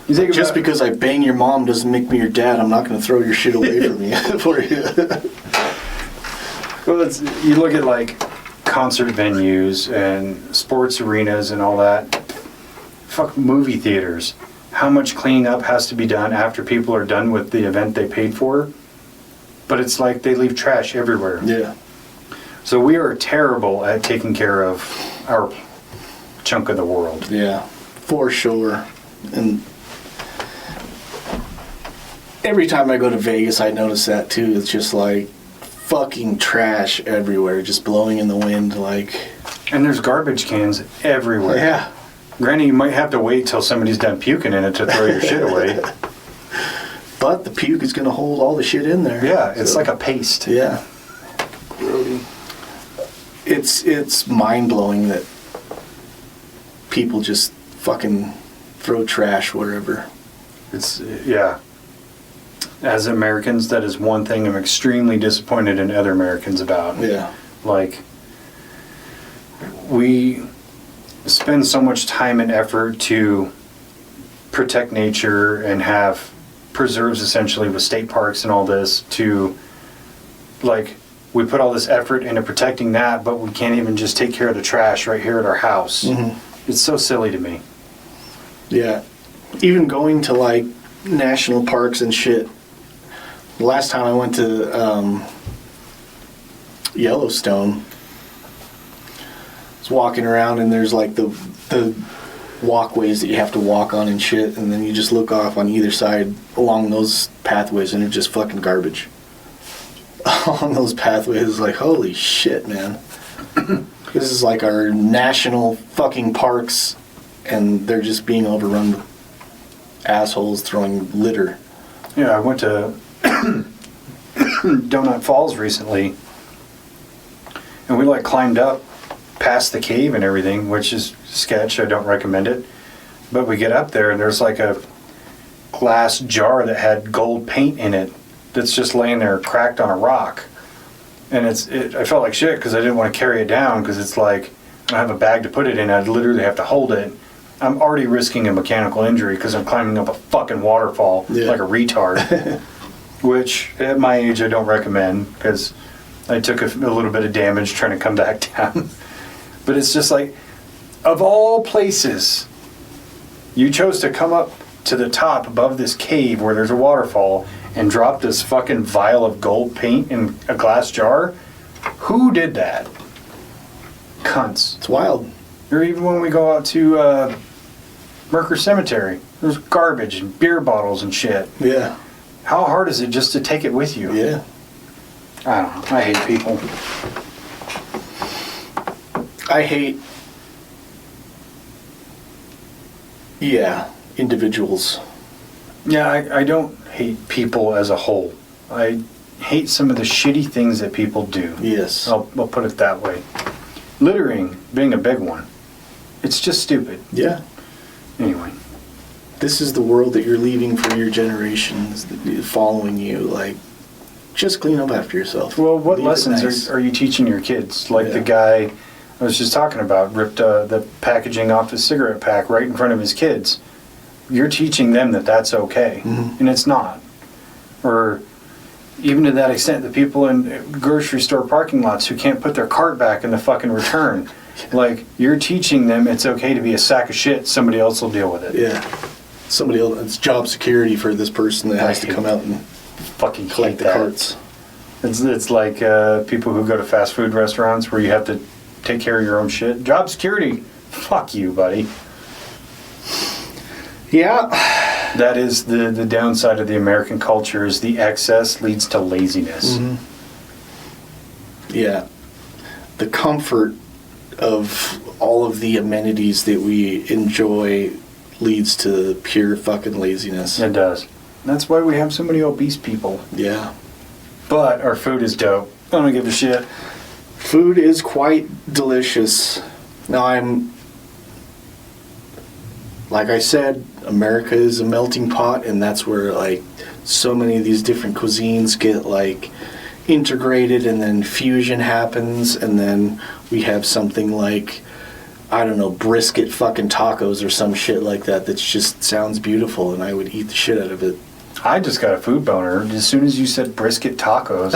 You think
Just because I bang your mom doesn't make me your dad. I'm not going to throw your shit away from you for you.
Well, you look at like concert venues and sports arenas and all that. Fuck movie theaters. How much cleaning up has to be done after people are done with the event they paid for? But it's like they leave trash everywhere.
Yeah.
So we are terrible at taking care of our chunk of the world.
Yeah, for sure. And every time I go to Vegas, I notice that too. It's just like fucking trash everywhere, just blowing in the wind. Like,
and there's garbage cans everywhere.
Yeah.
Granted, you might have to wait till somebody's done puking in it to throw your shit away.
But the puke is going to hold all the shit in there.
Yeah, it's like a paste.
Yeah. It's mind-blowing that people just fucking throw trash wherever.
Yeah. As Americans, that is one thing I'm extremely disappointed in other Americans about.
Yeah.
Like, we spend so much time and effort to protect nature and have preserves essentially with state parks and all this, to, like, we put all this effort into protecting that, but we can't even just take care of the trash right here at our house.
Mm-hmm.
It's so silly to me.
Yeah. Even going to, like, national parks and shit. The last time I went to Yellowstone, I was walking around, and there's, like, the walkways that you have to walk on and shit, and then you just look off on either side along those pathways, and it's just fucking garbage. On those pathways, like, holy shit, man. This is like our national fucking parks, and they're just being overrun with assholes throwing litter.
Yeah, I went to Donut Falls recently, and we, like, climbed up past the cave and everything, which is sketch. I don't recommend it. But we get up there, and there's like a glass jar that had gold paint in it that's just laying there cracked on a rock. And I felt like shit because I didn't want to carry it down, because it's like, I don't have a bag to put it in. I'd literally have to hold it. I'm already risking a mechanical injury because I'm climbing up a fucking waterfall like a retard. Which, at my age, I don't recommend, because I took a little bit of damage trying to come back down. But it's just like, of all places, you chose to come up to the top above this cave where there's a waterfall and drop this fucking vial of gold paint in a glass jar. Who did that? Cunts.
It's wild.
Or even when we go out to Merker Cemetery, there's garbage and beer bottles and shit.
Yeah.
How hard is it just to take it with you?
Yeah.
I don't know. I hate people.
I hate, individuals.
Yeah, I don't hate people as a whole. I hate some of the shitty things that people do.
Yes.
I'll put it that way. Littering being a big one. It's just stupid.
Yeah.
Anyway.
This is the world that you're leaving for your generations following you. Like, just clean up after yourself.
Well, what
Leave it
lessons
nice.
are you teaching your kids? Like
Yeah.
the guy I was just talking about ripped the packaging off his cigarette pack right in front of his kids. You're teaching them that that's okay, and it's not. Or even to that extent, the people in grocery store parking lots who can't put their cart back in the fucking return. Like, you're teaching them it's okay to be a sack of shit. Somebody else will deal with it.
Yeah. Somebody else, it's job security for this person that has to come out and
Fucking
collect the
that.
carts.
It's like people who go to fast food restaurants where you have to take care of your own shit. Job security. Fuck you, buddy.
Yeah.
That is the downside of the American culture is the excess leads to laziness.
Yeah. The comfort of all of the amenities that we enjoy leads to pure fucking laziness.
It does. That's why we have so many obese people.
Yeah.
But our food is dope. I don't give a shit.
Food is quite delicious. Now like I said, America is a melting pot, and that's where like so many of these different cuisines get like integrated, and then fusion happens, and then we have something like, I don't know, brisket fucking tacos or some shit like that just sounds beautiful, and I would eat the shit out of it.
I just got a food boner as soon as you said brisket tacos.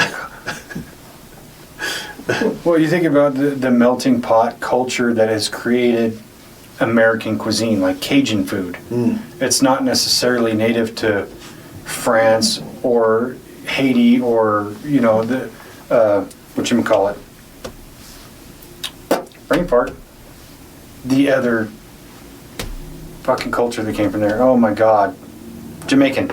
Well, you think about the melting pot culture that has created American cuisine, like Cajun food. It's not necessarily native to France or Haiti or, you know, the whatchamacallit, brain fart, the other fucking culture that came from there. Oh my God, Jamaican.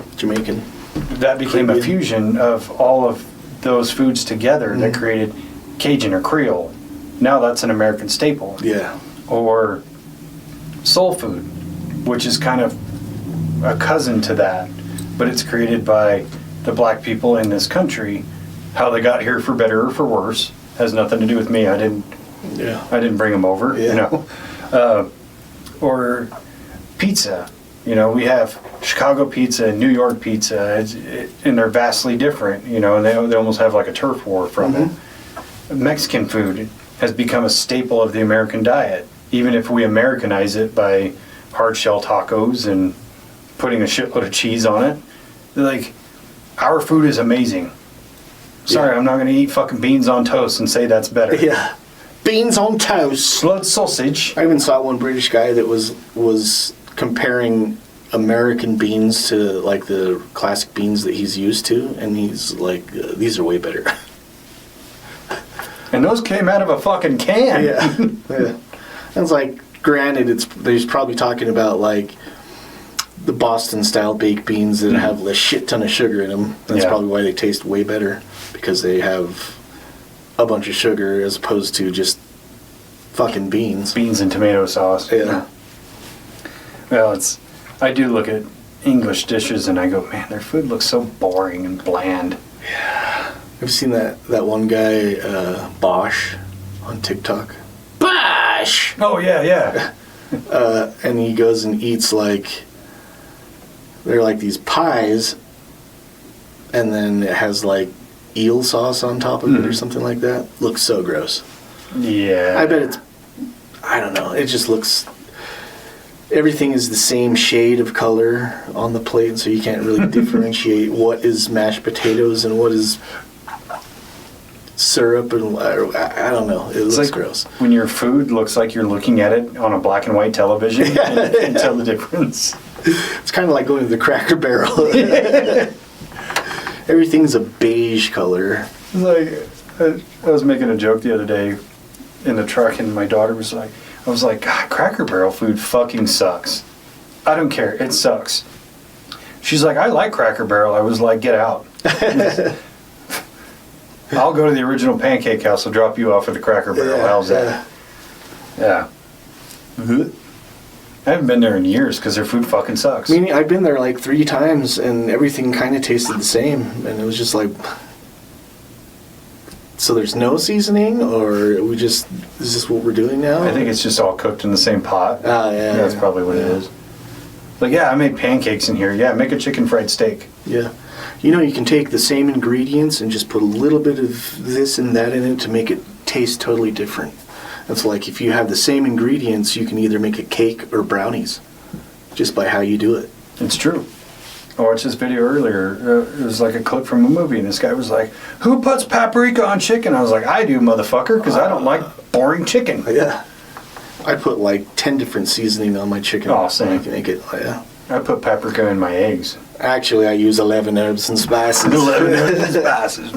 That became a fusion of all of those foods together that created Cajun or Creole. Now that's an American staple.
Yeah.
Or soul food, which is kind of a cousin to that, but it's created by the black people in this country. How they got here, for better or for worse, has nothing to do with me. I didn't bring them over.
Yeah.
You know. Or pizza. You know, we have Chicago pizza and New York pizza, and they're vastly different. You know, and they almost have like a turf war from it. Mexican food has become a staple of the American diet, even if we Americanize it by hard shell tacos and putting a shitload of cheese on it. Like, our food is amazing. Sorry, I'm not going to eat fucking beans on toast and say that's better.
Yeah. Beans on toast.
Blood sausage.
I even saw one British guy that was comparing American beans to like the classic beans that he's used to, and he's like, these are way better.
And those came out of a fucking can.
Yeah. It's like, granted, there's probably talking about like the Boston style baked beans that have a shit ton of sugar in them. That's probably why they taste way better, because they have a bunch of sugar as opposed to just fucking beans.
Beans and tomato sauce.
Yeah.
Well, I do look at English dishes and I go, man, their food looks so boring and bland.
Yeah. I've seen that one guy, Bosch, on TikTok. Bosch!
Oh, yeah.
And he goes and eats like, they're like these pies, and then it has like eel sauce on top of it or something like that. Looks so gross.
Yeah.
I bet I don't know, it just looks, everything is the same shade of color on the plate, so you can't really differentiate what is mashed potatoes and what is syrup, and I don't know. It looks
like
gross.
When your food looks like you're looking at it on a black and white television, and you can't tell the difference.
It's kind of like going to the Cracker Barrel. Everything's a beige color.
It's like, I was making a joke the other day in the truck, and my daughter was like, God, Cracker Barrel food fucking sucks. I don't care, it sucks. She's like, I like Cracker Barrel. I was like, get out. I'll go to the original Pancake House. I'll drop you off at the Cracker Barrel. How's that? Yeah. I haven't been there in years because their food fucking sucks.
I mean, I've been there like 3 times, and everything kind of tasted the same, and it was just like, so there's no seasoning, or is this what we're doing now?
I think it's just all cooked in the same pot.
Yeah.
That's probably what it is. Like, yeah, I made pancakes in here. Yeah, make a chicken fried steak.
Yeah. You know, you can take the same ingredients and just put a little bit of this and that in it to make it taste totally different. It's like if you have the same ingredients, you can either make a cake or brownies just by how you do it.
It's true. I watched this video earlier. It was like a clip from a movie, and this guy was like, "Who puts paprika on chicken?" I was like, "I do, motherfucker, because I don't like boring chicken."
Yeah. I put like 10 different seasoning on my chicken.
Oh, same.
I can make it, yeah.
I put paprika in my eggs.
Actually, I use 11 herbs and spices.
11 herbs and spices.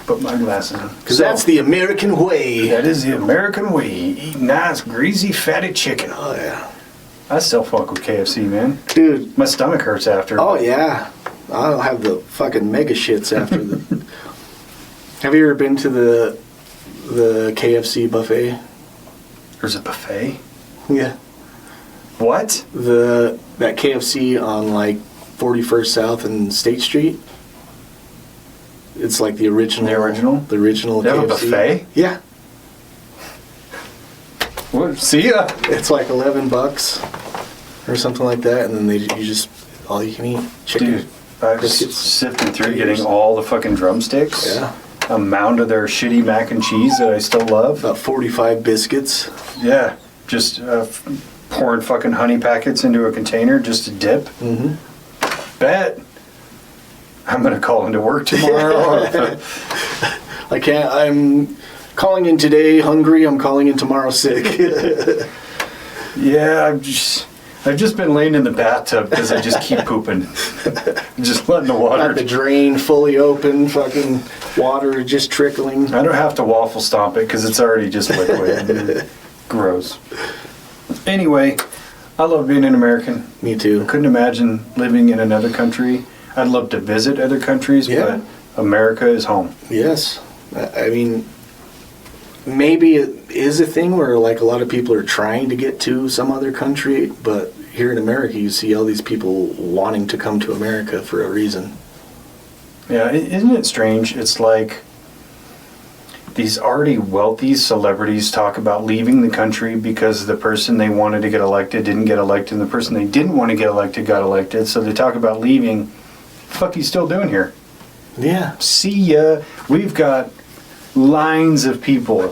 Put my glasses on.
Because that's the American way.
That is the American way. Eat nice, greasy, fatty chicken.
Oh, yeah.
I still fuck with KFC, man.
Dude.
My stomach hurts after.
Oh, yeah. I'll have the fucking mega shits after the... Have you ever been to the KFC buffet?
There's a buffet?
Yeah.
What?
That KFC on like 41st South and State Street. It's like the original.
The original?
The original
They
KFC.
have a buffet?
Yeah.
What? See ya.
It's like $11 or something like that, and then you just all you can eat chicken.
Dude, I was
biscuits,
sifting through
potatoes.
getting all the fucking drumsticks.
Yeah.
A mound of their shitty mac and cheese that I still love.
About 45 biscuits.
Yeah. Just pouring fucking honey packets into a container just to dip.
Mm-hmm.
Bet. I'm going to call into work tomorrow.
I can't. I'm calling in today hungry. I'm calling in tomorrow sick.
Yeah, I've just been laying in the bathtub because I just keep pooping. Just letting the water.
Got the drain fully open. Fucking water just trickling.
I don't have to waffle stomp it because it's already just liquid. Gross. Anyway, I love being an American.
Me too.
I couldn't imagine living in another country. I'd love to visit other countries,
Yeah.
but America is home.
Yes. I mean, maybe it is a thing where like a lot of people are trying to get to some other country, but here in America you see all these people wanting to come to America for a reason.
Yeah, isn't it strange? It's like these already wealthy celebrities talk about leaving the country because the person they wanted to get elected didn't get elected, and the person they didn't want to get elected got elected. So they talk about leaving. Fuck you still doing here?
Yeah.
See ya. We've got lines of people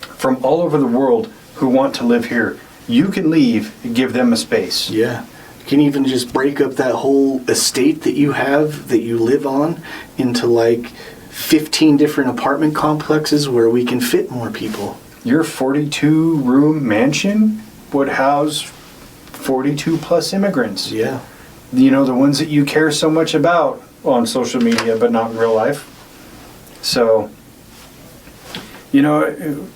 from all over the world who want to live here. You can leave and give them a space.
Yeah. You can even just break up that whole estate that you have, that you live on, into like 15 different apartment complexes where we can fit more people.
Your 42-room mansion would house 42 plus immigrants.
Yeah.
You know, the ones that you care so much about on social media, but not in real life. So, you know,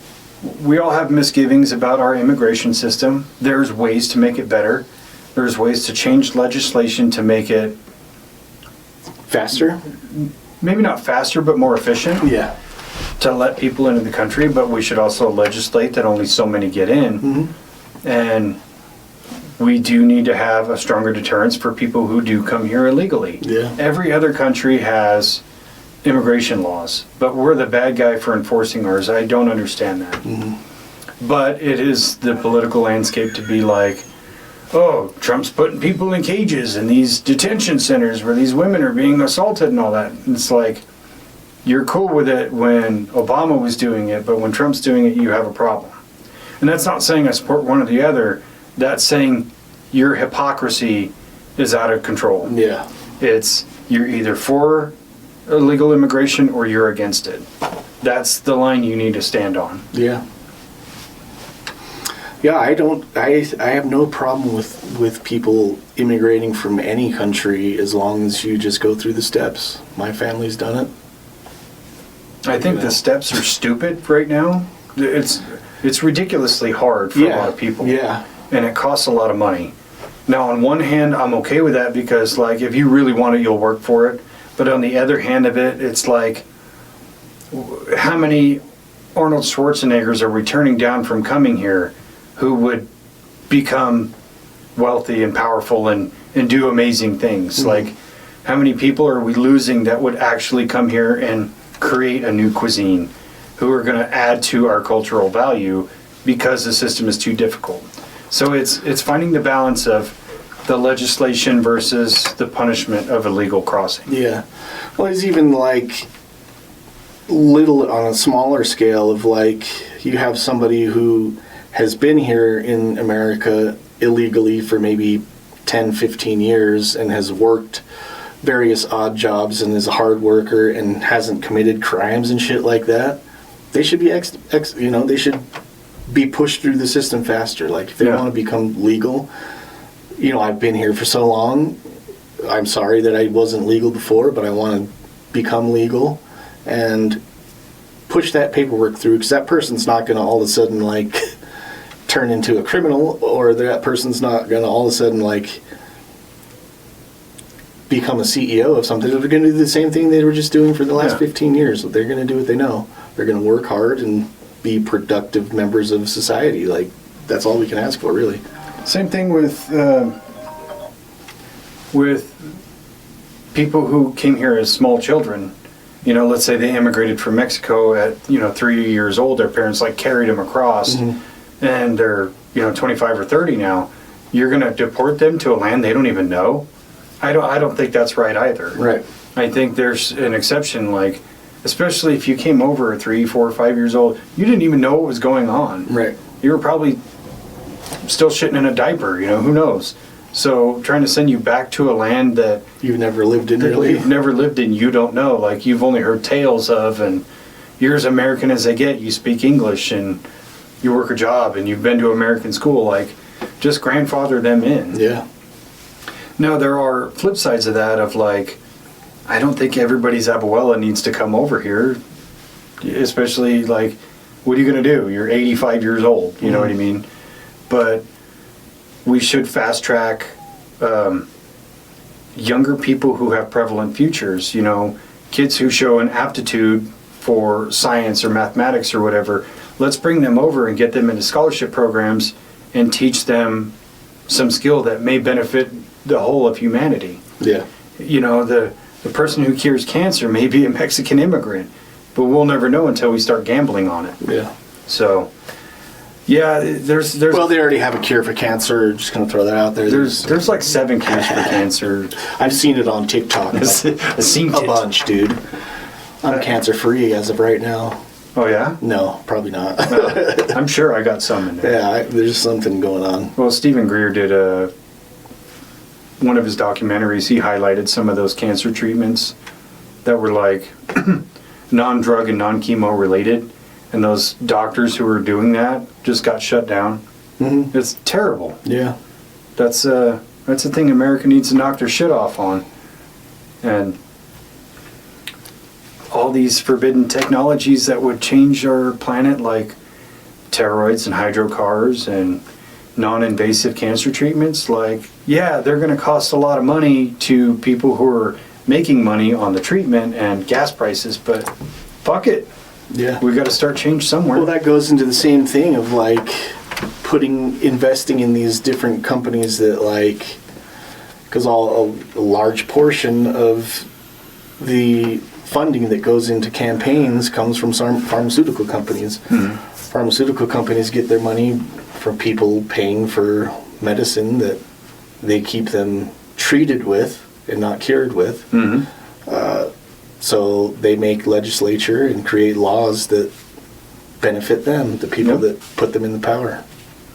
we all have misgivings about our immigration system. There's ways to make it better. There's ways to change legislation to make it
Faster?
maybe not faster, but more efficient.
Yeah.
To let people into the country, but we should also legislate that only so many get in.
Mm-hmm.
And we do need to have a stronger deterrence for people who do come here illegally.
Yeah.
Every other country has immigration laws, but we're the bad guy for enforcing ours. I don't understand that.
Mm-hmm.
But it is the political landscape to be like, oh, Trump's putting people in cages in these detention centers where these women are being assaulted and all that. And it's like, you're cool with it when Obama was doing it, but when Trump's doing it, you have a problem. And that's not saying I support one or the other. That's saying your hypocrisy is out of control.
Yeah.
It's you're either for illegal immigration or you're against it. That's the line you need to stand on.
Yeah. Yeah, I have no problem with people immigrating from any country as long as you just go through the steps. My family's done it.
I think the steps are stupid right now. It's ridiculously hard for a lot of people.
Yeah.
And it costs a lot of money. Now, on one hand, I'm okay with that because, like, if you really want it, you'll work for it. But on the other hand of it, it's like, how many Arnold Schwarzeneggers are we turning down from coming here who would become wealthy and powerful and do amazing things? Mm-hmm. Like, how many people are we losing that would actually come here and create a new cuisine, who are going to add to our cultural value because the system is too difficult? So it's finding the balance of the legislation versus the punishment of illegal crossing.
Yeah. Well, there's even like little on a smaller scale of like you have somebody who has been here in America illegally for maybe 10, 15 years and has worked various odd jobs and is a hard worker and hasn't committed crimes and shit like that. They should be they should be pushed through the system faster. Like if they want to become legal, I've been here for so long. I'm sorry that I wasn't legal before, but I want to become legal and push that paperwork through, because that person's not going to all of a sudden like turn into a criminal, or that person's not going to all of a sudden like become a CEO of something. They're going to do the same thing they were just doing for the last 15 years. They're going to do what they know. They're going to work hard and be productive members of society. Like, that's all we can ask for, really.
Same thing with people who came here as small children. Let's say they immigrated from Mexico at 3 years old. Their parents like carried them across, and they're 25 or 30 now. You're going to deport them to a land they don't even know. I don't think that's right either.
Right.
I think there's an exception, like, especially if you came over at 3, 4, 5 years old, you didn't even know what was going on.
Right.
You were probably still shitting in a diaper, who knows? So trying to send you back to a land that
you've never lived in, really.
You've never lived in, you don't know. Like, you've only heard tales of, and you're as American as they get. You speak English, and you work a job, and you've been to American school. Like, just grandfather them in.
Yeah.
Now, there are flip sides of that of, like, I don't think everybody's abuela needs to come over here, especially, like, what are you going to do? You're 85 years old, you know what I mean? But we should fast track younger people who have prevalent futures, kids who show an aptitude for science or mathematics or whatever. Let's bring them over and get them into scholarship programs and teach them some skill that may benefit the whole of humanity.
Yeah.
The person who cures cancer may be a Mexican immigrant, but we'll never know until we start gambling on it.
Yeah.
So, yeah, there's
well, they already have a cure for cancer. Just gonna throw that out there.
There's like 7 cures for cancer.
I've seen it on TikTok.
I've seen
a bunch, dude. I'm cancer free as of right now.
Oh yeah?
No, probably not.
I'm sure I got some in there.
Yeah, there's something going on.
Well, Stephen Greer did one of his documentaries. He highlighted some of those cancer treatments that were like non-drug and non-chemo related, and those doctors who were doing that just got shut down. Mm-hmm. It's terrible.
Yeah,
that's a thing America needs to knock their shit off on, and all these forbidden technologies that would change our planet, like steroids and hydrocars and non-invasive cancer treatments, like, yeah, they're going to cost a lot of money to people who are making money on the treatment and gas prices, but fuck it.
Yeah.
We got to start change somewhere.
Well, that goes into the same thing of like investing in these different companies that like, because a large portion of the funding that goes into campaigns comes from pharmaceutical companies. Mm-hmm. Pharmaceutical companies get their money from people paying for medicine that they keep them treated with and not cured with. Mm-hmm. So they make legislature and create laws that benefit them, the people that put them in the power.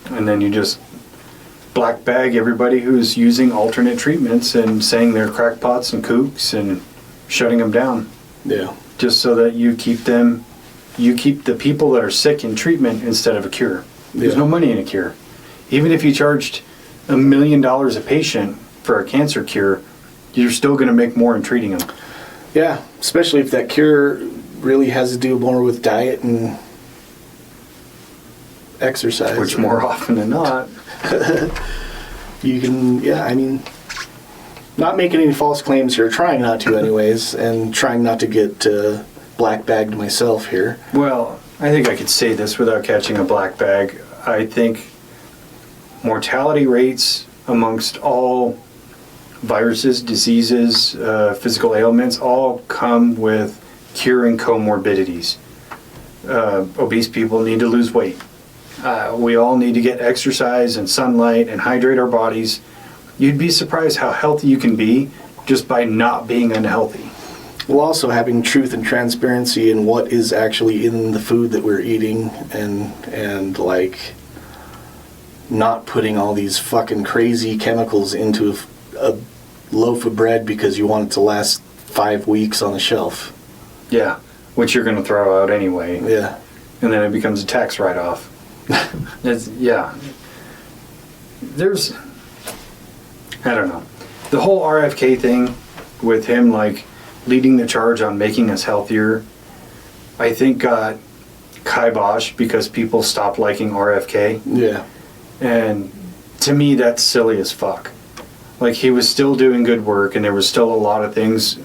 And then you just black bag everybody who's using alternate treatments and saying they're crackpots and kooks and shutting them down.
Yeah. Just
so that you keep the people that are sick in treatment instead of a cure. There's no money in a cure. Even if you charged $1 million a patient for a cancer cure, you're still going to make more in treating them.
Yeah, especially if that cure really has to do more with diet and exercise.
Which more often than not.
You can, not making any false claims here, trying not to anyways, and trying not to get black bagged myself here.
Well, I think I could say this without catching a black bag. I think mortality rates amongst all viruses, diseases, physical ailments, all come with curing comorbidities. Obese people need to lose weight. We all need to get exercise and sunlight and hydrate our bodies. you'd be surprised how healthy you can be just by not being unhealthy.
Well, also having truth and transparency in what is actually in the food that we're eating, and like not putting all these fucking crazy chemicals into a loaf of bread because you want it to last 5 weeks on the shelf.
Yeah, which you're going to throw out anyway.
Yeah.
And then it becomes a tax write-off. Yeah. There's, I don't know. The whole RFK thing with him, like, leading the charge on making us healthier, I think got kiboshed because people stopped liking RFK.
Yeah.
And to me, that's silly as fuck. Like, he was still doing good work, and there was still a lot of things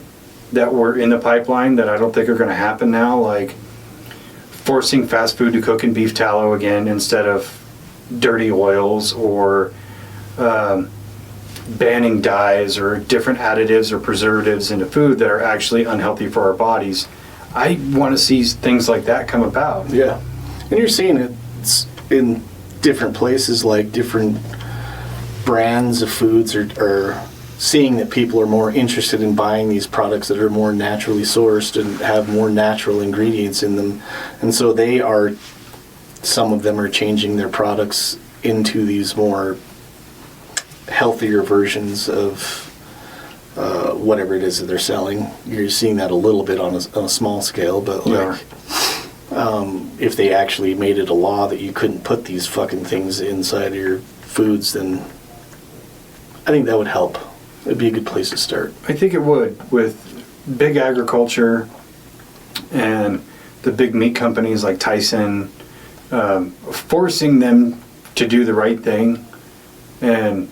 that were in the pipeline that I don't think are going to happen now, like forcing fast food to cook in beef tallow again instead of dirty oils, or banning dyes or different additives or preservatives into food that are actually unhealthy for our bodies. I want to see things like that come about.
Yeah. And you're seeing it in different places, like different brands of foods are seeing that people are more interested in buying these products that are more naturally sourced and have more natural ingredients in them. And so some of them are changing their products into these more healthier versions of whatever it is that they're selling. You're seeing that a little bit on a small scale, but like, if they actually made it a law that you couldn't put these fucking things inside your foods, then I think that would help. It'd be a good place to start.
I think it would, with big agriculture and the big meat companies like Tyson, forcing them to do the right thing and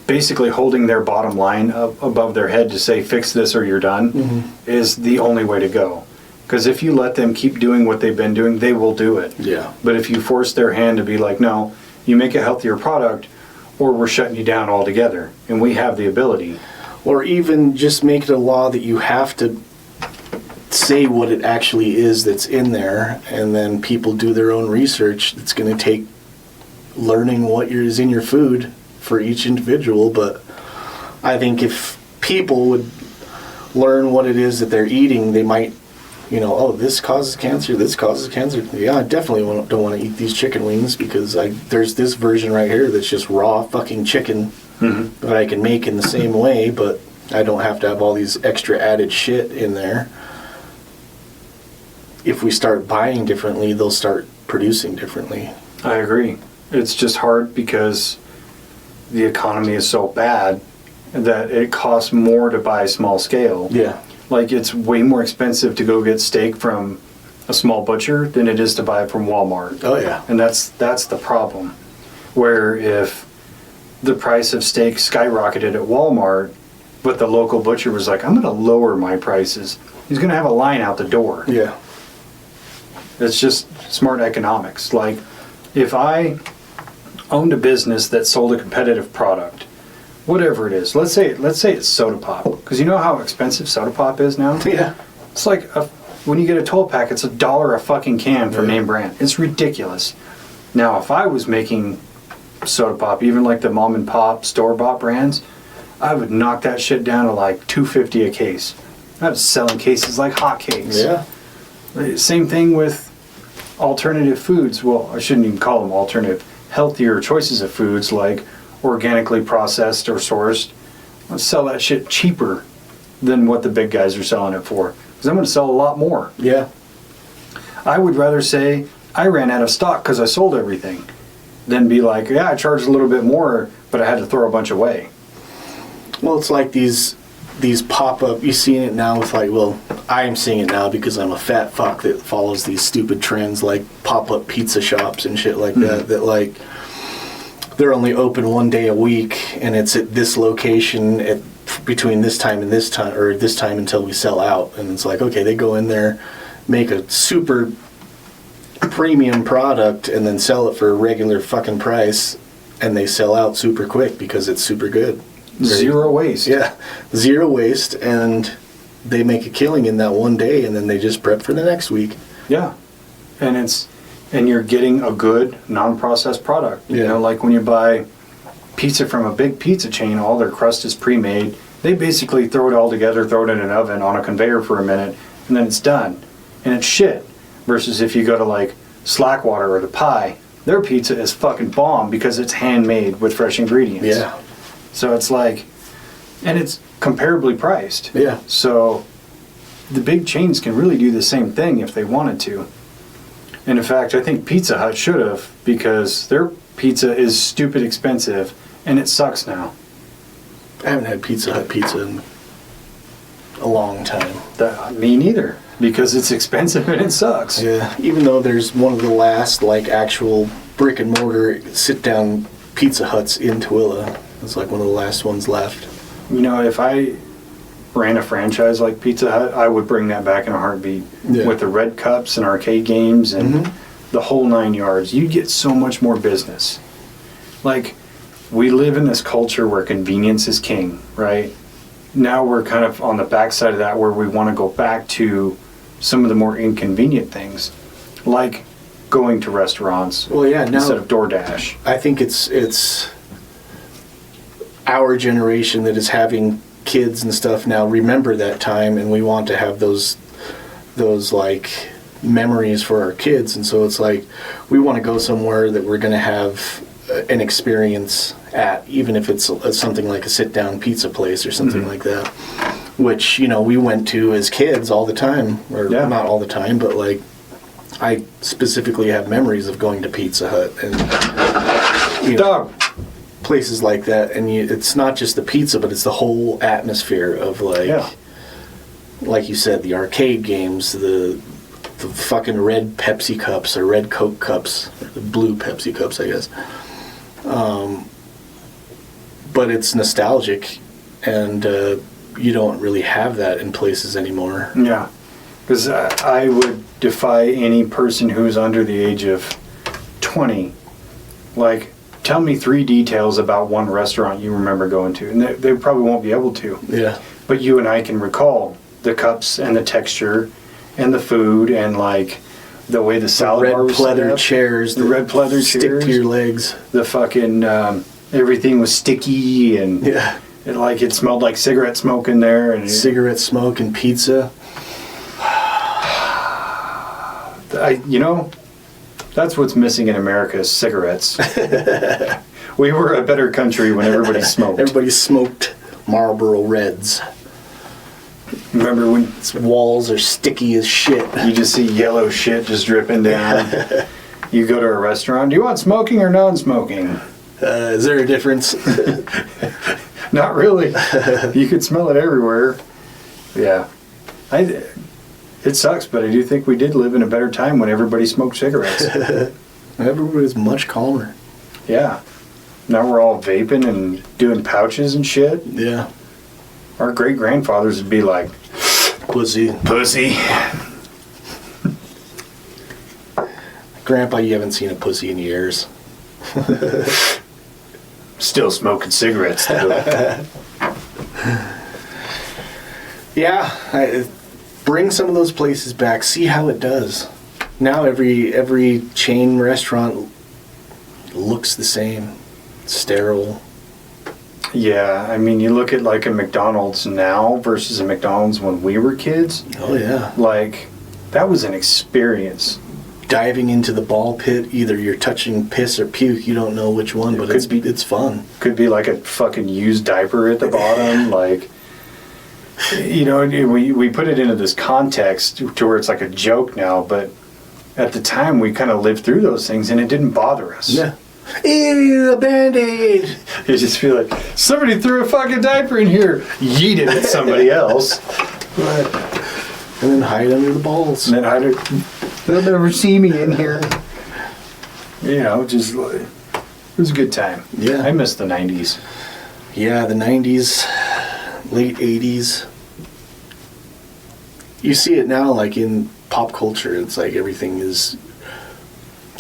basically holding their bottom line up above their head to say, fix this or you're done, is the only way to go. Because if you let them keep doing what they've been doing, they will do it.
Yeah.
But if you force their hand to be like, no, you make a healthier product, or we're shutting you down altogether, and we have the ability.
Or even just make it a law that you have to say what it actually is that's in there, and then people do their own research. It's going to take learning what is in your food for each individual, but I think if people would learn what it is that they're eating, they might, oh, this causes cancer, this causes cancer. Yeah, I definitely don't want to eat these chicken wings because there's this version right here that's just raw fucking chicken that I can make in the same way, but I don't have to have all these extra added shit in there. If we start buying differently, they'll start producing differently.
I agree. It's just hard because the economy is so bad that it costs more to buy small scale.
Yeah.
Like, it's way more expensive to go get steak from a small butcher than it is to buy it from Walmart.
Oh, yeah.
And that's the problem. Where if the price of steak skyrocketed at Walmart, but the local butcher was like, I'm going to lower my prices, he's going to have a line out the door.
Yeah.
It's just smart economics. Like, if I owned a business that sold a competitive product, whatever it is, let's say it's soda pop, because you know how expensive soda pop is now?
Yeah.
It's like when you get a 12 pack, it's $1 a fucking can for name brand. It's ridiculous. Now, if I was making soda pop, even like the mom and pop store bought brands, I would knock that shit down to like $2.50 a case. I was selling cases like hotcakes.
Yeah.
Same thing with alternative foods. Well, I shouldn't even call them alternative. Healthier choices of foods like organically processed or sourced. Let's sell that shit cheaper than what the big guys are selling it for, because I'm going to sell a lot more.
Yeah.
I would rather say I ran out of stock because I sold everything than be like, yeah, I charged a little bit more, but I had to throw a bunch away.
Well, it's like these pop-up, you're seeing it now with like, well, I'm seeing it now because I'm a fat fuck that follows these stupid trends like pop-up pizza shops and shit like that like, they're only open one day a week, and it's at this location at between this time and this time, or this time until we sell out. And it's like, okay, they go in there, make a super premium product, and then sell it for a regular fucking price, and they sell out super quick because it's super good.
Zero waste.
Yeah, zero waste, and they make a killing in that one day, and then they just prep for the next week.
Yeah, and you're getting a good non-processed product. You know, like when you buy pizza from a big pizza chain, all their crust is pre-made. They basically throw it all together, throw it in an oven on a conveyor for a minute, and then it's done. And it's shit. Versus if you go to like Slackwater or the Pie, their pizza is fucking bomb because it's handmade with fresh ingredients.
Yeah.
So it's like, and it's comparably priced.
Yeah.
So the big chains can really do the same thing if they wanted to. And in fact, I think Pizza Hut should have, because their pizza is stupid expensive and it sucks now.
I haven't had Pizza Hut pizza in a long time.
Me neither, because it's expensive and it sucks.
Yeah, even though there's one of the last like actual brick and mortar sit down Pizza Huts in Tooele. It's like one of the last ones left.
You know, if I ran a franchise like Pizza Hut, I would bring that back in a heartbeat.
Yeah.
With the red cups and arcade games and the whole 9 yards. You'd get so much more business. Like, we live in this culture where convenience is king, right? Now we're kind of on the backside of that, where we want to go back to some of the more inconvenient things, like going to restaurants instead of DoorDash.
I think it's our generation that is having kids and stuff now remember that time, and we want to have those like memories for our kids, and so it's like we want to go somewhere that we're going to have an experience at, even if it's something like a sit-down pizza place or something like that, which, you know, we went to as kids all the time, or not all the time, but like I specifically have memories of going to Pizza Hut and, you know, places like that. And it's not just the pizza, but it's the whole atmosphere of like you said, the arcade games, the fucking red Pepsi cups or red Coke cups, or the blue Pepsi cups, I guess. But it's nostalgic, and you don't really have that in places anymore.
Yeah, because I would defy any person who's under the age of 20, like, tell me 3 details about one restaurant you remember going to, and they probably won't be able to.
Yeah.
But you and I can recall the cups and the texture and the food and like the way the salad bar was set
red pleather
up.
chairs,
the red pleather
stick
chairs
to your legs.
The fucking everything was sticky and it smelled like cigarette smoke in there and
cigarette smoke and pizza.
That's what's missing in America is cigarettes. We were a better country when everybody smoked.
Everybody smoked Marlboro Reds.
Remember when
its walls are sticky as shit?
You just see yellow shit just dripping down. You go to a restaurant. Do you want smoking or non-smoking?
Is there a difference?
Not really. You could smell it everywhere. Yeah. It sucks, but I do think we did live in a better time when everybody smoked cigarettes.
Everybody was much calmer.
Yeah. Now we're all vaping and doing pouches and shit.
Yeah.
Our great-grandfathers would be like,
Pussy. Grandpa, you haven't seen a pussy in years.
Still smoking cigarettes, though.
Yeah. Bring some of those places back. See how it does. Now every chain restaurant looks the same. Sterile.
Yeah, I mean, you look at like a McDonald's now versus a McDonald's when we were kids.
Oh, yeah.
Like, that was an experience.
Diving into the ball pit, either you're touching piss or puke, you don't know which one, but it's fun.
Could be like a fucking used diaper at the bottom, like... You know, we put it into this context to where it's like a joke now, but at the time we kind of lived through those things and it didn't bother us.
Yeah. Ew, a Band-Aid!
You just feel like, somebody threw a fucking diaper in here. Yeet it at somebody else.
Right. And then hide under the balls.
And then hide it. They'll never see me in here. You know, just, it was a good time.
Yeah.
I miss the 90s.
Yeah, the 90s, late 80s. You see it now, like, in pop culture. It's like everything is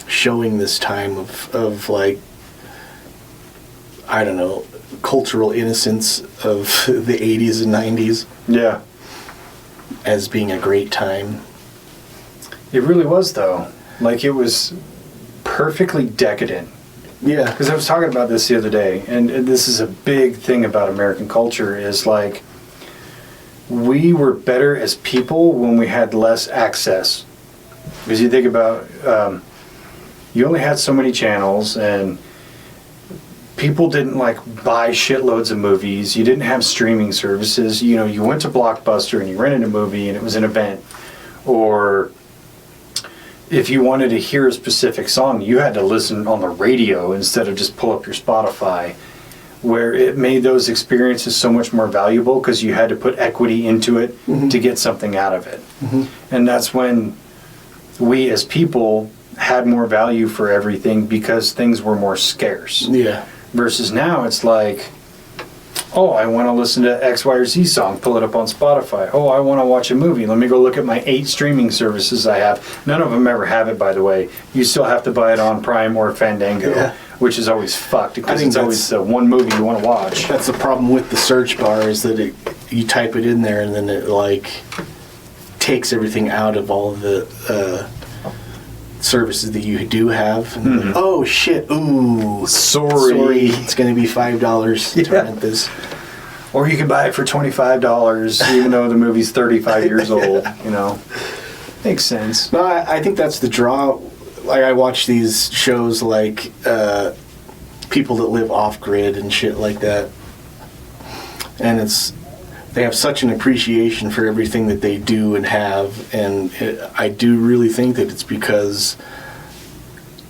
showing this time of like, I don't know, cultural innocence of the 80s and 90s.
Yeah.
As being a great time.
It really was, though. Like, it was perfectly decadent
Yeah.
Because I was talking about this the other day, and this is a big thing about American culture, is like, we were better as people when we had less access. Because you think about, you only had so many channels, and people didn't like buy shitloads of movies. You didn't have streaming services. You know, you went to Blockbuster and you rented a movie and it was an event. Or if you wanted to hear a specific song, you had to listen on the radio instead of just pull up your Spotify, where it made those experiences so much more valuable because you had to put equity into it to get something out of it. And that's when we as people had more value for everything because things were more scarce.
Yeah.
Versus now it's like, oh, I want to listen to X, Y, or Z song, pull it up on Spotify. Oh, I want to watch a movie. Let me go look at my 8 streaming services I have. None of them ever have it, by the way. You still have to buy it on Prime or Fandango, which is always fucked because it's always the one movie you want to watch.
That's the problem with the search bar, is that you type it in there and then it like takes everything out of all of the services that you do have. And like, oh shit! Ooh, sorry, it's going to be $5 to rent this.
Or you can buy it for $25, even though the movie's 35 years old. You know, makes sense.
No, I think that's the draw. Like, I watch these shows like people that live off grid and shit like that, and they have such an appreciation for everything that they do and have, and I do really think that it's because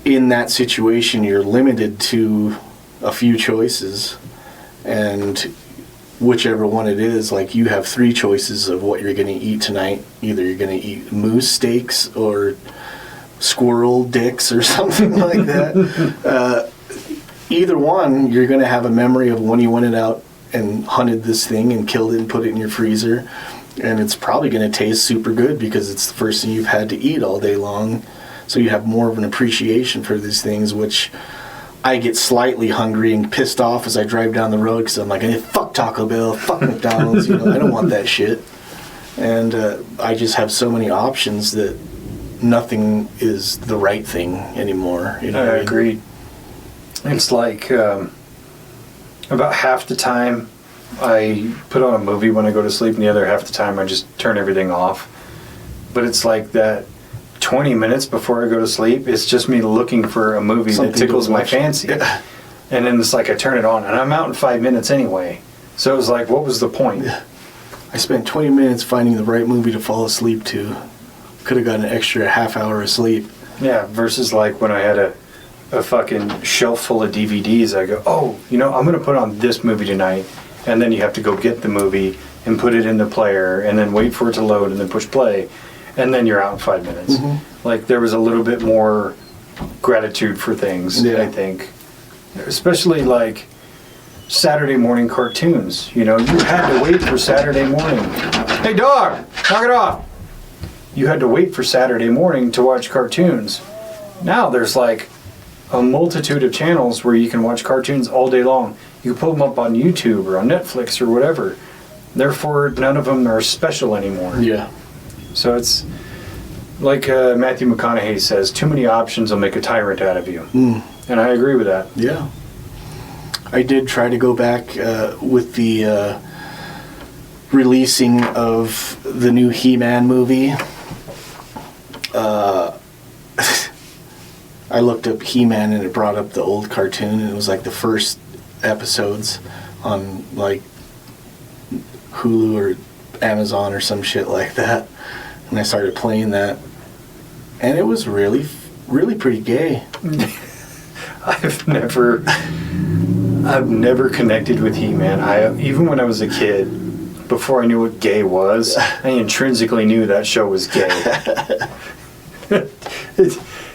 in that situation you're limited to a few choices, and whichever one it is, like, you have 3 choices of what you're going to eat tonight. Either you're going to eat moose steaks or squirrel dicks or something like that. Either one, you're going to have a memory of when you went out and hunted this thing and killed it and put it in your freezer, and it's probably going to taste super good because it's the first thing you've had to eat all day long. So you have more of an appreciation for these things, which I get slightly hungry and pissed off as I drive down the road because I'm like, hey, fuck Taco Bell, fuck McDonald's, I don't want that shit. And I just have so many options that nothing is the right thing anymore.
I agree. It's like about half the time I put on a movie when I go to sleep, and the other half the time I just turn everything off. But it's like that 20 minutes before I go to sleep, it's just me looking for a movie that tickles my fancy. Yeah. And then it's like I turn it on, and I'm out in 5 minutes anyway. So it was like, what was the point?
I spent 20 minutes finding the right movie to fall asleep to. Could have gotten an extra half hour of sleep.
Yeah, versus like when I had a fucking shelf full of DVDs, I go, oh, I'm going to put on this movie tonight. And then you have to go get the movie and put it in the player and then wait for it to load and then push play. And then you're out in 5 minutes. Like, there was a little bit more gratitude for things, I think. Especially like Saturday morning cartoons. You had to wait for Saturday morning. Hey, dog, knock it off. You had to wait for Saturday morning to watch cartoons. Now there's like a multitude of channels where you can watch cartoons all day long. You can pull them up on YouTube or on Netflix or whatever. Therefore, none of them are special anymore.
Yeah.
So it's like Matthew McConaughey says, too many options will make a tyrant out of you. And I agree with that.
Yeah. I did try to go back with the releasing of the new He-Man movie. I looked up He-Man and it brought up the old cartoon, and it was like the first episodes on like Hulu or Amazon or some shit like that. And I started playing that, and it was really, really pretty gay.
I've never connected with He-Man. Even when I was a kid, before I knew what gay was, I intrinsically knew that show was gay.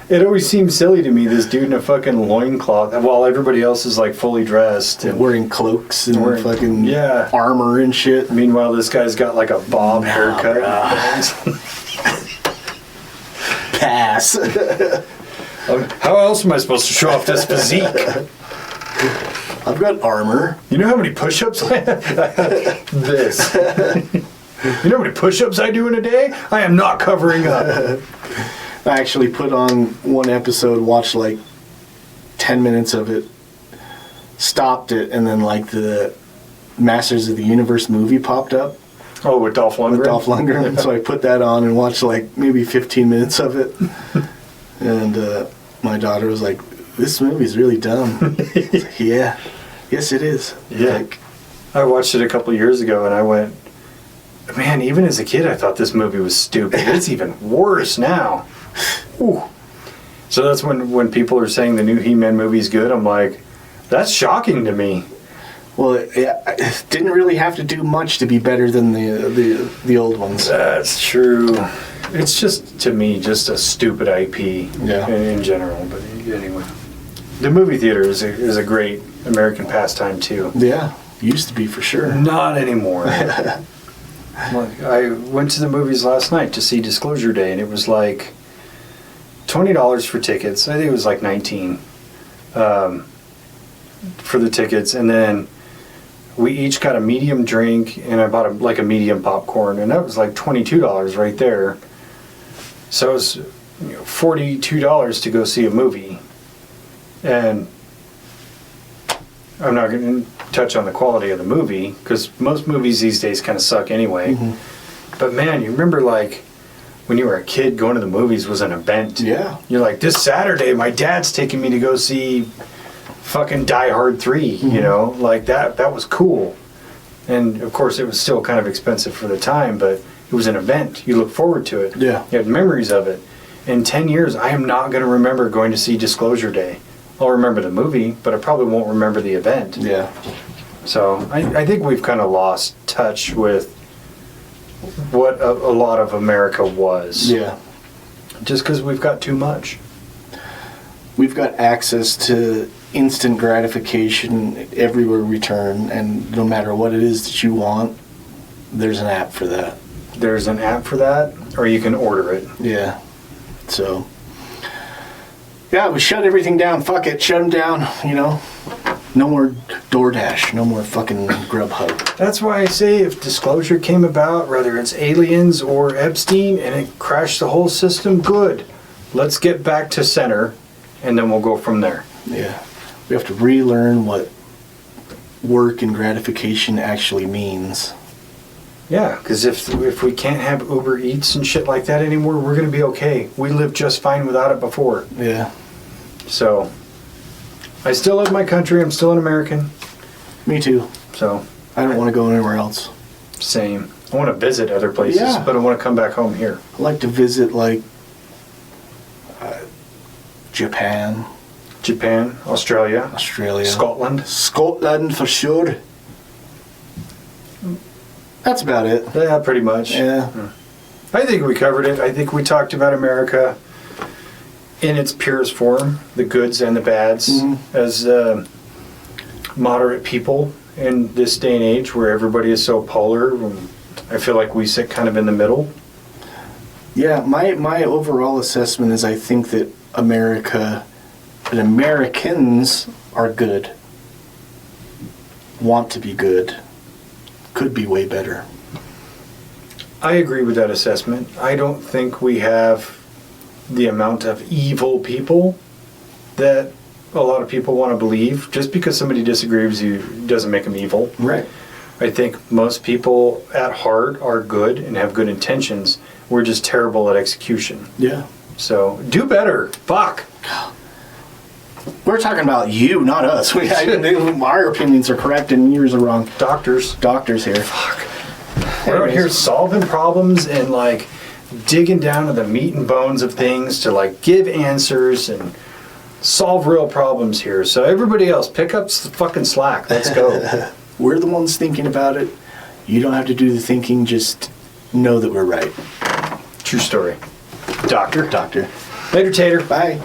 It always seemed silly to me, this dude in a fucking loincloth, while everybody else is like fully dressed. And
wearing cloaks and fucking armor and shit.
Meanwhile, this guy's got like a bob haircut.
Pass.
How else am I supposed to show off this physique?
I've got armor.
You know how many push-ups I have? This. You know how many push-ups I do in a day? I am not covering up.
I actually put on one episode, watched like 10 minutes of it, stopped it, and then like the Masters of the Universe movie popped up.
Oh, with Dolph Lundgren?
With Dolph Lundgren. So I put that on and watched like maybe 15 minutes of it. And my daughter was like, this movie's really dumb. I was like, yeah. Yes, it is.
Yeah.
Like,
I watched it a couple years ago and I went, man, even as a kid I thought this movie was stupid. It's even worse now. Ooh. So that's when people are saying the new He-Man movie's good, I'm like, that's shocking to me.
well, it didn't really have to do much to be better than the old ones.
That's true. It's just, to me, just a stupid IP
Yeah.
in general. But anyway, the movie theater is a great American pastime too.
Yeah, used to be for sure.
Not anymore. Like, I went to the movies last night to see Disclosure Day, and it was like $20 for tickets. I think it was like $19 for the tickets, and then we each got a medium drink, and I bought a medium popcorn, and that was like $22 right there. So it was $42 to go see a movie, and I'm not going to touch on the quality of the movie because most movies these days kind of suck anyway.
Mm-hmm.
But man, you remember like when you were a kid, going to the movies was an event.
Yeah.
You're like, this Saturday, my dad's taking me to go see fucking Die Hard 3,
Mm-hmm.
you know, like that was cool. And of course it was still kind of expensive for the time, but it was an event. You look forward to it.
Yeah.
You had memories of it. In 10 years, I am not going to remember going to see Disclosure Day. I'll remember the movie, but I probably won't remember the event.
Yeah.
So I think we've kind of lost touch with what a lot of America was.
Yeah.
Just because we've got too much.
We've got access to instant gratification everywhere we turn, and no matter what it is that you want, there's an app for that.
There's an app for that, or you can order it.
Yeah. So, yeah, we shut everything down. Fuck it, shut them down, you know. No more DoorDash, no more fucking Grubhub.
That's why I say if Disclosure came about, whether it's aliens or Epstein, and it crashed the whole system, good. Let's get back to center, and then we'll go from there.
Yeah. We have to relearn what work and gratification actually means.
Yeah, because if we can't have Uber Eats and shit like that anymore, we're going to be okay. We lived just fine without it before.
Yeah.
So, I still love my country. I'm still an American.
Me too.
So,
I don't want to go anywhere else.
same. I want to visit other places,
Yeah.
but I want to come back home here.
I like to visit, like, Japan,
Japan, Australia,
Australia,
Scotland.
Scotland for sure. That's about it.
Yeah, pretty much.
Yeah.
I think we covered it. I think we talked about America in its purest form, the goods and the bads, as moderate people in this day and age where everybody is so polar. I feel like we sit kind of in the middle.
Yeah, my overall assessment is I think that America and Americans are good. Want to be good. Could be way better.
I agree with that assessment. I don't think we have the amount of evil people that a lot of people want to believe. Just because somebody disagrees with you doesn't make them evil.
Right.
I think most people at heart are good and have good intentions. We're just terrible at execution.
Yeah.
So do better. Fuck.
We're talking about you, not us. Our opinions are correct and yours are wrong.
Doctors.
Doctors here.
Fuck. We're out here solving problems and like digging down to the meat and bones of things to like give answers and solve real problems here. So everybody else, pick up the fucking slack. Let's go.
We're the ones thinking about it. You don't have to do the thinking. Just know that we're right.
True story. Doctor.
Doctor.
Later, Tater.
Bye.